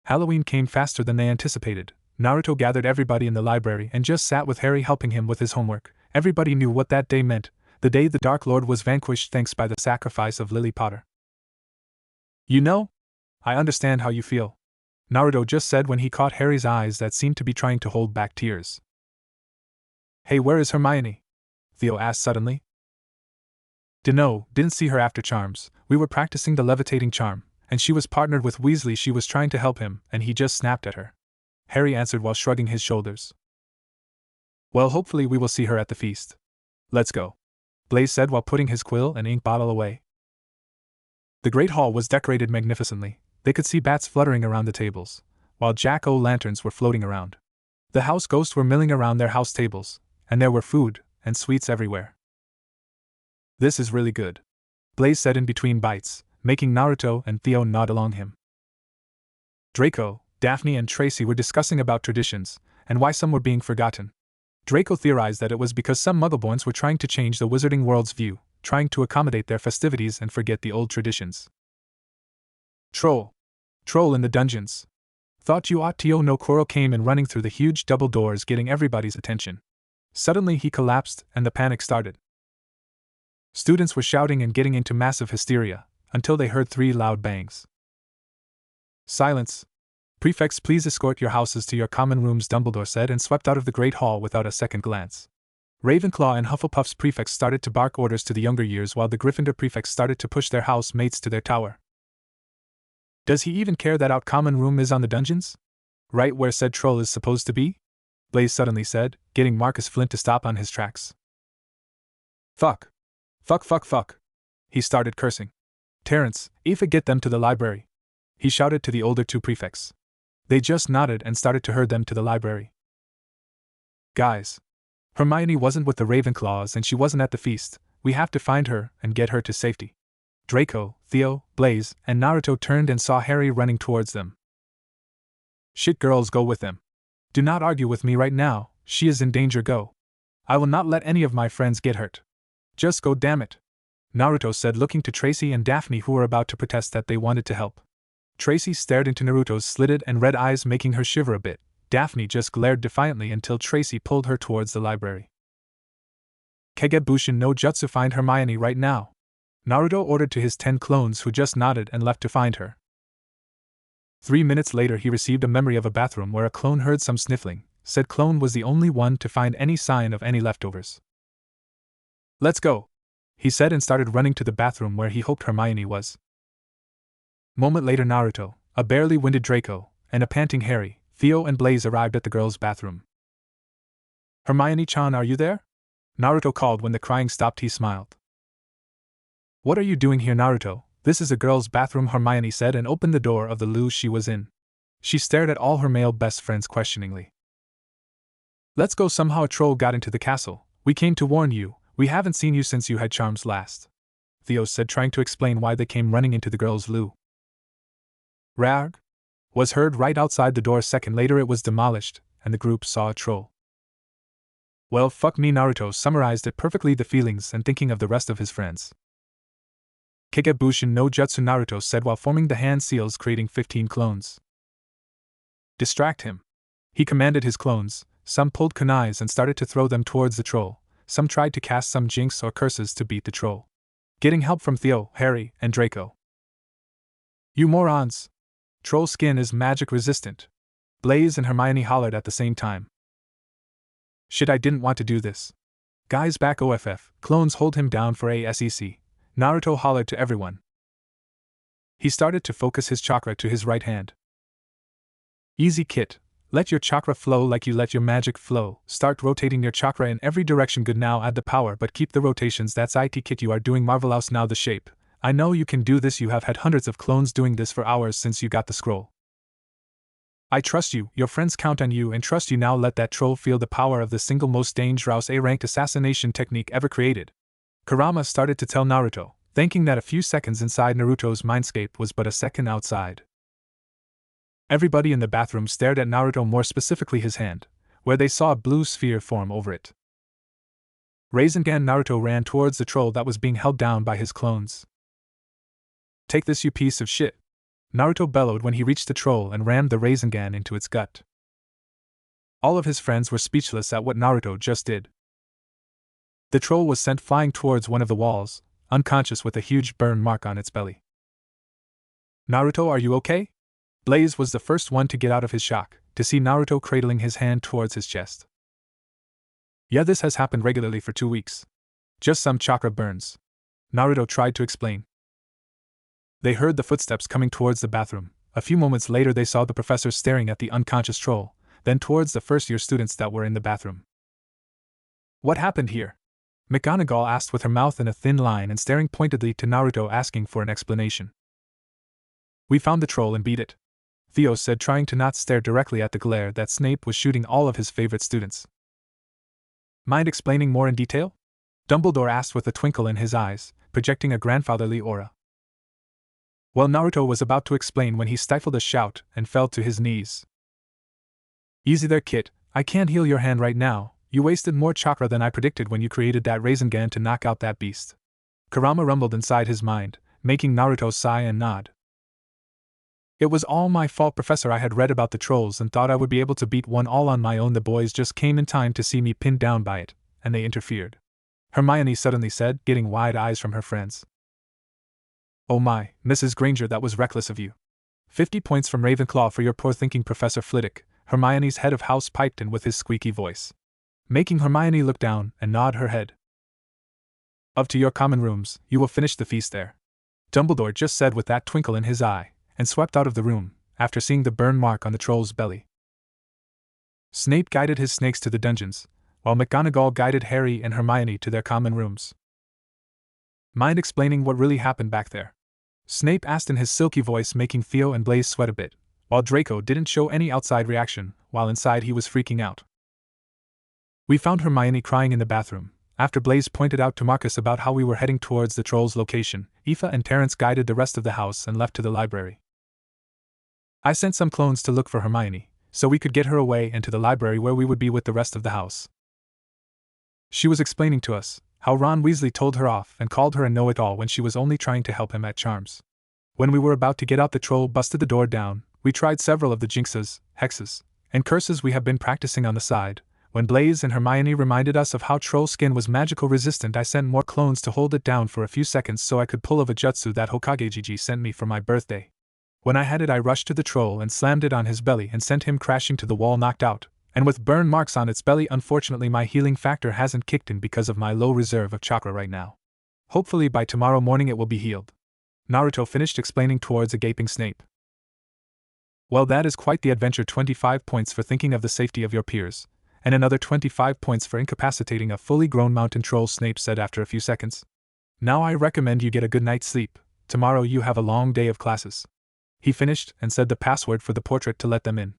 Halloween came faster than they anticipated. Naruto gathered everybody in the library and just sat with Harry helping him with his homework. Everybody knew what that day meant, the day the Dark Lord was vanquished thanks by the sacrifice of Lily Potter. You know, I understand how you feel, Naruto just said when he caught Harry's eyes that seemed to be trying to hold back tears. Hey, where is Hermione? Theo asked suddenly. Dunno, didn't see her after charms. We were practicing the levitating charm, and she was partnered with Weasley. She was trying to help him, and he just snapped at her, Harry answered while shrugging his shoulders. Well, hopefully we will see her at the feast. Let's go, Blaze said while putting his quill and ink bottle away. The Great Hall was decorated magnificently. They could see bats fluttering around the tables, while jack-o'-lanterns were floating around. The house ghosts were milling around their house tables, and there were food and sweets everywhere. This is really good, Blaze said in between bites, making Naruto and Theo nod along him. Draco, Daphne and Tracy were discussing about traditions, and why some were being forgotten. Draco theorized that it was because some Muggleborns were trying to change the wizarding world's view, trying to accommodate their festivities and forget the old traditions. Troll in the dungeons. Thought you ought to know. Quirrell came in running through the huge double doors, getting everybody's attention. Suddenly he collapsed, and the panic started. Students were shouting and getting into massive hysteria, until they heard 3 loud bangs. Silence. Prefects, please escort your houses to your common rooms, Dumbledore said and swept out of the Great Hall without a second glance. Ravenclaw and Hufflepuff's prefects started to bark orders to the younger years while the Gryffindor prefects started to push their housemates to their tower. Does he even care that our common room is on the dungeons? Right where said troll is supposed to be? Blaze suddenly said, getting Marcus Flint to stop on his tracks. Fuck. He started cursing. Terrence, Aoife, get them to the library, he shouted to the older 2 prefects. They just nodded and started to herd them to the library. Guys, Hermione wasn't with the Ravenclaws and she wasn't at the feast. We have to find her and get her to safety. Draco, Theo, Blaze, and Naruto turned and saw Harry running towards them. Shit, girls, go with them. Do not argue with me right now, she is in danger, go. I will not let any of my friends get hurt. Just go, damn it, Naruto said, looking to Tracy and Daphne who were about to protest that they wanted to help. Tracy stared into Naruto's slitted and red eyes, making her shiver a bit. Daphne just glared defiantly until Tracy pulled her towards the library. Kagebushin no Jutsu, find Hermione right now, Naruto ordered to his 10 clones who just nodded and left to find her. 3 minutes later he received a memory of a bathroom where a clone heard some sniffling. Said clone was the only one to find any sign of any leftovers. Let's go, he said and started running to the bathroom where he hoped Hermione was. Moment later Naruto, a barely winded Draco, and a panting Harry, Theo and Blaze arrived at the girls' bathroom. Hermione-chan, are you there? Naruto called when the crying stopped. He smiled. What are you doing here, Naruto? This is a girls' bathroom, Hermione said and opened the door of the loo she was in. She stared at all her male best friends questioningly. Let's go, somehow a troll got into the castle. We came to warn you, we haven't seen you since you had charms last, Theo said, trying to explain why they came running into the girls' loo. Rag? Was heard right outside the door. Second later it was demolished, and the group saw a troll. Well, fuck me, Naruto summarized it perfectly, the feelings and thinking of the rest of his friends. Kagebushin no Jutsu, Naruto said while forming the hand seals, creating 15 clones. Distract him, he commanded his clones. Some pulled kunais and started to throw them towards the troll. some tried to cast some jinx or curses to beat the troll, getting help from Theo, Harry, and Draco. You morons! Troll skin is magic resistant, Blaze and Hermione hollered at the same time. Shit, I didn't want to do this. Guys back OFF, clones hold him down for ASEC, Naruto hollered to everyone. He started to focus his chakra to his right hand. Easy kit, let your chakra flow like you let your magic flow, start rotating your chakra in every direction. Good, now add the power but keep the rotations. That's IT kit, you are doing marvelous. Now the shape, I know you can do this, you have had hundreds of clones doing this for hours since you got the scroll. I trust you, your friends count on you and trust you. Now let that troll feel the power of the single most dangerous A-ranked assassination technique ever created. Kurama started to tell Naruto, thinking that a few seconds inside Naruto's mindscape was but a second outside. Everybody in the bathroom stared at Naruto, more specifically his hand, where they saw a blue sphere form over it. Rasengan. Naruto ran towards the troll that was being held down by his clones. Take this, you piece of shit, Naruto bellowed when he reached the troll and rammed the Rasengan into its gut. All of his friends were speechless at what Naruto just did. The troll was sent flying towards one of the walls, unconscious with a huge burn mark on its belly. Naruto, are you okay? Blaze was the first one to get out of his shock, to see Naruto cradling his hand towards his chest. Yeah, this has happened regularly for 2 weeks. Just some chakra burns, Naruto tried to explain. They heard the footsteps coming towards the bathroom. A few moments later they saw the professor staring at the unconscious troll, then towards the first-year students that were in the bathroom. What happened here? McGonagall asked with her mouth in a thin line and staring pointedly to Naruto, asking for an explanation. We found the troll and beat it, Theo said, trying to not stare directly at the glare that Snape was shooting all of his favorite students. Mind explaining more in detail? Dumbledore asked with a twinkle in his eyes, projecting a grandfatherly aura. Well, Naruto was about to explain when he stifled a shout and fell to his knees. Easy there, kid, I can't heal your hand right now, you wasted more chakra than I predicted when you created that Rasengan to knock out that beast. Kurama rumbled inside his mind, making Naruto sigh and nod. It was all my fault, Professor. I had read about the trolls and thought I would be able to beat one all on my own. The boys just came in time to see me pinned down by it, and they interfered, Hermione suddenly said, getting wide eyes from her friends. Oh my, Mrs. Granger, that was reckless of you. 50 points from Ravenclaw for your poor thinking, Professor Flitwick, Hermione's head of house piped in with his squeaky voice, making Hermione look down and nod her head. Up to your common rooms, you will finish the feast there, Dumbledore just said with that twinkle in his eye, and swept out of the room, after seeing the burn mark on the troll's belly. Snape guided his snakes to the dungeons, while McGonagall guided Harry and Hermione to their common rooms. Mind explaining what really happened back there? Snape asked in his silky voice, making Theo and Blaze sweat a bit, while Draco didn't show any outside reaction, while inside he was freaking out. We found Hermione crying in the bathroom. After Blaze pointed out to Marcus about how we were heading towards the troll's location, Aoife and Terence guided the rest of the house and left to the library. I sent some clones to look for Hermione, so we could get her away and to the library where we would be with the rest of the house. She was explaining to us how Ron Weasley told her off and called her a know-it-all when she was only trying to help him at charms. When we were about to get out, the troll busted the door down. We tried several of the jinxes, hexes, and curses we have been practicing on the side. When Blaze and Hermione reminded us of how troll skin was magical resistant, I sent more clones to hold it down for a few seconds so I could pull a jutsu that Hokage sent me for my birthday. When I had it, I rushed to the troll and slammed it on his belly and sent him crashing to the wall, knocked out, and with burn marks on its belly. Unfortunately, my healing factor hasn't kicked in because of my low reserve of chakra right now. Hopefully by tomorrow morning it will be healed, Naruto finished explaining towards a gaping Snape. Well, that is quite the adventure. 25 points for thinking of the safety of your peers, and another 25 points for incapacitating a fully grown mountain troll, Snape said after a few seconds. Now I recommend you get a good night's sleep. Tomorrow you have a long day of classes. He finished and said the password for the portrait to let them in.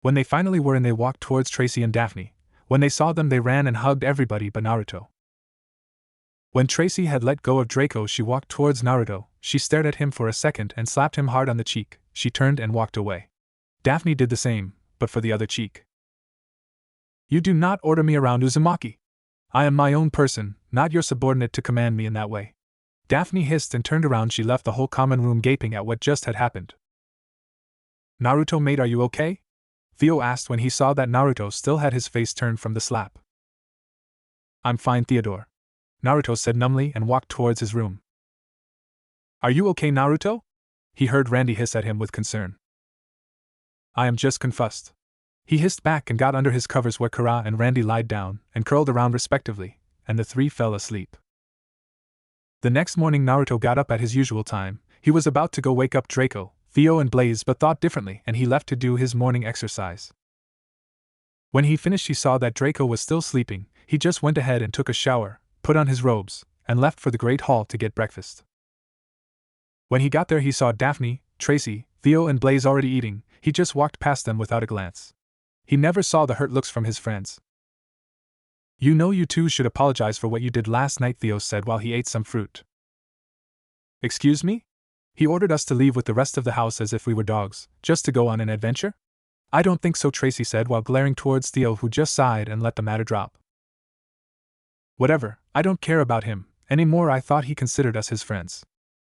When they finally were in, they walked towards Tracy and Daphne. When they saw them, they ran and hugged everybody but Naruto. When Tracy had let go of Draco, she walked towards Naruto. She stared at him for a second and slapped him hard on the cheek. She turned and walked away. Daphne did the same, but for the other cheek. You do not order me around, Uzumaki. I am my own person, not your subordinate to command me in that way. Daphne hissed and turned around. She left the whole common room gaping at what just had happened. Naruto, mate, are you okay? Theo asked when he saw that Naruto still had his face turned from the slap. I'm fine, Theodore, Naruto said numbly and walked towards his room. Are you okay, Naruto? He heard Randy hiss at him with concern. I am just confussed. He hissed back and got under his covers where Kara and Randy lied down and curled around respectively, and the three fell asleep. The next morning Naruto got up at his usual time. He was about to go wake up Draco, Theo and Blaze but thought differently and he left to do his morning exercise. When he finished he saw that Draco was still sleeping. He just went ahead and took a shower, put on his robes, and left for the Great Hall to get breakfast. When he got there he saw Daphne, Tracy, Theo and Blaze already eating. He just walked past them without a glance. He never saw the hurt looks from his friends. You know you two should apologize for what you did last night, Theo said while he ate some fruit. Excuse me? He ordered us to leave with the rest of the house as if we were dogs, just to go on an adventure? I don't think so, Tracy said while glaring towards Theo, who just sighed and let the matter drop. Whatever, I don't care about him anymore. I thought he considered us his friends,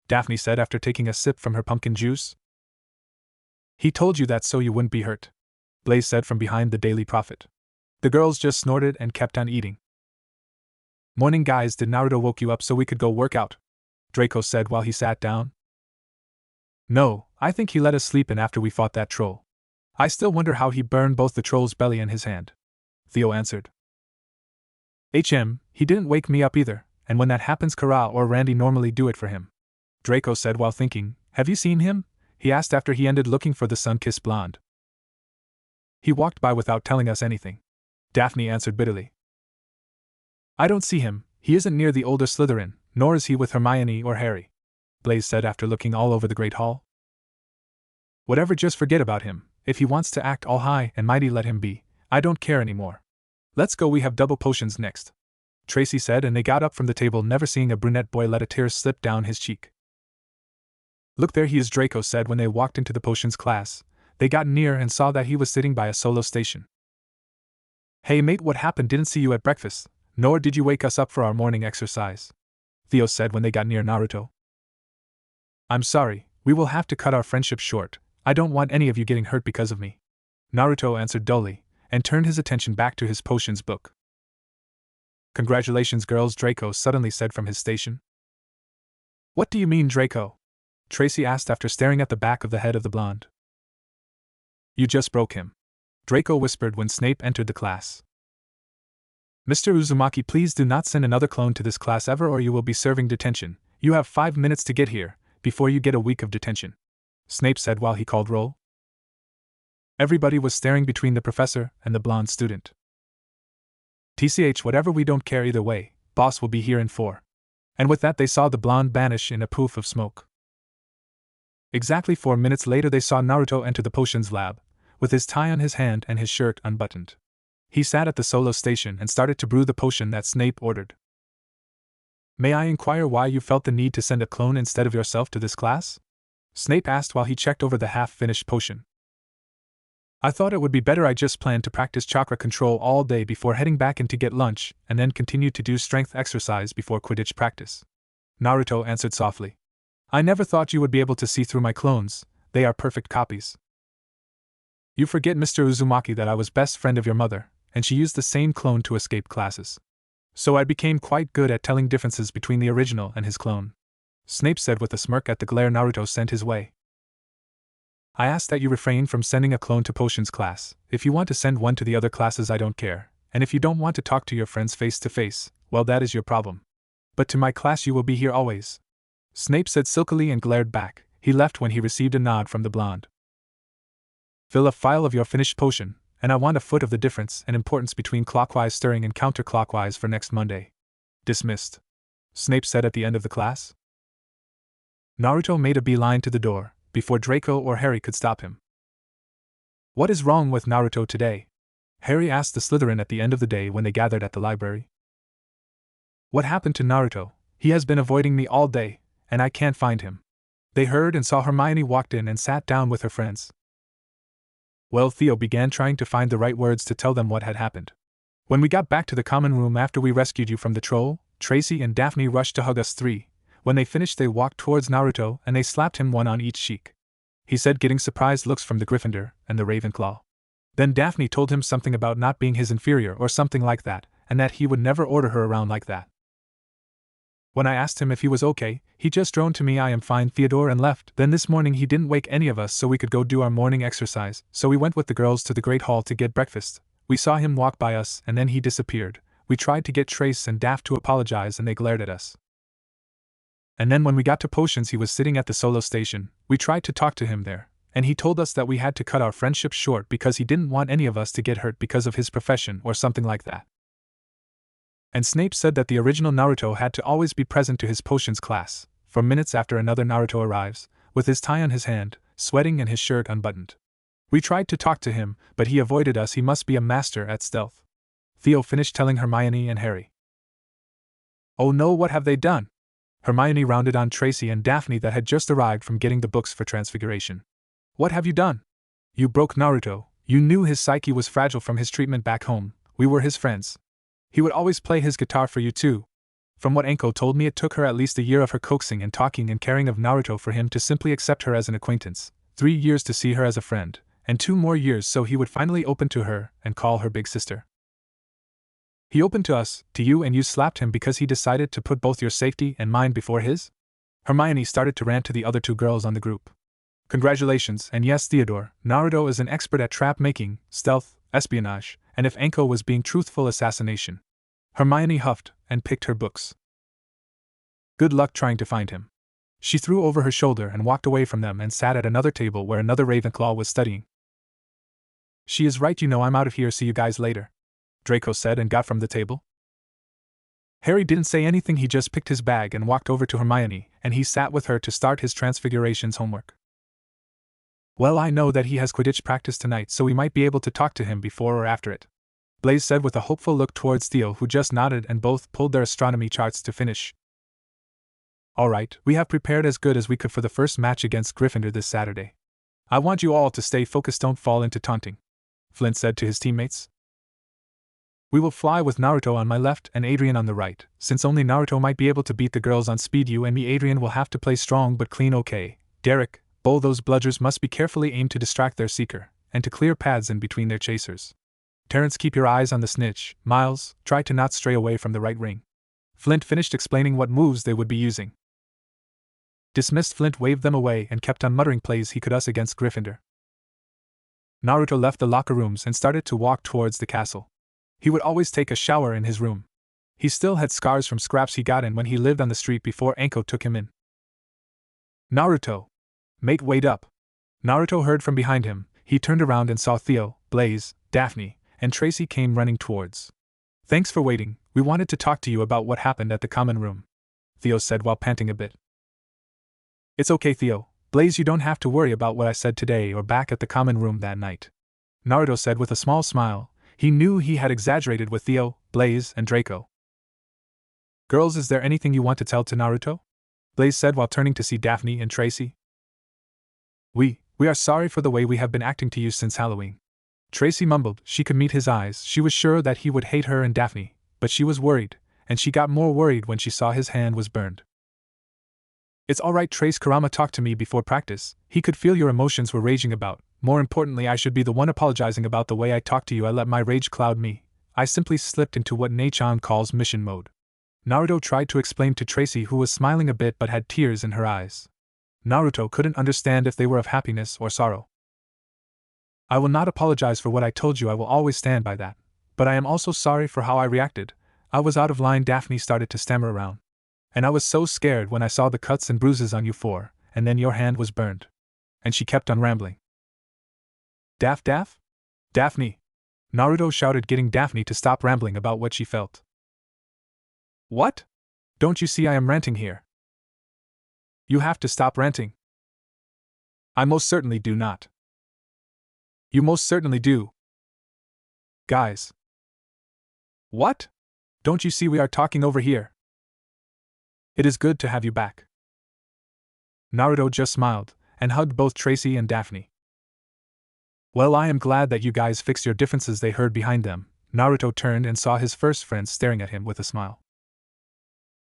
Daphne said after taking a sip from her pumpkin juice. He told you that so you wouldn't be hurt, Blaze said from behind the Daily Prophet. The girls just snorted and kept on eating. Morning guys, did Naruto woke you up so we could go work out? Draco said while he sat down. No, I think he let us sleep in after we fought that troll. I still wonder how he burned both the troll's belly and his hand, Theo answered. He didn't wake me up either, and when that happens Kara or Randy normally do it for him, Draco said while thinking. Have you seen him? He asked after he ended looking for the sun-kissed blonde. He walked by without telling us anything, Daphne answered bitterly. I don't see him. He isn't near the older Slytherin, nor is he with Hermione or Harry, Blaze said after looking all over the Great Hall. Whatever, just forget about him. If he wants to act all high and mighty, let him be. I don't care anymore. Let's go, we have double potions next, Tracy said, and they got up from the table, never seeing a brunette boy let a tear slip down his cheek. Look, there he is, Draco said when they walked into the potions class. They got near and saw that he was sitting by a solo station. Hey mate, what happened? Didn't see you at breakfast, nor did you wake us up for our morning exercise, Theo said when they got near Naruto. I'm sorry, we will have to cut our friendship short. I don't want any of you getting hurt because of me, Naruto answered dully, and turned his attention back to his potions book. Congratulations girls, Draco suddenly said from his station. What do you mean, Draco? Tracy asked after staring at the back of the head of the blonde. You just broke him, Draco whispered when Snape entered the class. Mr. Uzumaki, please do not send another clone to this class ever or you will be serving detention. You have 5 minutes to get here, before you get a week of detention, Snape said while he called roll. Everybody was staring between the professor and the blonde student. TCH, whatever, we don't care either way, boss will be here in 4. And with that they saw the blonde vanish in a poof of smoke. Exactly 4 minutes later they saw Naruto enter the potions lab, with his tie on his hand and his shirt unbuttoned. He sat at the solo station and started to brew the potion that Snape ordered. May I inquire why you felt the need to send a clone instead of yourself to this class? Snape asked while he checked over the half-finished potion. I thought it would be better. I just planned to practice chakra control all day before heading back in to get lunch, and then continue to do strength exercise before Quidditch practice, Naruto answered softly. I never thought you would be able to see through my clones. They are perfect copies. You forget, Mr. Uzumaki, that I was best friend of your mother, and she used the same clone to escape classes. So I became quite good at telling differences between the original and his clone, Snape said with a smirk at the glare Naruto sent his way. I ask that you refrain from sending a clone to potions class. If you want to send one to the other classes, I don't care, and if you don't want to talk to your friends face to face, well, that is your problem. But to my class you will be here always, Snape said silkily and glared back. He left when he received a nod from the blonde. Fill a phial of your finished potion, and I want a foot of the difference and importance between clockwise stirring and counterclockwise for next Monday. Dismissed, Snape said at the end of the class. Naruto made a beeline to the door, before Draco or Harry could stop him. What is wrong with Naruto today? Harry asked the Slytherin at the end of the day when they gathered at the library. What happened to Naruto? He has been avoiding me all day, and I can't find him. They heard and saw Hermione walked in and sat down with her friends. Well, Theo began trying to find the right words to tell them what had happened. When we got back to the common room after we rescued you from the troll, Tracy and Daphne rushed to hug us three. When they finished they walked towards Naruto and they slapped him one on each cheek, he said, getting surprised looks from the Gryffindor and the Ravenclaw. Then Daphne told him something about not being his inferior or something like that, and that he would never order her around like that. When I asked him if he was okay, he just droned to me, "I am fine, Theodore," and left. Then this morning he didn't wake any of us so we could go do our morning exercise, so we went with the girls to the Great Hall to get breakfast. We saw him walk by us and then he disappeared. We tried to get Trace and Daft to apologize and they glared at us. And then when we got to potions, he was sitting at the solo station. We tried to talk to him there, and he told us that we had to cut our friendship short because he didn't want any of us to get hurt because of his profession or something like that. And Snape said that the original Naruto had to always be present to his potions class, for minutes after another Naruto arrives, with his tie on his hand, sweating and his shirt unbuttoned. We tried to talk to him, but he avoided us. He must be a master at stealth. Theo finished telling Hermione and Harry. Oh no, what have they done? Hermione rounded on Tracy and Daphne that had just arrived from getting the books for Transfiguration. What have you done? You broke Naruto. You knew his psyche was fragile from his treatment back home. We were his friends. He would always play his guitar for you too. From what Anko told me, it took her at least a year of her coaxing and talking and caring of Naruto for him to simply accept her as an acquaintance, 3 years to see her as a friend, and 2 more years so he would finally open to her and call her big sister. He opened to us, to you, and you slapped him because he decided to put both your safety and mine before his? Hermione started to rant to the other 2 girls on the group. Congratulations, and yes, Theodore, Naruto is an expert at trap making, stealth, espionage, and if Anko was being truthful, assassination. Hermione huffed and picked her books. Good luck trying to find him. She threw over her shoulder and walked away from them and sat at another table where another Ravenclaw was studying. She is right, I'm out of here, see you guys later, Draco said and got from the table. Harry didn't say anything, he just picked his bag and walked over to Hermione, and he sat with her to start his Transfiguration's homework. Well, I know that he has Quidditch practice tonight, so we might be able to talk to him before or after it, Blaise said with a hopeful look towards Theo, who just nodded, and both pulled their astronomy charts to finish. All right, we have prepared as good as we could for the first match against Gryffindor this Saturday. I want you all to stay focused, don't fall into taunting, Flint said to his teammates. We will fly with Naruto on my left and Adrian on the right. Since only Naruto might be able to beat the girls on speed, you and me, Adrian, will have to play strong but clean, okay? Derek, Bull, those bludgers must be carefully aimed to distract their seeker, and to clear paths in between their chasers. Terrence, keep your eyes on the snitch. Miles, try to not stray away from the right ring. Flint finished explaining what moves they would be using. Dismissed, Flint waved them away and kept on muttering plays he could us against Gryffindor. Naruto left the locker rooms and started to walk towards the castle. He would always take a shower in his room. He still had scars from scraps he got in when he lived on the street before Anko took him in. Naruto! Mate, wait up! Naruto heard from behind him. He turned around and saw Theo, Blaise, Daphne, and Tracy came running towards. Thanks for waiting, we wanted to talk to you about what happened at the common room, Theo said while panting a bit. It's okay, Theo. Blaise, you don't have to worry about what I said today or back at the common room that night, Naruto said with a small smile. He knew he had exaggerated with Theo, Blaise, and Draco. Girls, is there anything you want to tell to Naruto? Blaise said while turning to see Daphne and Tracy. We are sorry for the way we have been acting to you since Halloween. Tracy mumbled. She could meet his eyes. She was sure that he would hate her and Daphne, but she was worried, and she got more worried when she saw his hand was burned. It's alright, Trace. Kurama talked to me before practice. He could feel your emotions were raging about. More importantly, I should be the one apologizing about the way I talked to you. I let my rage cloud me. I simply slipped into what Nei-chan calls mission mode. Naruto tried to explain to Tracy, who was smiling a bit but had tears in her eyes. Naruto couldn't understand if they were of happiness or sorrow. I will not apologize for what I told you, I will always stand by that. But I am also sorry for how I reacted. I was out of line, Daphne started to stammer around. And I was so scared when I saw the cuts and bruises on you and then your hand was burned. And she kept on rambling. Daphne! Naruto shouted, getting Daphne to stop rambling about what she felt. What? Don't you see I am ranting here? You have to stop ranting. I most certainly do not. You most certainly do. Guys. What? Don't you see we are talking over here? It is good to have you back. Naruto just smiled and hugged both Tracy and Daphne. Well, I am glad that you guys fixed your differences, they heard behind them. Naruto turned and saw his first friend staring at him with a smile.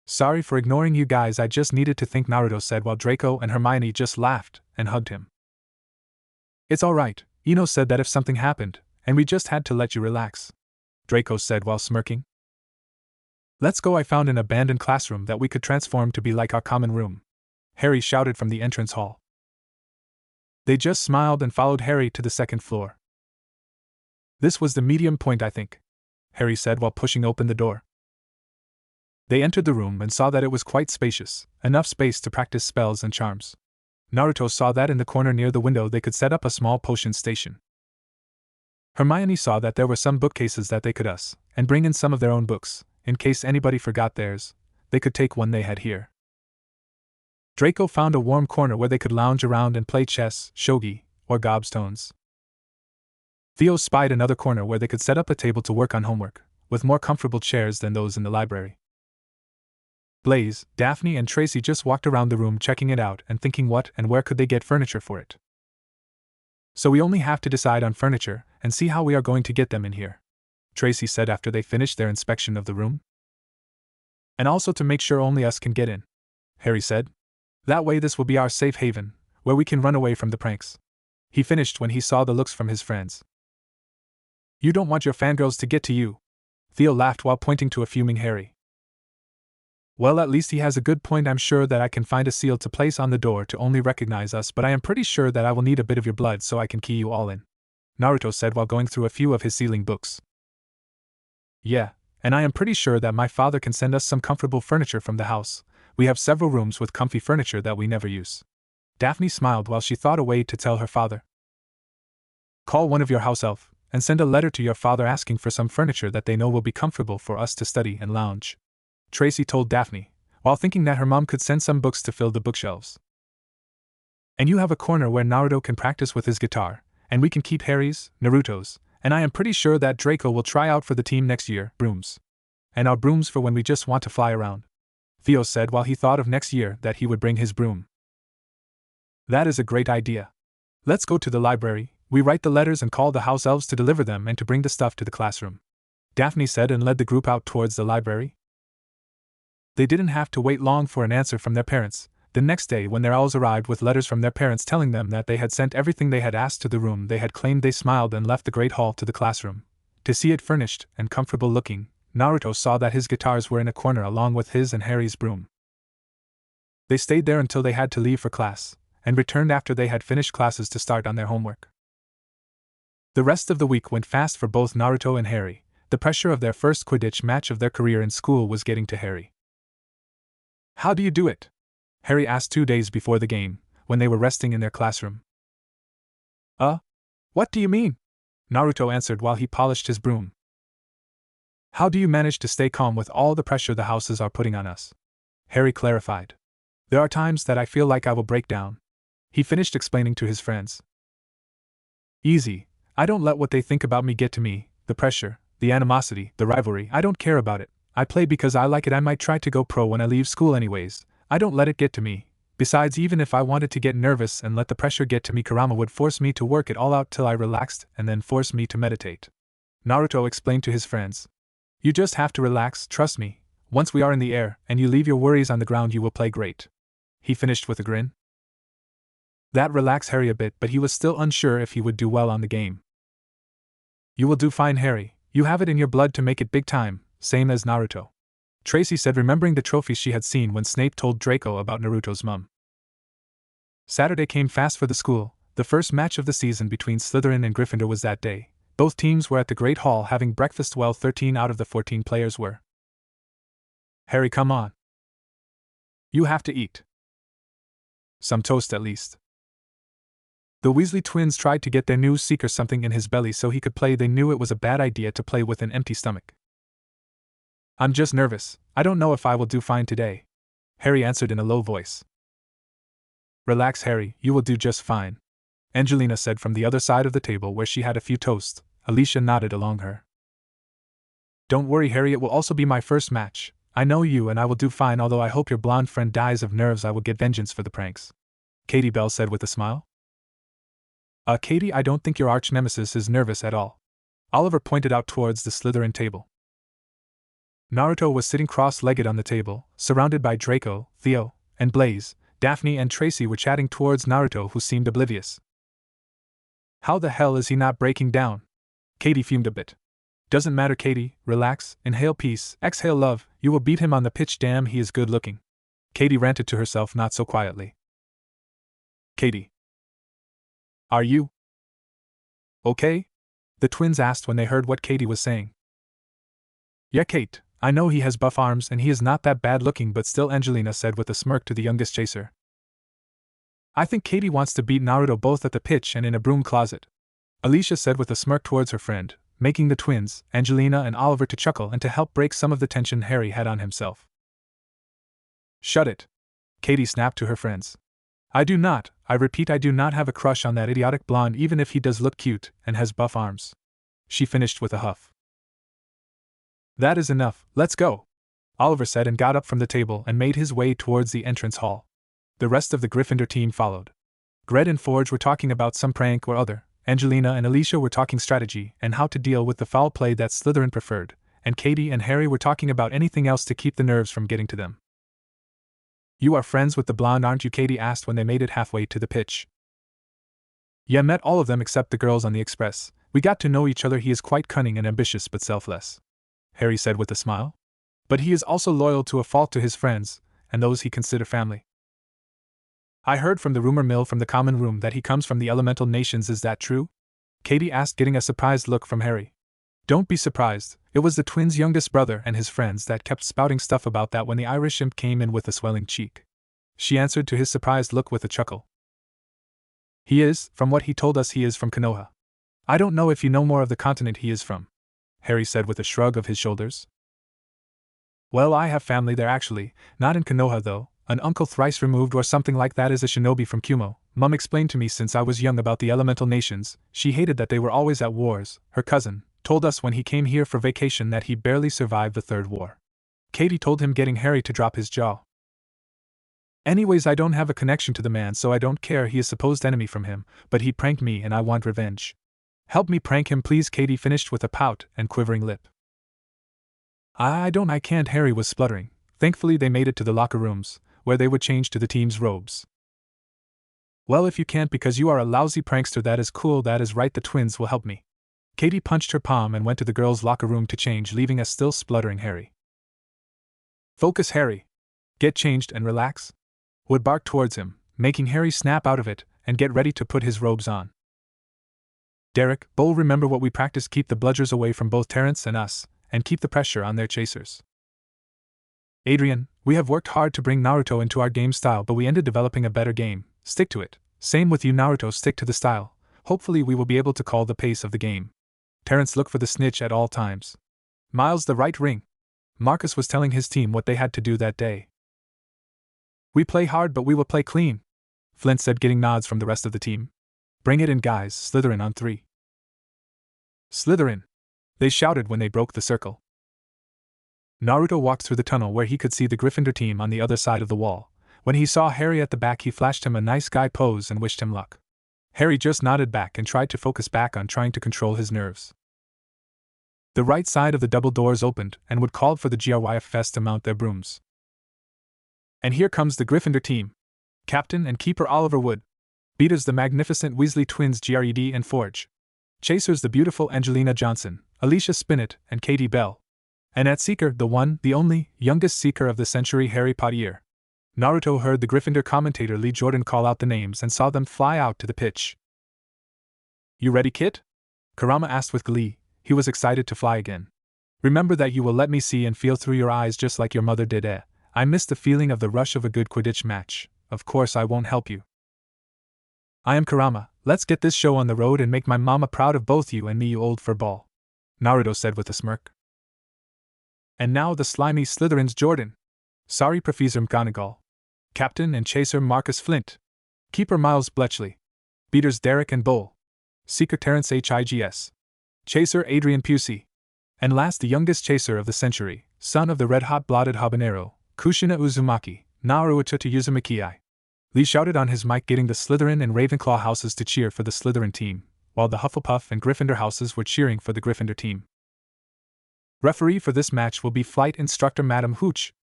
Sorry for ignoring you guys, I just needed to think, Naruto said while Draco and Hermione just laughed and hugged him. It's alright, Ino said that if something happened, and we just had to let you relax, Draco said while smirking. Let's go, I found an abandoned classroom that we could transform to be like our common room. Harry shouted from the entrance hall. They just smiled and followed Harry to the second floor. This was the medium point, I think, Harry said while pushing open the door. They entered the room and saw that it was quite spacious, enough space to practice spells and charms. Naruto saw that in the corner near the window they could set up a small potion station. Hermione saw that there were some bookcases that they could use, and bring in some of their own books, in case anybody forgot theirs, they could take one they had here. Draco found a warm corner where they could lounge around and play chess, shogi, or gobstones. Theo spied another corner where they could set up a table to work on homework, with more comfortable chairs than those in the library. Blaze, Daphne and Tracy just walked around the room checking it out and thinking what and where could they get furniture for it. So we only have to decide on furniture and see how we are going to get them in here, Tracy said after they finished their inspection of the room. And also to make sure only us can get in, Harry said. That way this will be our safe haven, where we can run away from the pranks. He finished when he saw the looks from his friends. You don't want your fangirls to get to you, Theo laughed while pointing to a fuming Harry. Well, at least he has a good point. I'm sure that I can find a seal to place on the door to only recognize us, but I am pretty sure that I will need a bit of your blood so I can key you all in, Naruto said while going through a few of his sealing books. Yeah, and I am pretty sure that my father can send us some comfortable furniture from the house. We have several rooms with comfy furniture that we never use. Daphne smiled while she thought a way to tell her father. Call one of your house elf, and send a letter to your father asking for some furniture that they know will be comfortable for us to study and lounge, Tracy told Daphne, while thinking that her mom could send some books to fill the bookshelves. And you have a corner where Naruto can practice with his guitar, and we can keep Harry's, Naruto's, and I am pretty sure that Draco will try out for the team next year, brooms. And our brooms for when we just want to fly around, Theo said while he thought of next year that he would bring his broom. That is a great idea. Let's go to the library, we write the letters and call the house elves to deliver them and to bring the stuff to the classroom, Daphne said and led the group out towards the library. They didn't have to wait long for an answer from their parents. The next day, when their owls arrived with letters from their parents telling them that they had sent everything they had asked to the room they had claimed, they smiled and left the great hall to the classroom. To see it furnished and comfortable looking, Naruto saw that his guitars were in a corner along with his and Harry's broom. They stayed there until they had to leave for class, and returned after they had finished classes to start on their homework. The rest of the week went fast for both Naruto and Harry. The pressure of their first Quidditch match of their career in school was getting to Harry. How do you do it? Harry asked 2 days before the game, when they were resting in their classroom. What do you mean? Naruto answered while he polished his broom. How do you manage to stay calm with all the pressure the houses are putting on us? Harry clarified. There are times that I feel like I will break down. He finished explaining to his friends. Easy, I don't let what they think about me get to me, the pressure, the animosity, the rivalry, I don't care about it. I play because I like it. I might try to go pro when I leave school anyways. I don't let it get to me. Besides, even if I wanted to get nervous and let the pressure get to me, Kurama would force me to work it all out till I relaxed and then force me to meditate, Naruto explained to his friends. You just have to relax, trust me. Once we are in the air and you leave your worries on the ground, you will play great. He finished with a grin. That relaxed Harry a bit, but he was still unsure if he would do well on the game. You will do fine, Harry. You have it in your blood to make it big time. Same as Naruto, Tracy said, remembering the trophies she had seen when Snape told Draco about Naruto's mum. Saturday came fast for the school. The first match of the season between Slytherin and Gryffindor was that day. Both teams were at the Great Hall having breakfast. Well, 13 out of the 14 players were. Harry, come on. You have to eat some toast at least. The Weasley twins tried to get their new seeker something in his belly so he could play. They knew it was a bad idea to play with an empty stomach. I'm just nervous. I don't know if I will do fine today, Harry answered in a low voice. Relax, Harry, you will do just fine, Angelina said from the other side of the table where she had a few toasts. Alicia nodded along her. Don't worry, Harry, it will also be my first match. I know you and I will do fine, although I hope your blonde friend dies of nerves. I will get vengeance for the pranks, Katie Bell said with a smile. Katie, I don't think your arch-nemesis is nervous at all, Oliver pointed out towards the Slytherin table. Naruto was sitting cross-legged on the table, surrounded by Draco, Theo, and Blaze. Daphne and Tracy were chatting towards Naruto, who seemed oblivious. How the hell is he not breaking down? Katie fumed a bit. Doesn't matter, Katie, relax, inhale peace, exhale love, You will beat him on the pitch, damn he is good looking. Katie ranted to herself not so quietly. Katie. Are you okay? The twins asked when they heard what Katie was saying. Yeah, Kate, I know he has buff arms and he is not that bad looking, but still, Angelina said with a smirk to the youngest chaser. I think Katie wants to beat Naruto both at the pitch and in a broom closet, Alicia said with a smirk towards her friend, making the twins, Angelina and Oliver, to chuckle and to help break some of the tension Harry had on himself. Shut it, Katie snapped to her friends. I repeat, I do not have a crush on that idiotic blonde, even if he does look cute and has buff arms. She finished with a huff. That is enough, let's go, Oliver said and got up from the table and made his way towards the entrance hall. The rest of the Gryffindor team followed. Gred and Forge were talking about some prank or other, Angelina and Alicia were talking strategy and how to deal with the foul play that Slytherin preferred, and Katie and Harry were talking about anything else to keep the nerves from getting to them. You are friends with the blonde, aren't you? Katie asked when they made it halfway to the pitch. Yeah, met all of them except the girls on the express. We got to know each other. He is quite cunning and ambitious but selfless, Harry said with a smile. But he is also loyal to a fault to his friends, and those he considers family. I heard from the rumor mill from the common room that he comes from the elemental nations, is that true? Katie asked, getting a surprised look from Harry. Don't be surprised, it was the twins' youngest brother and his friends that kept spouting stuff about that when the Irish imp came in with a swelling cheek. She answered to his surprised look with a chuckle. He is, from what he told us, he is from Konoha. I don't know if you know more of the continent he is from, Harry said with a shrug of his shoulders. Well, I have family there actually, not in Konoha though. An uncle thrice removed or something like that is a shinobi from Kumo. Mum explained to me since I was young about the elemental nations. She hated that they were always at wars. Her cousin told us when he came here for vacation that he barely survived the Third War. Katie told him, getting Harry to drop his jaw. Anyways, I don't have a connection to the man, so I don't care. He is supposed enemy from him, but he pranked me and I want revenge. Help me prank him please, Katie finished with a pout and quivering lip. I can't, Harry was spluttering. Thankfully they made it to the locker rooms, where they would change to the team's robes. Well, if you can't because you are a lousy prankster, that is cool, that is right, the twins will help me. Katie punched her palm and went to the girls' locker room to change, leaving a still spluttering Harry. Focus, Harry. Get changed and relax. Wood barked towards him, making Harry snap out of it and get ready to put his robes on. Derek, Bull, remember what we practiced, keep the bludgers away from both Terrence and us, and keep the pressure on their chasers. Adrian, we have worked hard to bring Naruto into our game style, but we ended developing a better game. Stick to it. Same with you, Naruto, stick to the style. Hopefully we will be able to call the pace of the game. Terrence, look for the snitch at all times. Miles, the right ring. Marcus was telling his team what they had to do that day. We play hard, but we will play clean, Flint said, getting nods from the rest of the team. Bring it in, guys. Slytherin on 3. Slytherin! They shouted when they broke the circle. Naruto walked through the tunnel where he could see the Gryffindor team on the other side of the wall. When he saw Harry at the back, he flashed him a nice guy pose and wished him luck. Harry just nodded back and tried to focus back on trying to control his nerves. The right side of the double doors opened and Wood called for the Gryffs to mount their brooms. And here comes the Gryffindor team. Captain and Keeper Oliver Wood. Beaters the magnificent Weasley twins Gred and Forge. Chasers the beautiful Angelina Johnson, Alicia Spinnet, and Katie Bell. And at Seeker, the one, the only, youngest Seeker of the century, Harry Potter. Naruto heard the Gryffindor commentator Lee Jordan call out the names and saw them fly out to the pitch. You ready, Kit? Kurama asked with glee. He was excited to fly again. Remember that you will let me see and feel through your eyes just like your mother did, eh? I miss the feeling of the rush of a good Quidditch match. Of course I won't help you. I am Kurama. Let's get this show on the road and make my mama proud of both you and me, you old furball, Naruto said with a smirk. And now the slimy Slytherin's Jordan. Sorry, Professor McGonagall. Captain and Chaser Marcus Flint. Keeper Miles Bletchley. Beaters Derek and Bull. Seeker Terrence Higgs. Chaser Adrian Pusey. And last, the youngest Chaser of the century, son of the red-hot blotted habanero, Kushina Uzumaki, Naruto to Uzumaki. Lee shouted on his mic, getting the Slytherin and Ravenclaw houses to cheer for the Slytherin team, while the Hufflepuff and Gryffindor houses were cheering for the Gryffindor team. Referee for this match will be Flight Instructor Madam Hooch.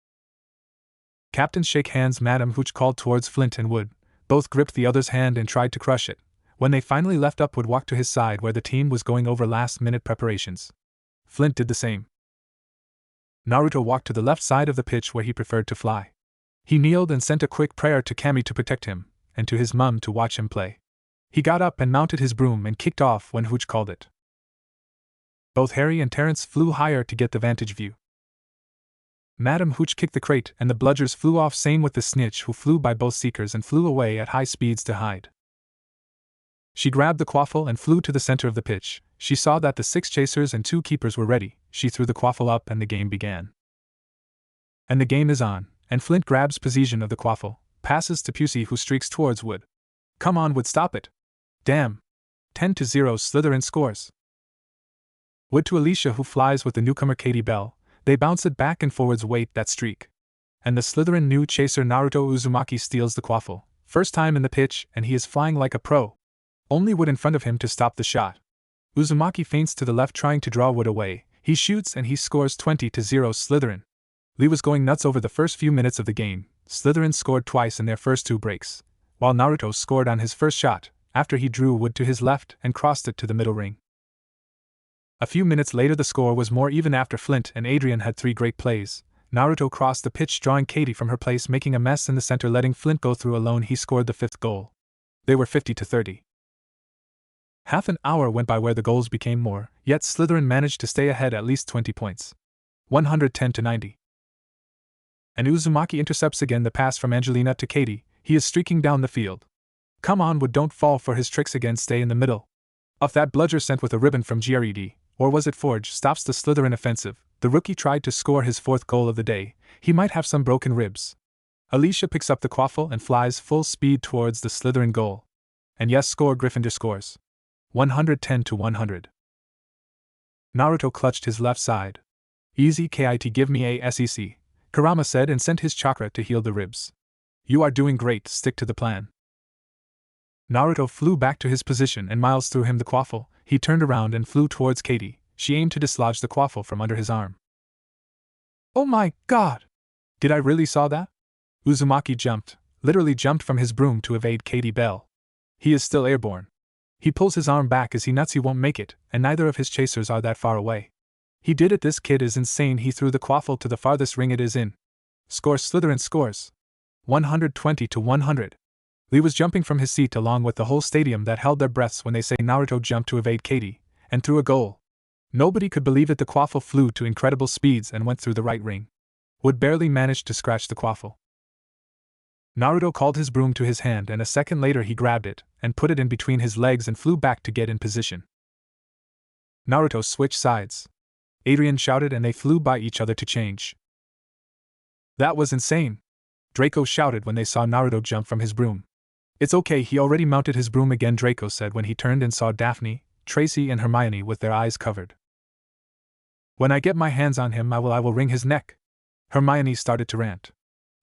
Captains shake hands, Madam Hooch called towards Flint and Wood. Both gripped the other's hand and tried to crush it. When they finally left up, Wood walked to his side where the team was going over last-minute preparations. Flint did the same. Naruto walked to the left side of the pitch where he preferred to fly. He kneeled and sent a quick prayer to Kami to protect him, and to his mum to watch him play. He got up and mounted his broom and kicked off when Hooch called it. Both Harry and Terence flew higher to get the vantage view. Madam Hooch kicked the crate and the bludgers flew off, same with the snitch, who flew by both seekers and flew away at high speeds to hide. She grabbed the quaffle and flew to the center of the pitch. She saw that the 6 chasers and 2 keepers were ready. She threw the quaffle up and the game began. And the game is on, and Flint grabs possession of the quaffle, passes to Pusey, who streaks towards Wood. Come on, Wood, stop it. Damn. 10-0 Slytherin scores. Wood to Alicia, who flies with the newcomer Katie Bell. They bounce it back and forwards, wait that streak. And the Slytherin new chaser Naruto Uzumaki steals the quaffle, first time in the pitch, and he is flying like a pro. Only Wood in front of him to stop the shot. Uzumaki feints to the left, trying to draw Wood away. He shoots and he scores 20-0 Slytherin. Lee was going nuts over the first few minutes of the game. Slytherin scored twice in their first 2 breaks, while Naruto scored on his first shot, after he drew Wood to his left and crossed it to the middle ring. A few minutes later the score was more even after Flint and Adrian had 3 great plays. Naruto crossed the pitch, drawing Katie from her place, making a mess in the center, letting Flint go through alone. He scored the 5th goal. They were 50-30. Half an hour went by where the goals became more, yet Slytherin managed to stay ahead at least 20 points. 110-90. And Uzumaki intercepts again the pass from Angelina to Katie. He is streaking down the field. Come on, Wood, don't fall for his tricks again, stay in the middle. Off that bludger sent with a ribbon from Gred, or was it Forge, stops the Slytherin offensive. The rookie tried to score his 4th goal of the day. He might have some broken ribs. Alicia picks up the quaffle and flies full speed towards the Slytherin goal. And yes, score, Gryffindor scores. 110-100. Naruto clutched his left side. Easy KIT, give me a SEC, Kurama said and sent his chakra to heal the ribs. You are doing great, stick to the plan. Naruto flew back to his position and Miles threw him the quaffle. He turned around and flew towards Katie. She aimed to dislodge the quaffle from under his arm. Oh my god! Did I really saw that? Uzumaki jumped, literally jumped from his broom to evade Katie Bell. He is still airborne. He pulls his arm back as he nuts he won't make it, and neither of his chasers are that far away. He did it, this kid is insane. He threw the quaffle to the farthest ring it is in. Score, Slytherin scores. 120-100. Lee was jumping from his seat along with the whole stadium that held their breaths when they say Naruto jumped to evade Katie, and threw a goal. Nobody could believe it. The quaffle flew to incredible speeds and went through the right ring. Wood barely managed to scratch the quaffle. Naruto called his broom to his hand and a second later he grabbed it and put it in between his legs and flew back to get in position. Naruto switched sides. Adrian shouted and they flew by each other to change. That was insane! Draco shouted when they saw Naruto jump from his broom. It's okay, he already mounted his broom again, Draco said when he turned and saw Daphne, Tracy and Hermione with their eyes covered. When I get my hands on him I will wring his neck. Hermione started to rant.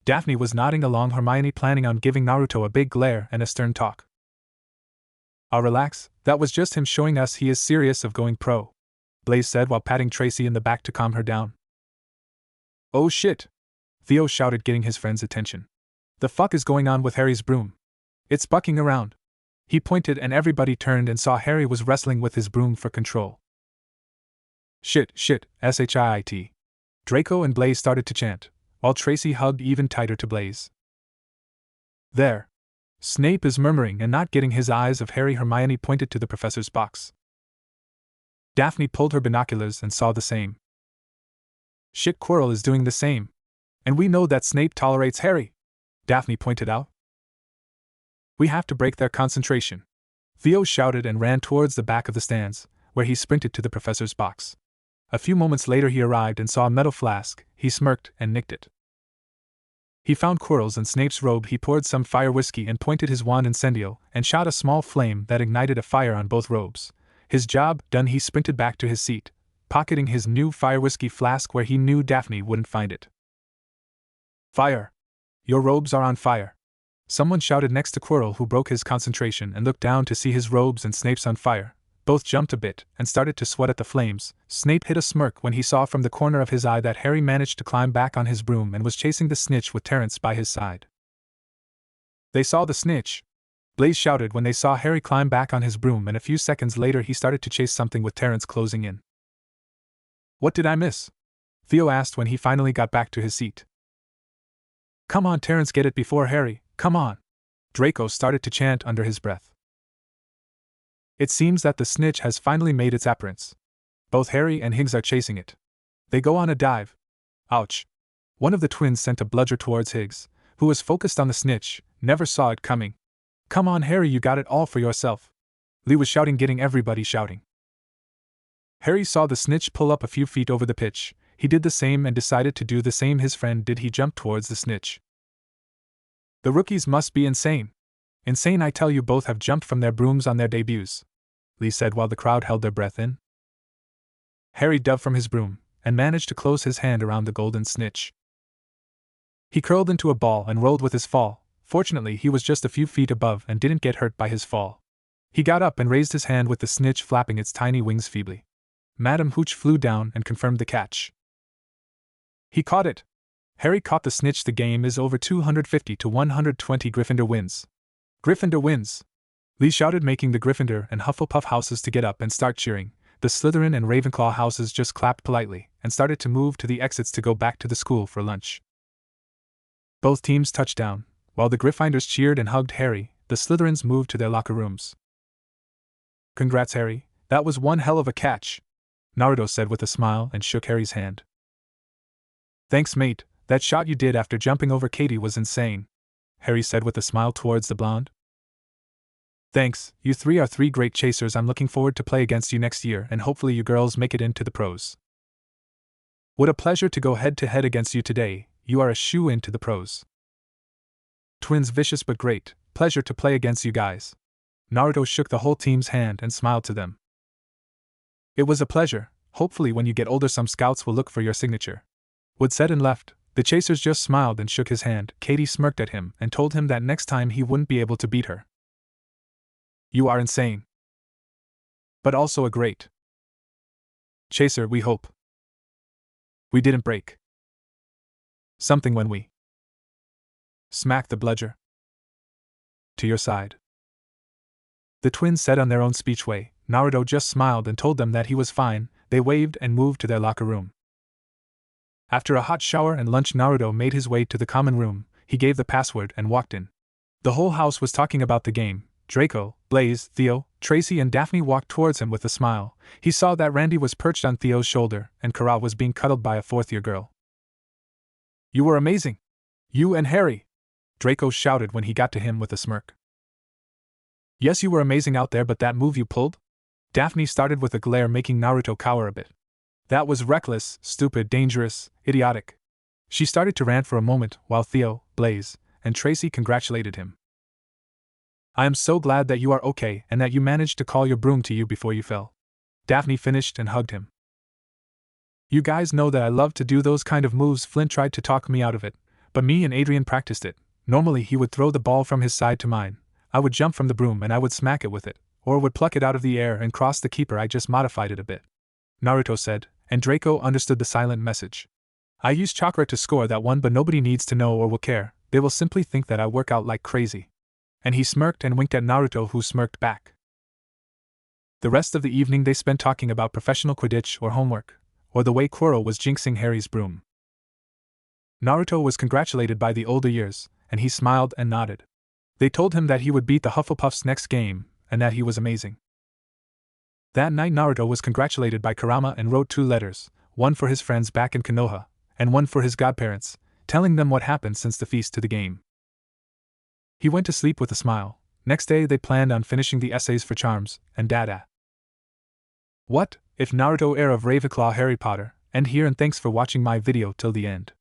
Daphne was nodding along, Hermione planning on giving Naruto a big glare and a stern talk. I'll relax, that was just him showing us he is serious of going pro, Blaze said while patting Tracy in the back to calm her down. Oh shit! Theo shouted, getting his friend's attention. The fuck is going on with Harry's broom? It's bucking around. He pointed and everybody turned and saw Harry was wrestling with his broom for control. Shit, shit, shit. Draco and Blaze started to chant, while Tracy hugged even tighter to Blaze. There. Snape is murmuring and not getting his eyes of Harry. Hermione pointed to the professor's box. Daphne pulled her binoculars and saw the same. Shit, Quirrell is doing the same. And we know that Snape tolerates Harry, Daphne pointed out. We have to break their concentration. Theo shouted and ran towards the back of the stands, where he sprinted to the professor's box. A few moments later he arrived and saw a metal flask. He smirked and nicked it. He found Quirrell's and Snape's robe. He poured some fire whiskey and pointed his wand incendio and shot a small flame that ignited a fire on both robes. His job done, he sprinted back to his seat, pocketing his new fire whiskey flask where he knew Daphne wouldn't find it. Fire! Your robes are on fire! Someone shouted next to Quirrell, who broke his concentration and looked down to see his robes and Snape's on fire. Both jumped a bit and started to sweat at the flames. Snape hid a smirk when he saw from the corner of his eye that Harry managed to climb back on his broom and was chasing the snitch with Terence by his side. They saw the snitch! Blaze shouted when they saw Harry climb back on his broom, and a few seconds later he started to chase something with Terence closing in. What did I miss? Theo asked when he finally got back to his seat. Come on, Terence, get it before Harry, come on! Draco started to chant under his breath. It seems that the snitch has finally made its appearance. Both Harry and Higgs are chasing it. They go on a dive. Ouch! One of the twins sent a bludger towards Higgs, who was focused on the snitch, never saw it coming. Come on, Harry, you got it all for yourself. Lee was shouting, getting everybody shouting. Harry saw the snitch pull up a few feet over the pitch. He did the same and decided to do the same his friend did. He jumped towards the snitch. The rookies must be insane. Insane, I tell you, both have jumped from their brooms on their debuts, Lee said while the crowd held their breath in. Harry dove from his broom and managed to close his hand around the golden snitch. He curled into a ball and rolled with his fall. Fortunately, he was just a few feet above and didn't get hurt by his fall. He got up and raised his hand with the snitch flapping its tiny wings feebly. Madam Hooch flew down and confirmed the catch. He caught it. Harry caught the snitch. The game is over. 250 to 120. Gryffindor wins. Gryffindor wins! Lee shouted, making the Gryffindor and Hufflepuff houses to get up and start cheering. The Slytherin and Ravenclaw houses just clapped politely and started to move to the exits to go back to the school for lunch. Both teams touched down. While the Gryffindors cheered and hugged Harry, the Slytherins moved to their locker rooms. Congrats, Harry, that was one hell of a catch, Naruto said with a smile and shook Harry's hand. Thanks, mate, that shot you did after jumping over Katie was insane, Harry said with a smile towards the blonde. Thanks, you three are three great chasers. I'm looking forward to play against you next year and hopefully you girls make it into the pros. What a pleasure to go head to head against you today, you are a shoo-in to the pros. Twins, vicious but great, pleasure to play against you guys. Naruto shook the whole team's hand and smiled to them. It was a pleasure. Hopefully when you get older some scouts will look for your signature. Wood said and left. The chasers just smiled and shook his hand. Katie smirked at him and told him that next time he wouldn't be able to beat her. You are insane. But also a great chaser, we hope. We didn't break something when we smacked the bludger to your side. The twins said on their own speech way. Naruto just smiled and told them that he was fine. They waved and moved to their locker room. After a hot shower and lunch, Naruto made his way to the common room. He gave the password and walked in. The whole house was talking about the game. Draco, Blaze, Theo, Tracy and Daphne walked towards him with a smile. He saw that Randy was perched on Theo's shoulder and Kara was being cuddled by a fourth-year girl. You were amazing! You and Harry! Draco shouted when he got to him with a smirk. Yes, you were amazing out there, but that move you pulled? Daphne started with a glare, making Naruto cower a bit. That was reckless, stupid, dangerous, idiotic. She started to rant for a moment while Theo, Blaze, and Tracy congratulated him. I am so glad that you are okay and that you managed to call your broom to you before you fell. Daphne finished and hugged him. You guys know that I love to do those kind of moves. Flint tried to talk me out of it, but me and Adrian practiced it. Normally he would throw the ball from his side to mine. I would jump from the broom and I would smack it with it, or would pluck it out of the air and cross the keeper. I just modified it a bit, Naruto said, and Draco understood the silent message. I used chakra to score that one, but nobody needs to know or will care. They will simply think that I work out like crazy. And he smirked and winked at Naruto, who smirked back. The rest of the evening they spent talking about professional Quidditch or homework, or the way Quirrell was jinxing Harry's broom. Naruto was congratulated by the older years, and he smiled and nodded. They told him that he would beat the Hufflepuffs next game, and that he was amazing. That night Naruto was congratulated by Kurama and wrote 2 letters, one for his friends back in Konoha, and one for his godparents, telling them what happened since the feast to the game. He went to sleep with a smile. Next day they planned on finishing the essays for Charms and Dada. What if Naruto, heir of Ravenclaw, Harry Potter, end here, and thanks for watching my video till the end.